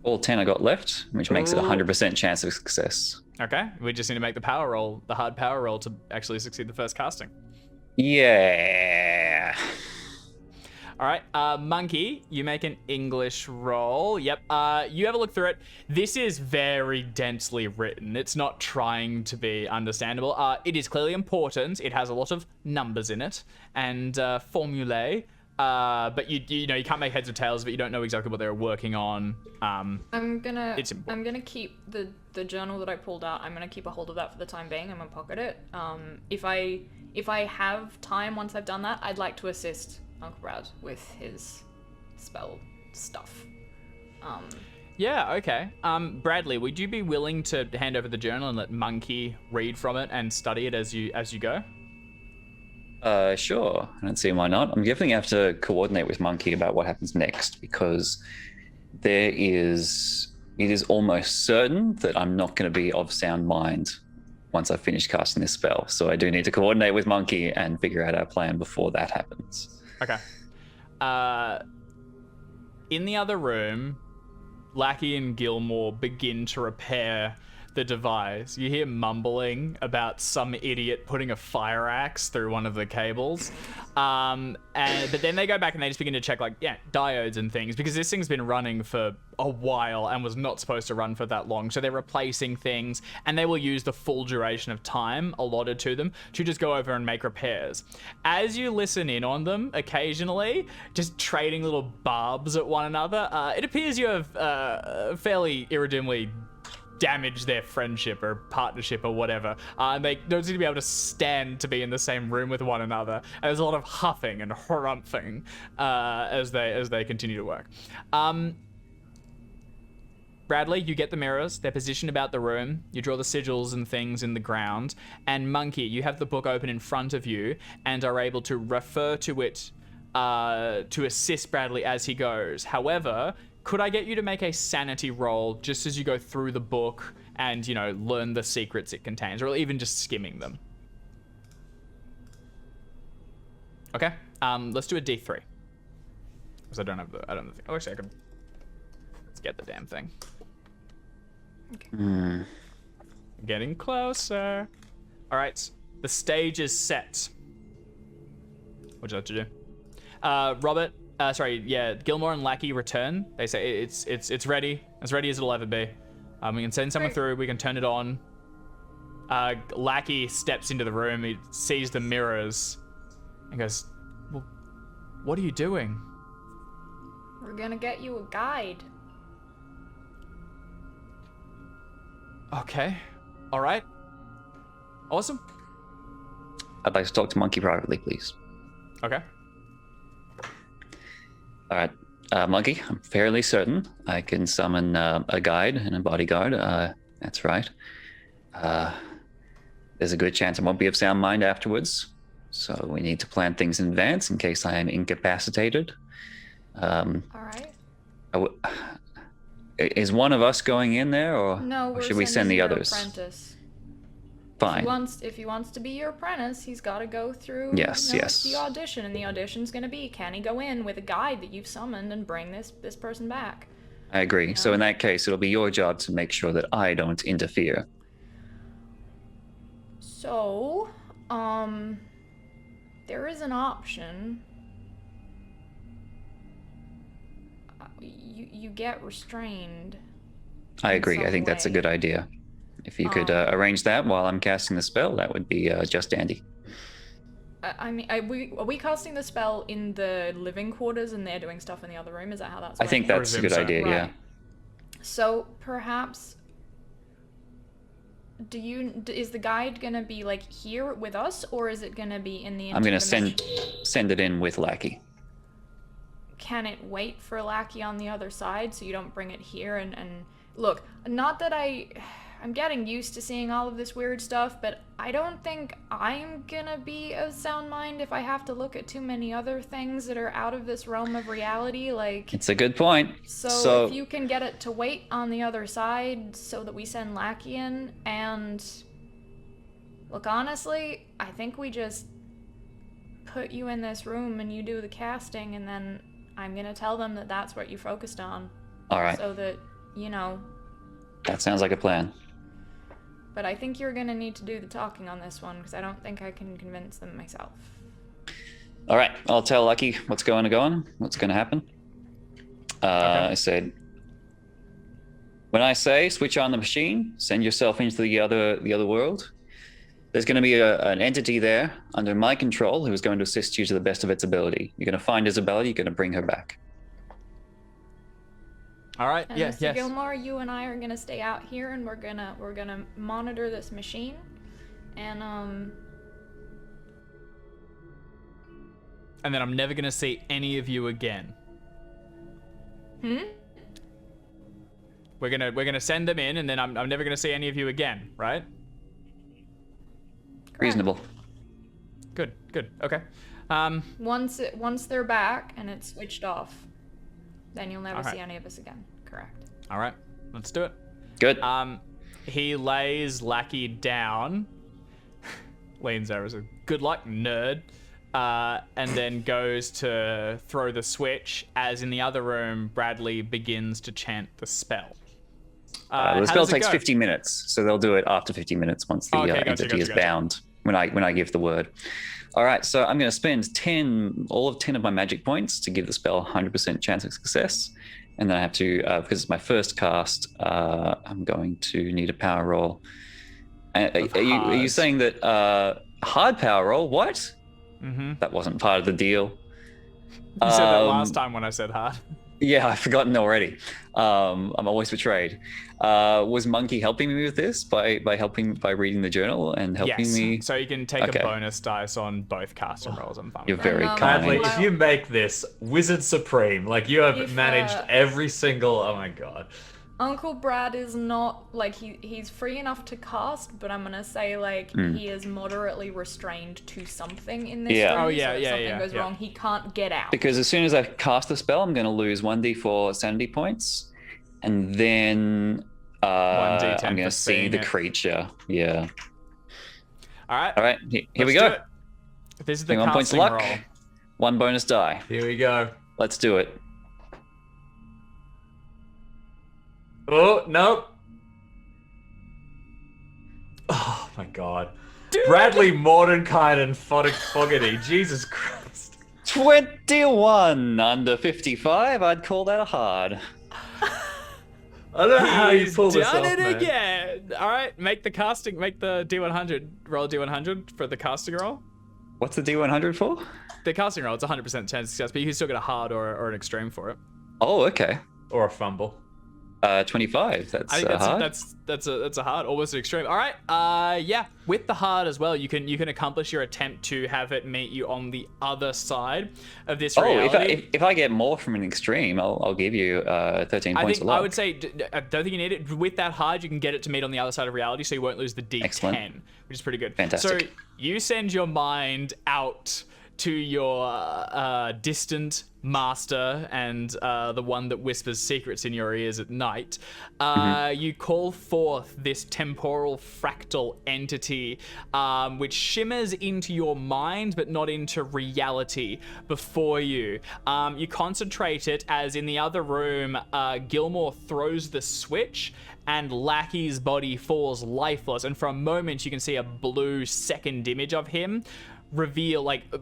All 10 I got left, which makes it a 100% chance of success. Okay, we just need to make the hard power roll to actually succeed the first casting. Yeah. All right, Monkey, you make an English roll. Yep, you have a look through it. This is very densely written. It's not trying to be understandable. It is clearly important. It has a lot of numbers in it and formulae. But you can't make heads or tails of it. You don't know exactly what they're working on. I'm gonna keep the journal that I pulled out. I'm gonna keep a hold of that for the time being. I'm gonna pocket it. If I have time once I've done that, I'd like to assist Uncle Brad with his spell stuff. Yeah, okay. Bradley, would you be willing to hand over the journal and let Monkey read from it and study it as you go? Sure. I don't see why not. I'm definitely going to have to coordinate with Monkey about what happens next, because it is almost certain that I'm not going to be of sound mind once I've finished casting this spell. So I do need to coordinate with Monkey and figure out our plan before that happens. Okay. In the other room, Lackey and Gilmore begin to repair the device. You hear mumbling about some idiot putting a fire axe through one of the cables. But then they go back and they just begin to check diodes and things, because this thing's been running for a while and was not supposed to run for that long. So they're replacing things, and they will use the full duration of time allotted to them to just go over and make repairs. As you listen in on them occasionally, just trading little barbs at one another, it appears you have fairly irredeemably damage their friendship or partnership or whatever. They don't seem to be able to stand to be in the same room with one another. And there's a lot of huffing and harumphing as they continue to work. Bradley, you get the mirrors. They're positioned about the room. You draw the sigils and things in the ground. And Monkey, you have the book open in front of you and are able to refer to it to assist Bradley as he goes. However, could I get you to make a sanity roll just as you go through the book and, you know, learn the secrets it contains, or even just skimming them? Okay. Let's do a D3. Because I don't have the oh, actually I could. Let's get the damn thing. Okay. Getting closer. All right. The stage is set. What'd you like to do? Robert. Gilmore and Lackey return. They say it's ready. As ready as it'll ever be. We can send someone through. We can turn it on. Lackey steps into the room. He sees the mirrors and goes, "Well, what are you doing?" We're gonna get you a guide. Okay. All right. Awesome. I'd like to talk to Monkey privately, please. Okay. All right, Monkey, I'm fairly certain I can summon a guide and a bodyguard. That's right. There's a good chance I won't be of sound mind afterwards, so we need to plan things in advance in case I am incapacitated. All right. Is one of us going in there, or, No, or we're should we send sending the your others? apprentice. Fine. If he wants to be your apprentice, he's got to go through Yes, yes. the audition, and the audition's going to be, can he go in with a guide that you've summoned and bring this person back? I agree. So in that case, it'll be your job to make sure that I don't interfere. So, there is an option. You get restrained. I in agree. I some think that's a way. good idea. If you could arrange that while I'm casting the spell, that would be just dandy. I mean, are we casting the spell in the living quarters and they're doing stuff in the other room? Is that how that's I think working? that's a good Presume so. idea, yeah. Right. So perhaps, is the guide gonna be like here with us, or is it gonna be in the? I'm gonna interdimension- send it in with Lackey. Can it wait for Lackey on the other side so you don't bring it here and look? Not that I'm getting used to seeing all of this weird stuff, but I don't think I'm gonna be of sound mind if I have to look at too many other things that are out of this realm of reality. Like, It's a good point. so if you can get it to wait on the other side so that we send Lackey in, and look, honestly, I think we just put you in this room and you do the casting, and then I'm gonna tell them that that's what you focused on. All right, So that, you know. that sounds like a plan. But I think you're gonna need to do the talking on this one, because I don't think I can convince them myself. All right, I'll tell Lucky what's going to happen. I said, when I say switch on the machine, send yourself into the other world. There's going to be an entity there under my control who is going to assist you to the best of its ability. You're going to find Isabella. You're going to bring her back. All right. And Yeah. Mr. Yes. Gilmore, you and I are gonna stay out here, and we're gonna monitor this machine, and And then I'm never gonna see any of you again. We're gonna send them in, and then I'm never gonna see any of you again, right? Reasonable. Good. Okay. once they're back and it's switched off, then you'll never Alright. see any of us again. Correct. All right. Let's do it. Good. He lays Lackey down, leans over, says, "Good luck, nerd," and then goes to throw the switch. As in the other room, Bradley begins to chant the spell. The how spell does it takes go? 50 minutes, so they'll do it after 50 minutes once the Okay, gotcha, entity is gotcha. bound. When I give the word. All right, so I'm going to spend all of 10 of my magic points to give the spell 100% chance of success, and then I have to, because it's my first cast, I'm going to need a power roll. Are you hard. saying that hard power roll? What? Mm-hmm. That wasn't part of the deal. You said that last time when I said hard. Yeah, I've forgotten already. I'm always betrayed. Was Monkey helping me with this by reading the journal and helping Yes. me? So you can take Okay. a bonus dice on both casting rolls. I'm fine. You're with that. very And, kind. Bradley, Wow. if you make this Wizard Supreme, like you have If, managed every single. Oh my god. Uncle Brad is not like he's free enough to cast, but I'm gonna say like he is moderately restrained to something in this Yeah. room. Oh, yeah, so if yeah, something yeah, goes yeah. wrong, he can't get out. Because as soon as I cast the spell, I'm going to lose 1d4 sanity points, and then 1d10 I'm going for to see seeing the it. creature. Yeah. All right. All right, here we let's go. do it. This is the 21 points of casting luck. roll. 1 bonus die. Here we go. Let's do it. Oh, nope. Oh my god. Bradley Mordenkainen Fogarty. Jesus Christ. 21 under 55. I'd call that a hard. I don't know how you He's pull this done off, it man. again. All right, make the D100. Roll a D100 for the casting roll. What's the D100 for? The casting roll, it's 100% chance of success, but you can still get a hard or an extreme for it. Oh, okay. Or a fumble. 25. That's I think hard. that's a hard, almost an extreme. All right, yeah, with the hard as well, you can accomplish your attempt to have it meet you on the other side of this Oh, reality. if I get more from an extreme, I'll give you 13 I points think of luck. I would say I don't think you need it. With that hard, you can get it to meet on the other side of reality, so you won't lose the D10, Excellent. which is pretty good. Fantastic. So you send your mind out to your distant master and the one that whispers secrets in your ears at night. You call forth this temporal fractal entity, which shimmers into your mind but not into reality before you. You concentrate it as in the other room, Gilmore throws the switch and Lackey's body falls lifeless, and for a moment you can see a blue second image of him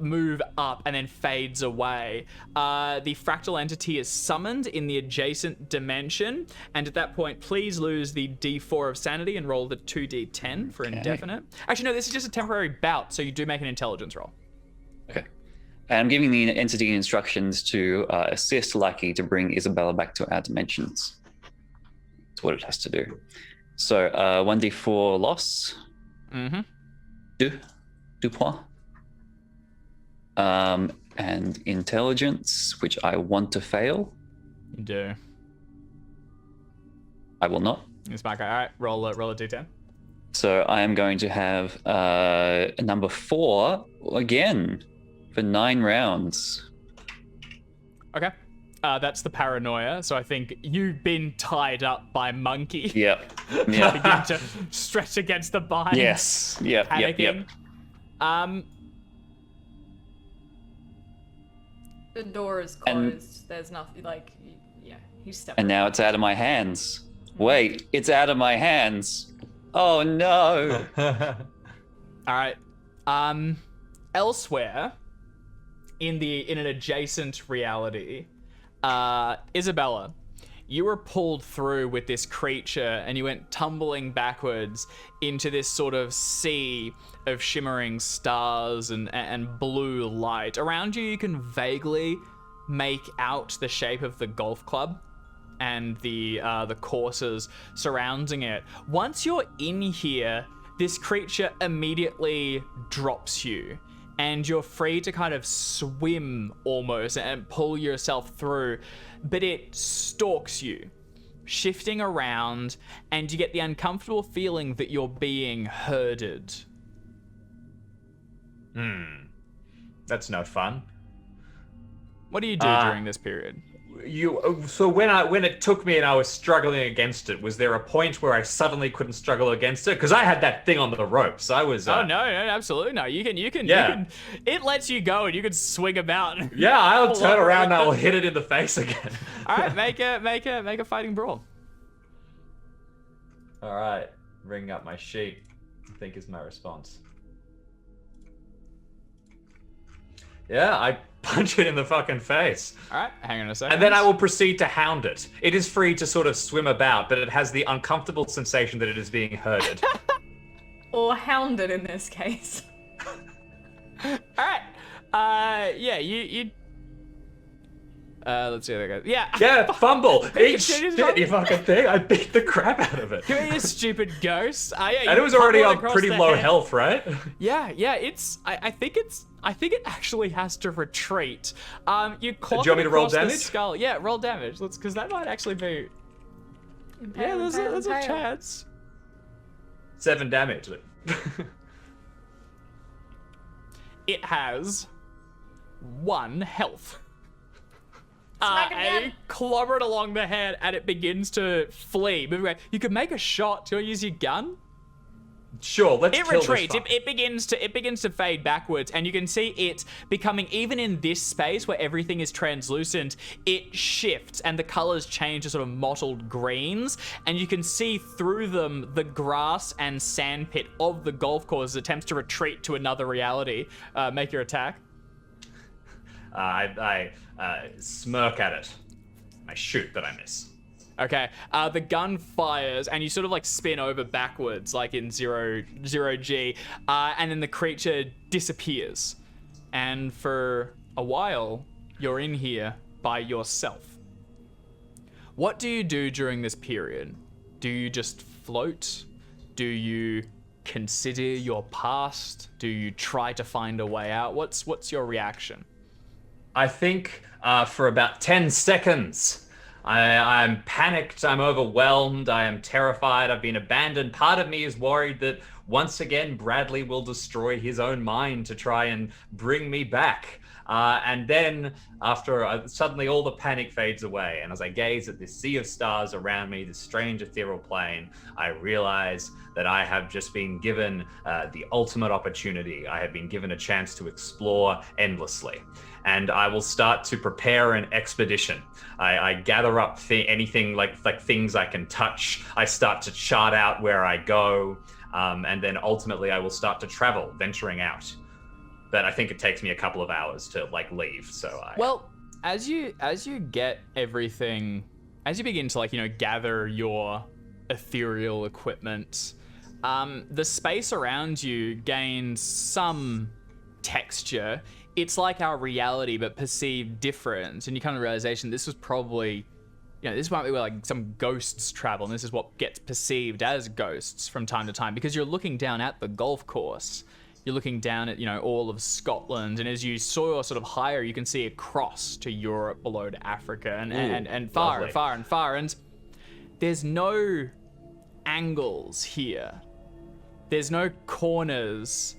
move up and then fades away. The fractal entity is summoned in the adjacent dimension, and at that point please lose the D4 of sanity and roll the 2D10 for indefinite. Actually no, this is just a temporary bout, so you do make an intelligence roll. Okay. And I'm giving the entity instructions to assist Lucky to bring Isabella back to our dimensions. That's what it has to do. So 1d4 loss. Deux points. And intelligence, which I want to fail. You do. I will not. It's back. All right, roll a D10. So I am going to have a number 4 again for 9 rounds. Okay. That's the paranoia. So I think you've been tied up by Monkey. Yep. Begin Yeah. to stretch against the binds. Yes. Yep. Yep. Yep. Panicking. The door is closed. There's nothing like, yeah, he's stepping. And now it's out of my hands. Wait, it's out of my hands. Oh no. All right. Elsewhere, in an adjacent reality, Isabella, you were pulled through with this creature and you went tumbling backwards into this sort of sea of shimmering stars and blue light. Around you can vaguely make out the shape of the golf club and the courses surrounding it. Once you're in here, this creature immediately drops you, and you're free to kind of swim almost and pull yourself through, but it stalks you, shifting around, and you get the uncomfortable feeling that you're being herded. That's no fun. What do you do during this period? So when it took me and I was struggling against it, was there a point where I suddenly couldn't struggle against it? Because I had that thing on the ropes. I was. Oh no, absolutely no. You can. Yeah. It lets you go, and you can swing about. Yeah, I'll Pull turn over. around and I'll hit it in the face again. All right, make a fighting brawl. All right, ring up my sheet. I think is my response. Yeah, I punch it in the fucking face. All right, hang on a second. And then I will proceed to hound it. It is free to sort of swim about, but it has the uncomfortable sensation that it is being herded. Or hounded in this case. All right. Yeah, you. Let's see how that goes. Yeah. Yeah, fumble. Eat Continues shit, you fucking thing. I beat the crap out of it. Give me a stupid ghost. Yeah, And you it was already fumble on across pretty the low head. health, right? Yeah. It's. I think it actually has to retreat. You clock Do you want me it to roll across the damage? skull. Yeah, roll damage. Because that might actually be. Yeah, there's a Impale. chance. 7 damage. It has 1 health. Smack it And down. you clobber it along the head, and it begins to flee. Moving away. You could make a shot. Do you want to use your gun? Sure, let's It kill retreats. this It begins to fade backwards, and you can see it becoming, even in this space where everything is translucent, it shifts and the colors change to sort of mottled greens, and you can see through them the grass and sandpit of the golf course as it attempts to retreat to another reality. Make your attack. I smirk at it. I shoot, but I miss. Okay, the gun fires, and you sort of like spin over backwards, like in zero G, and then the creature disappears. And for a while, you're in here by yourself. What do you do during this period? Do you just float? Do you consider your past? Do you try to find a way out? What's your reaction? I think for about 10 seconds, I'm panicked, I'm overwhelmed, I am terrified, I've been abandoned. Part of me is worried that once again, Bradley will destroy his own mind to try and bring me back. And then after suddenly all the panic fades away, and as I gaze at this sea of stars around me, this strange ethereal plane, I realize that I have just been given the ultimate opportunity. I have been given a chance to explore endlessly. And I will start to prepare an expedition. I gather up anything like things I can touch. I start to chart out where I go, and then ultimately I will start to travel, venturing out. But I think it takes me a couple of hours to leave. So Well, as you get everything, as you begin to gather your ethereal equipment, the space around you gains some texture. It's like our reality, but perceived different. And you come to the realization this was probably, this might be where some ghosts travel, and this is what gets perceived as ghosts from time to time, because you're looking down at the golf course. You're looking down at, all of Scotland, and as you soar sort of higher, you can see across to Europe, below to Africa, and far lovely. and far and far. And there's no angles here. There's no corners.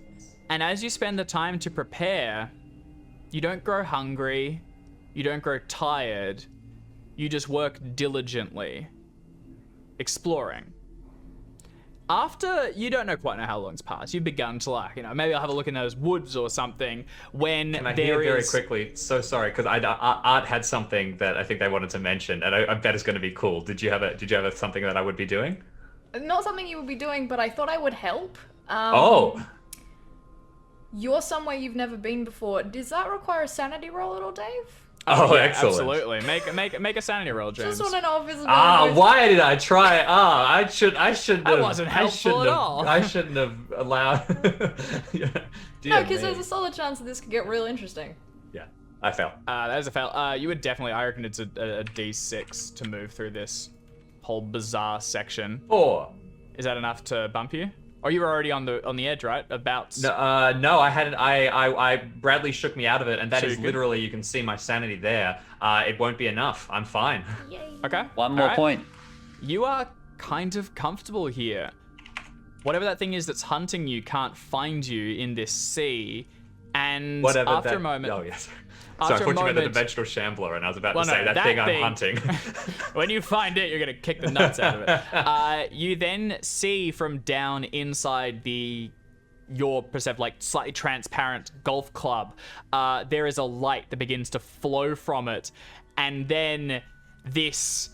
And as you spend the time to prepare, you don't grow hungry, you don't grow tired, you just work diligently, exploring. After, you don't quite know how long's passed, you've begun to maybe I'll have a look in those woods or something, when Can I there hear very is... quickly? So sorry, because Art had something that I think they wanted to mention, and I bet it's going to be cool. Did you have something that I would be doing? Not something you would be doing, but I thought I would help. Oh, You're somewhere you've never been before. Does that require a sanity roll at all, Dave? yeah, Excellent. absolutely. Make a sanity roll, James. Just want to know if it's a Why did I try? I shouldn't That have. wasn't helpful at all. I shouldn't have allowed. Yeah. Dear No, because me. there's a solid chance that this could get real interesting. Yeah, I fell. That is a fail. You would definitely, I reckon it's a D6 to move through this whole bizarre section. 4. Is that enough to bump you? Or you were already on the edge, right? About... No, I hadn't. I Bradley shook me out of it, and that So is you could- literally, you can see my sanity there. It won't be enough. I'm fine. Okay. One more Alright. point. You are kind of comfortable here. Whatever that thing is that's hunting you can't find you in this sea. And Whatever after that. a moment... Oh yes. After So I a thought you meant the moment- dimensional shambler, and I was about Well, to say no, that thing I'm thing. hunting. When you find it, you're gonna kick the nuts out of it. You then see from down inside your perceived slightly transparent golf club, there is a light that begins to flow from it, and then this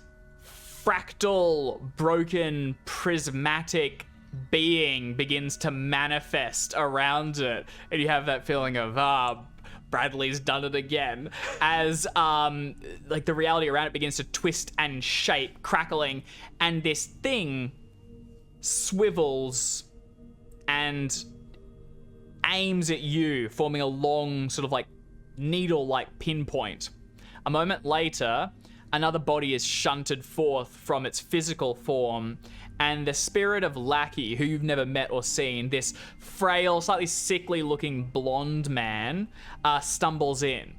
fractal, broken, prismatic being begins to manifest around it, and you have that feeling of Bradley's done it again, as the reality around it begins to twist and shape, crackling, and this thing swivels and aims at you, forming a long sort of needle-like pinpoint. A moment later, another body is shunted forth from its physical form, and the spirit of Lackey, who you've never met or seen, this frail, slightly sickly-looking blonde man, stumbles in.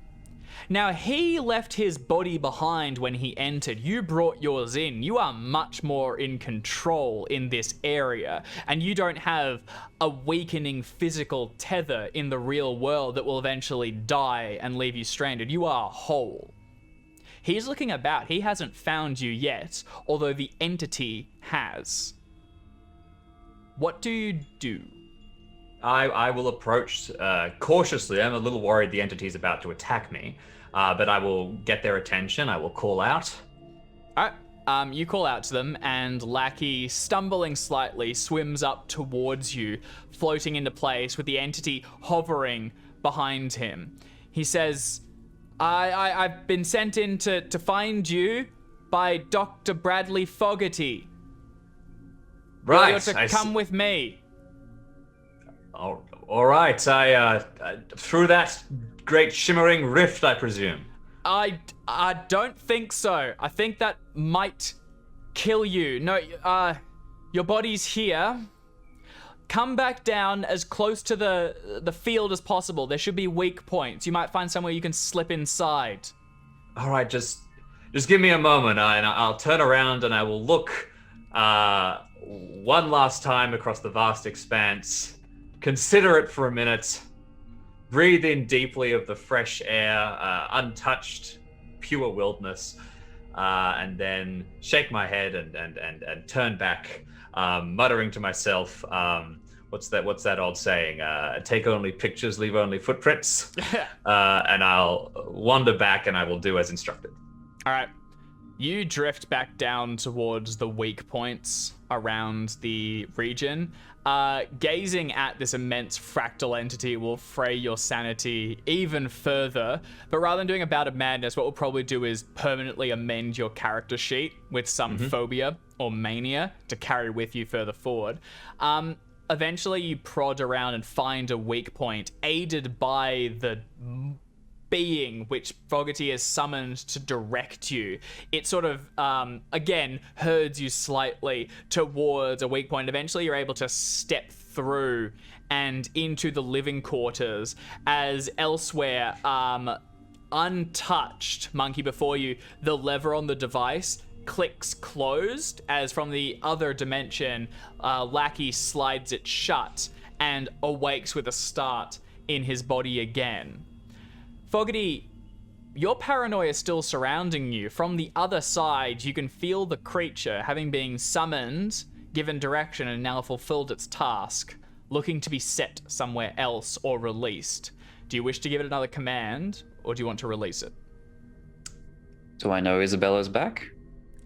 Now, he left his body behind when he entered. You brought yours in. You are much more in control in this area, and you don't have a weakening physical tether in the real world that will eventually die and leave you stranded. You are whole. He's looking about. He hasn't found you yet, although the entity has. What do you do? I will approach cautiously. I'm a little worried the entity's about to attack me, but I will get their attention. I will call out. All right. You call out to them, and Lackey, stumbling slightly, swims up towards you, floating into place with the entity hovering behind him. He says, I've been sent in to find you by Dr. Bradley Fogarty. Right. You're to come with me. All right. I through that great shimmering rift, I presume. I don't think so. I think that might kill you. No, your body's here. Come back down as close to the field as possible. There should be weak points. You might find somewhere you can slip inside. All right, just give me a moment, and I'll turn around and I will look one last time across the vast expanse. Consider it for a minute. Breathe in deeply of the fresh air, untouched, pure wilderness, and then shake my head and turn back, muttering to myself, what's that old saying? Take only pictures, leave only footprints. And I'll wander back and I will do as instructed. All right. You drift back down towards the weak points around the region. Gazing at this immense fractal entity will fray your sanity even further. But rather than doing a bout of madness, what we'll probably do is permanently amend your character sheet with some phobia or mania to carry with you further forward. Eventually, you prod around and find a weak point, aided by the being which Fogarty has summoned to direct you. It sort of, again, herds you slightly towards a weak point. Eventually, you're able to step through and into the living quarters, as elsewhere, untouched, Monkey, before you, the lever on the device clicks closed, as from the other dimension, Lackey slides it shut and awakes with a start in his body again. Fogarty, your paranoia is still surrounding you. From the other side, you can feel the creature, having been summoned, given direction, and now fulfilled its task, looking to be set somewhere else or released. Do you wish to give it another command, or do you want to release it? Do I know Isabella's back?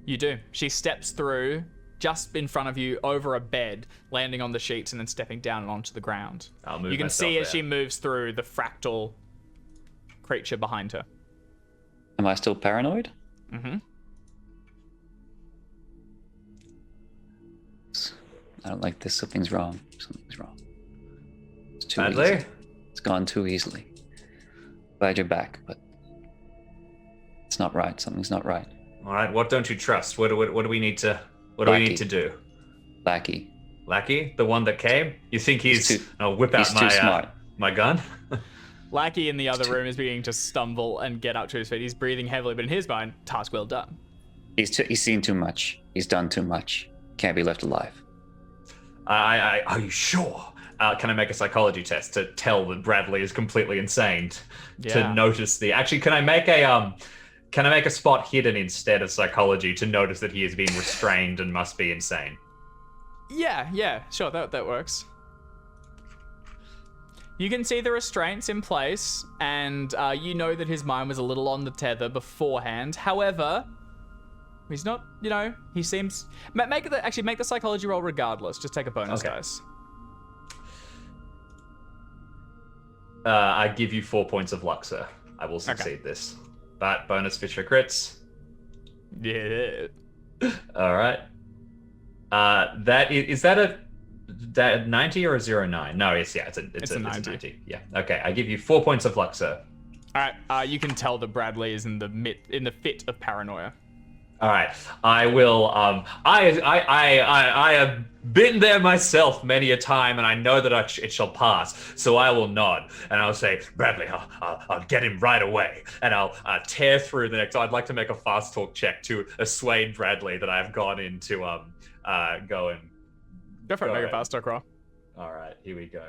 You do. She steps through, just in front of you, over a bed, landing on the sheets and then stepping down and onto the ground. I'll move You can myself see as there. she moves through the fractal creature behind her. Am I still paranoid? Mm-hmm. I don't like this. Something's wrong. Something's wrong. It's too Badly? easy. It's gone too easily. Glad you're back, but it's not right. Something's not right. All right, what don't you trust? What do we need to do? Lackey. Lackey, the one that came? You think He's too- I'll whip out he's too smart. my gun? Lackey in the other room is beginning to stumble and get up to his feet. He's breathing heavily, but in his mind, task well done. He's seen too much. He's done too much. Can't be left alive. Are you sure? Can I make a psychology test to tell that Bradley is completely insane? Yeah. To notice actually, can I make a spot hidden instead of psychology to notice that he is being restrained and must be insane? Yeah, sure, that works. You can see the restraints in place, and you know that his mind was a little on the tether beforehand. However, he's not, he seems... Make the psychology roll regardless. Just take a bonus dice. I give you 4 points of luck, sir. I will succeed this. But bonus Fisher crits. Yeah. All right. Is that a 90 or a 09? No, it's a 90. Yeah. Okay. I give you 4 points of luck, sir. All right. You can tell that Bradley is in the fit of paranoia. All right, I will. I have been there myself many a time, and I know that it shall pass. So I will nod, and I'll say, Bradley, I'll get him right away, and I'll tear through the next. I'd like to make a fast talk check to assuade Bradley that I've gone into go and. Go for it, make a fast talk roll. All right, here we go.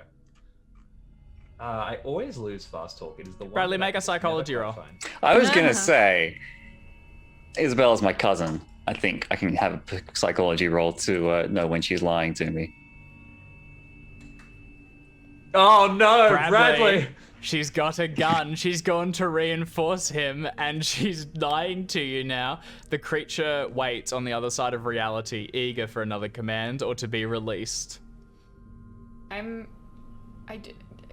I always lose fast talk. It is the one. Bradley, that make I a psychology never roll. quite find. I was gonna say, Isabella's my cousin. I think I can have a psychology roll to know when she's lying to me. Oh no, Bradley! She's got a gun. She's gone to reinforce him, and she's lying to you now. The creature waits on the other side of reality, eager for another command or to be released.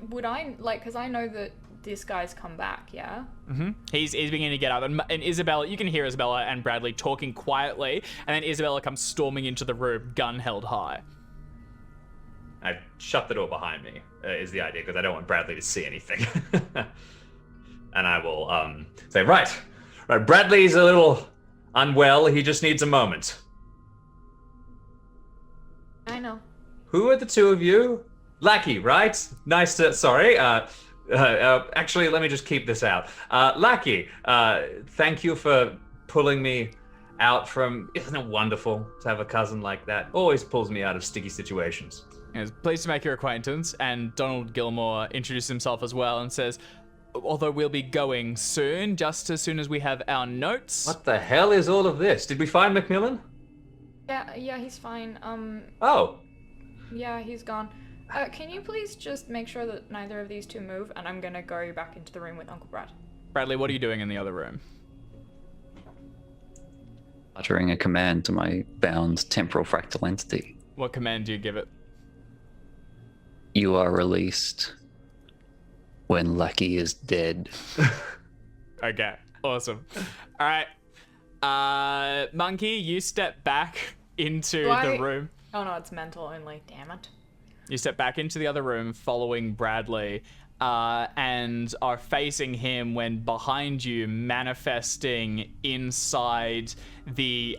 Would I, like, because I know that this guy's come back, yeah? Mm-hmm. He's beginning to get up, and Isabella, you can hear Isabella and Bradley talking quietly, and then Isabella comes storming into the room, gun held high. I shut the door behind me, is the idea, because I don't want Bradley to see anything. And I will say, right, Bradley's a little unwell. He just needs a moment. I know. Who are the two of you? Lackey, right? Nice to, sorry. Actually, let me just keep this out. Lackey, thank you for pulling me out from, isn't it wonderful to have a cousin like that? Always pulls me out of sticky situations. Yes, pleased to make your acquaintance, and Donald Gilmore introduces himself as well and says, although we'll be going soon, just as soon as we have our notes. What the hell is all of this? Did we find Macmillan? Yeah, he's fine. Oh. Yeah, he's gone. Can you please just make sure that neither of these two move, and I'm gonna go back into the room with Uncle Brad. Bradley, what are you doing in the other room? Uttering a command to my bound temporal fractal entity. What command do you give it? You are released when Lucky is dead. Okay, awesome. All right. Monkey, you step back into the room. Oh no, it's mental only. Damn it. You step back into the other room following Bradley and are facing him when behind you, manifesting inside the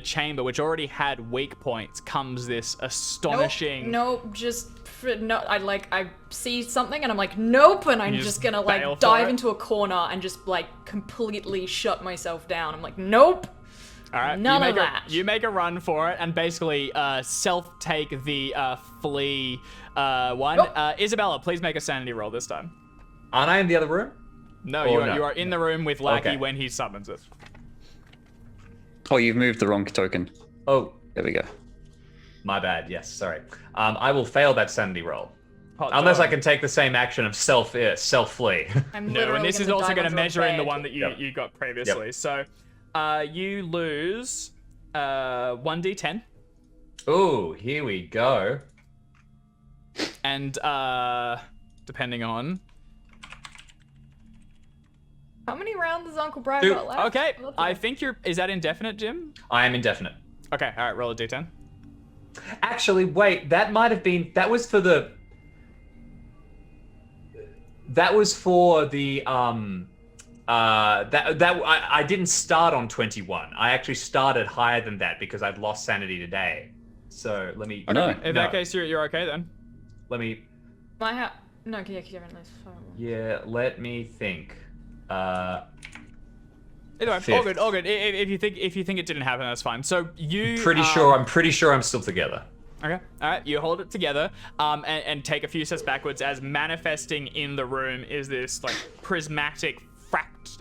chamber, which already had weak points, comes this astonishing... Nope, I see something and I'm like, nope, and I'm just gonna like dive into a corner and just like completely shut myself down. I'm like, nope. All right, None of that. You make a run for it and basically self-take the flea one. Nope. Isabella, please make a sanity roll this time. Aren't I in the other room? No, you are in the room with Lackey Okay. when he summons it. Oh, you've moved the wrong token. Oh, There we go. my bad. Yes, sorry. I will fail that sanity roll. Hot Unless dog. I can take the same action of self-flee. I'm No, literally and this is gonna also dive going to onto a measure in the bed. one that you got previously. Yep. So you lose 1d10. Ooh, here we go. And depending on... How many rounds has Uncle Brad Two. got left? Okay, Look I at think you're... Is that indefinite, Jim? I am indefinite. Okay, all right, roll a d10. Actually, wait, that might have been, that was for the I didn't start on 21. I actually started higher than that because I'd lost sanity today. So let me. Oh, no. In that case, you're okay then. Let me. No, yeah, you haven't left. Yeah, let me think. Either way, Fifth. all good. If you think it didn't happen, that's fine. So you I'm pretty sure I'm still together. Okay. All right. You hold it together, and take a few steps backwards as manifesting in the room is this like prismatic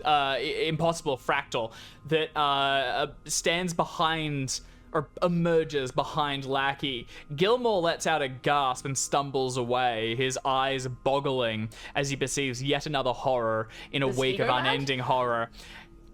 impossible fractal that stands behind or emerges behind Lackey. Gilmore lets out a gasp and stumbles away, his eyes boggling as he perceives yet another horror in a Does week he of go mad? unending horror.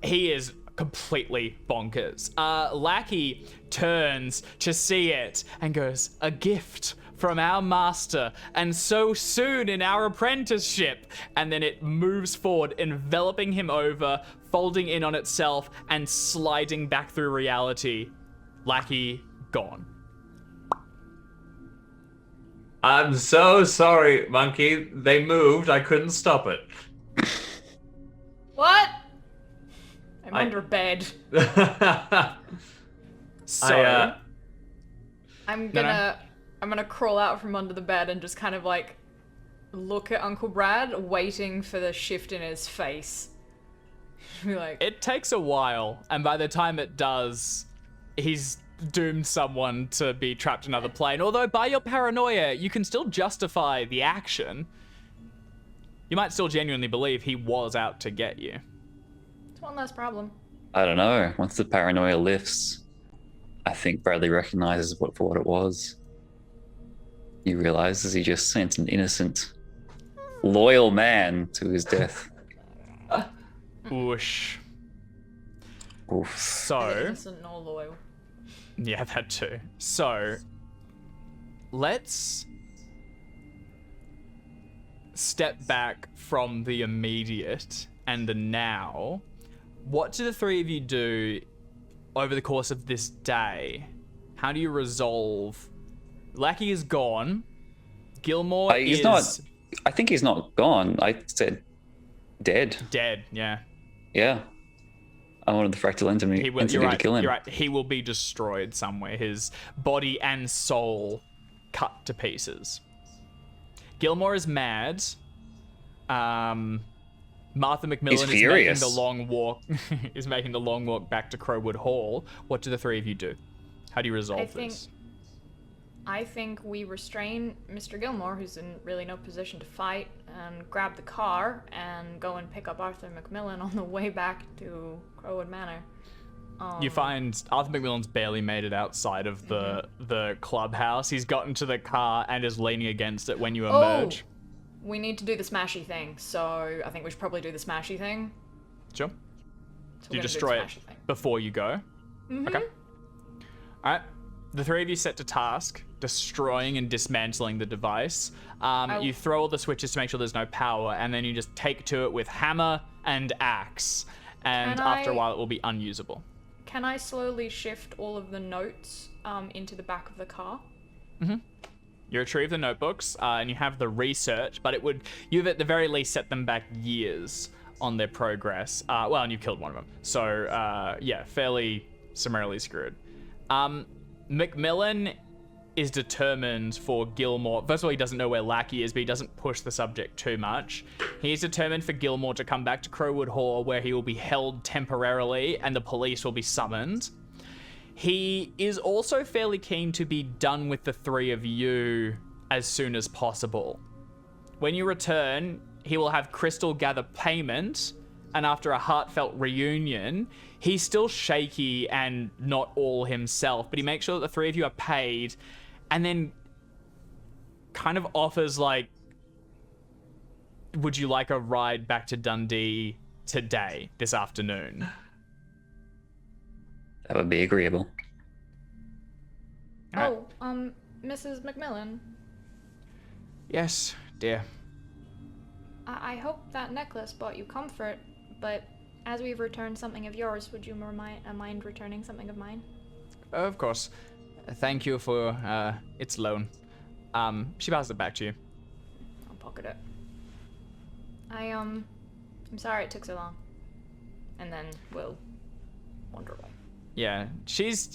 He is completely bonkers. Lackey turns to see it and goes, "A gift from our master, and so soon in our apprenticeship." And then it moves forward, enveloping him over, folding in on itself, and sliding back through reality. Lackey gone. I'm so sorry, Monkey. They moved. I couldn't stop it. What? I'm under a bed. So I'm No. gonna crawl out from under the bed and just kind of like look at Uncle Brad, waiting for the shift in his face. Be like, it takes a while, and by the time it does, he's doomed someone to be trapped in another plane. Although by your paranoia, you can still justify the action. You might still genuinely believe he was out to get you. it's one less problem. I don't know. Once the paranoia lifts, I think Bradley recognizes what for what it was. He realizes he just sent an innocent, loyal man to his death. Whoosh. Oof. So, Innocent nor loyal. yeah, that too. So, let's step back from the immediate and the now. What do the three of you do over the course of this day? How do you resolve? Lackey is gone. Gilmore He's is not. I think he's not gone. I said dead. dead. Yeah, Yeah. I wanted the fractal entity, he will. entity You're right. to kill him. You're right. He will be destroyed somewhere. His body and soul cut to pieces. Gilmore is mad. Martha McMillan is making furious. the long walk. Is making the long walk back to Crowwood Hall. What do the three of you do? How do you resolve this? I think we restrain Mr. Gilmore, who's in really no position to fight, and grab the car and go and pick up Arthur McMillan on the way back to Crowwood Manor. You find Arthur McMillan's barely made it outside of the clubhouse. He's gotten to the car and is leaning against it when you emerge. We need to do the smashy thing, so I think we should probably do the smashy thing. Sure. So Do you we're gonna destroy do it the smashy thing. before you go? Okay. All right. The three of you set to task, destroying and dismantling the device. You throw all the switches to make sure there's no power, and then you just take to it with hammer and axe. And Can after a I- while, it will be unusable. Can I slowly shift all of the notes into the back of the car? You retrieve the notebooks, and you have the research, but you've at the very least set them back years on their progress. And you killed one of them. So, yeah, fairly summarily screwed. McMillan is determined for Gilmore. First of all, he doesn't know where Lackey is, but he doesn't push the subject too much. He's determined for Gilmore to come back to Crowwood Hall, where he will be held temporarily and the police will be summoned. He is also fairly keen to be done with the three of you as soon as possible. When you return, he will have Crystal gather payment, and after a heartfelt reunion, he's still shaky and not all himself, but he makes sure that the three of you are paid, and then kind of offers, like, would you like a ride back to Dundee today, this afternoon? That would be agreeable. Alright. Mrs. McMillan, Yes, dear. I hope that necklace brought you comfort, but as we've returned something of yours, would you mind returning something of mine? Of course. Thank you for its loan. She passes it back to you. I'll pocket it. I'm sorry it took so long. And then we'll wander away. Yeah, she's,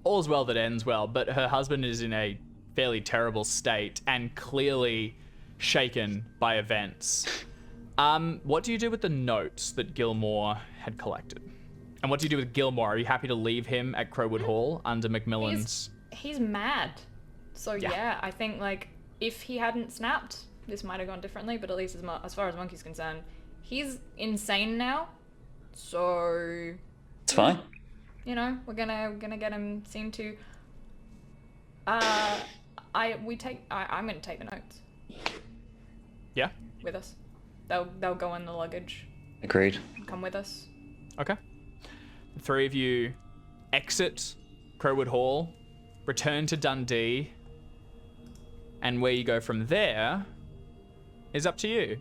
all's well that ends well, but her husband is in a fairly terrible state and clearly shaken by events. What do you do with the notes that Gilmore had collected? And what do you do with Gilmore? Are you happy to leave him at Crowwood Hall under Macmillan's? He's mad. So Yeah. yeah, I think like if he hadn't snapped, this might have gone differently, but at least as far as Monkey's concerned, he's insane now. So It's fine. we're gonna get him seen to. I'm gonna take the notes Yeah? with us. They'll go in the luggage. Agreed. Come with us. Okay. The three of you exit Crowwood Hall, return to Dundee, and where you go from there is up to you.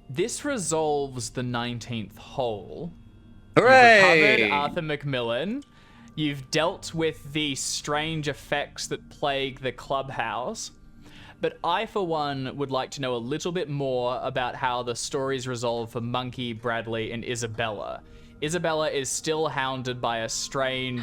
This resolves the 19th hole. Hooray! You've recovered Arthur McMillan. You've dealt with the strange effects that plague the clubhouse. But I, for one, would like to know a little bit more about how the stories resolve for Monkey, Bradley, and Isabella. Isabella is still hounded by a strange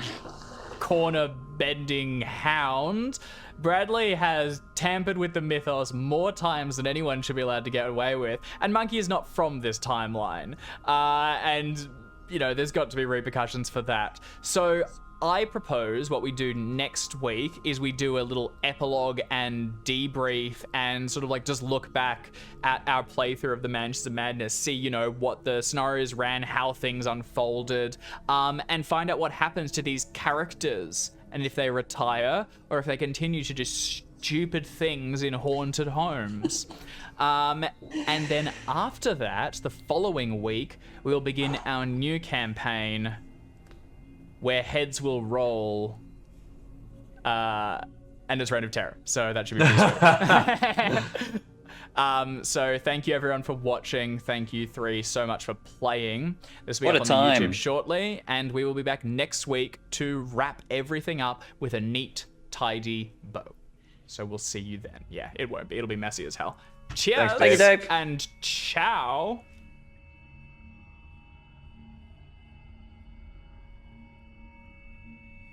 corner-bending hound. Bradley has tampered with the mythos more times than anyone should be allowed to get away with. And Monkey is not from this timeline. And, you know, there's got to be repercussions for that. So I propose what we do next week is we do a little epilogue and debrief and sort of like just look back at our playthrough of the Mansions of Madness, see, you know, what the scenarios ran, how things unfolded, and find out what happens to these characters and if they retire or if they continue to do stupid things in haunted homes. And then after that, the following week, we'll begin our new campaign where heads will roll, and it's Reign of Terror. So that should be pretty sweet. So thank you everyone for watching. Thank you three so much for playing. This will be up on the YouTube shortly, and we will be back next week to wrap everything up with a neat, tidy bow. So we'll see you then. Yeah, it won't be. It'll be messy as hell. Cheers. Thanks, Dave. And ciao.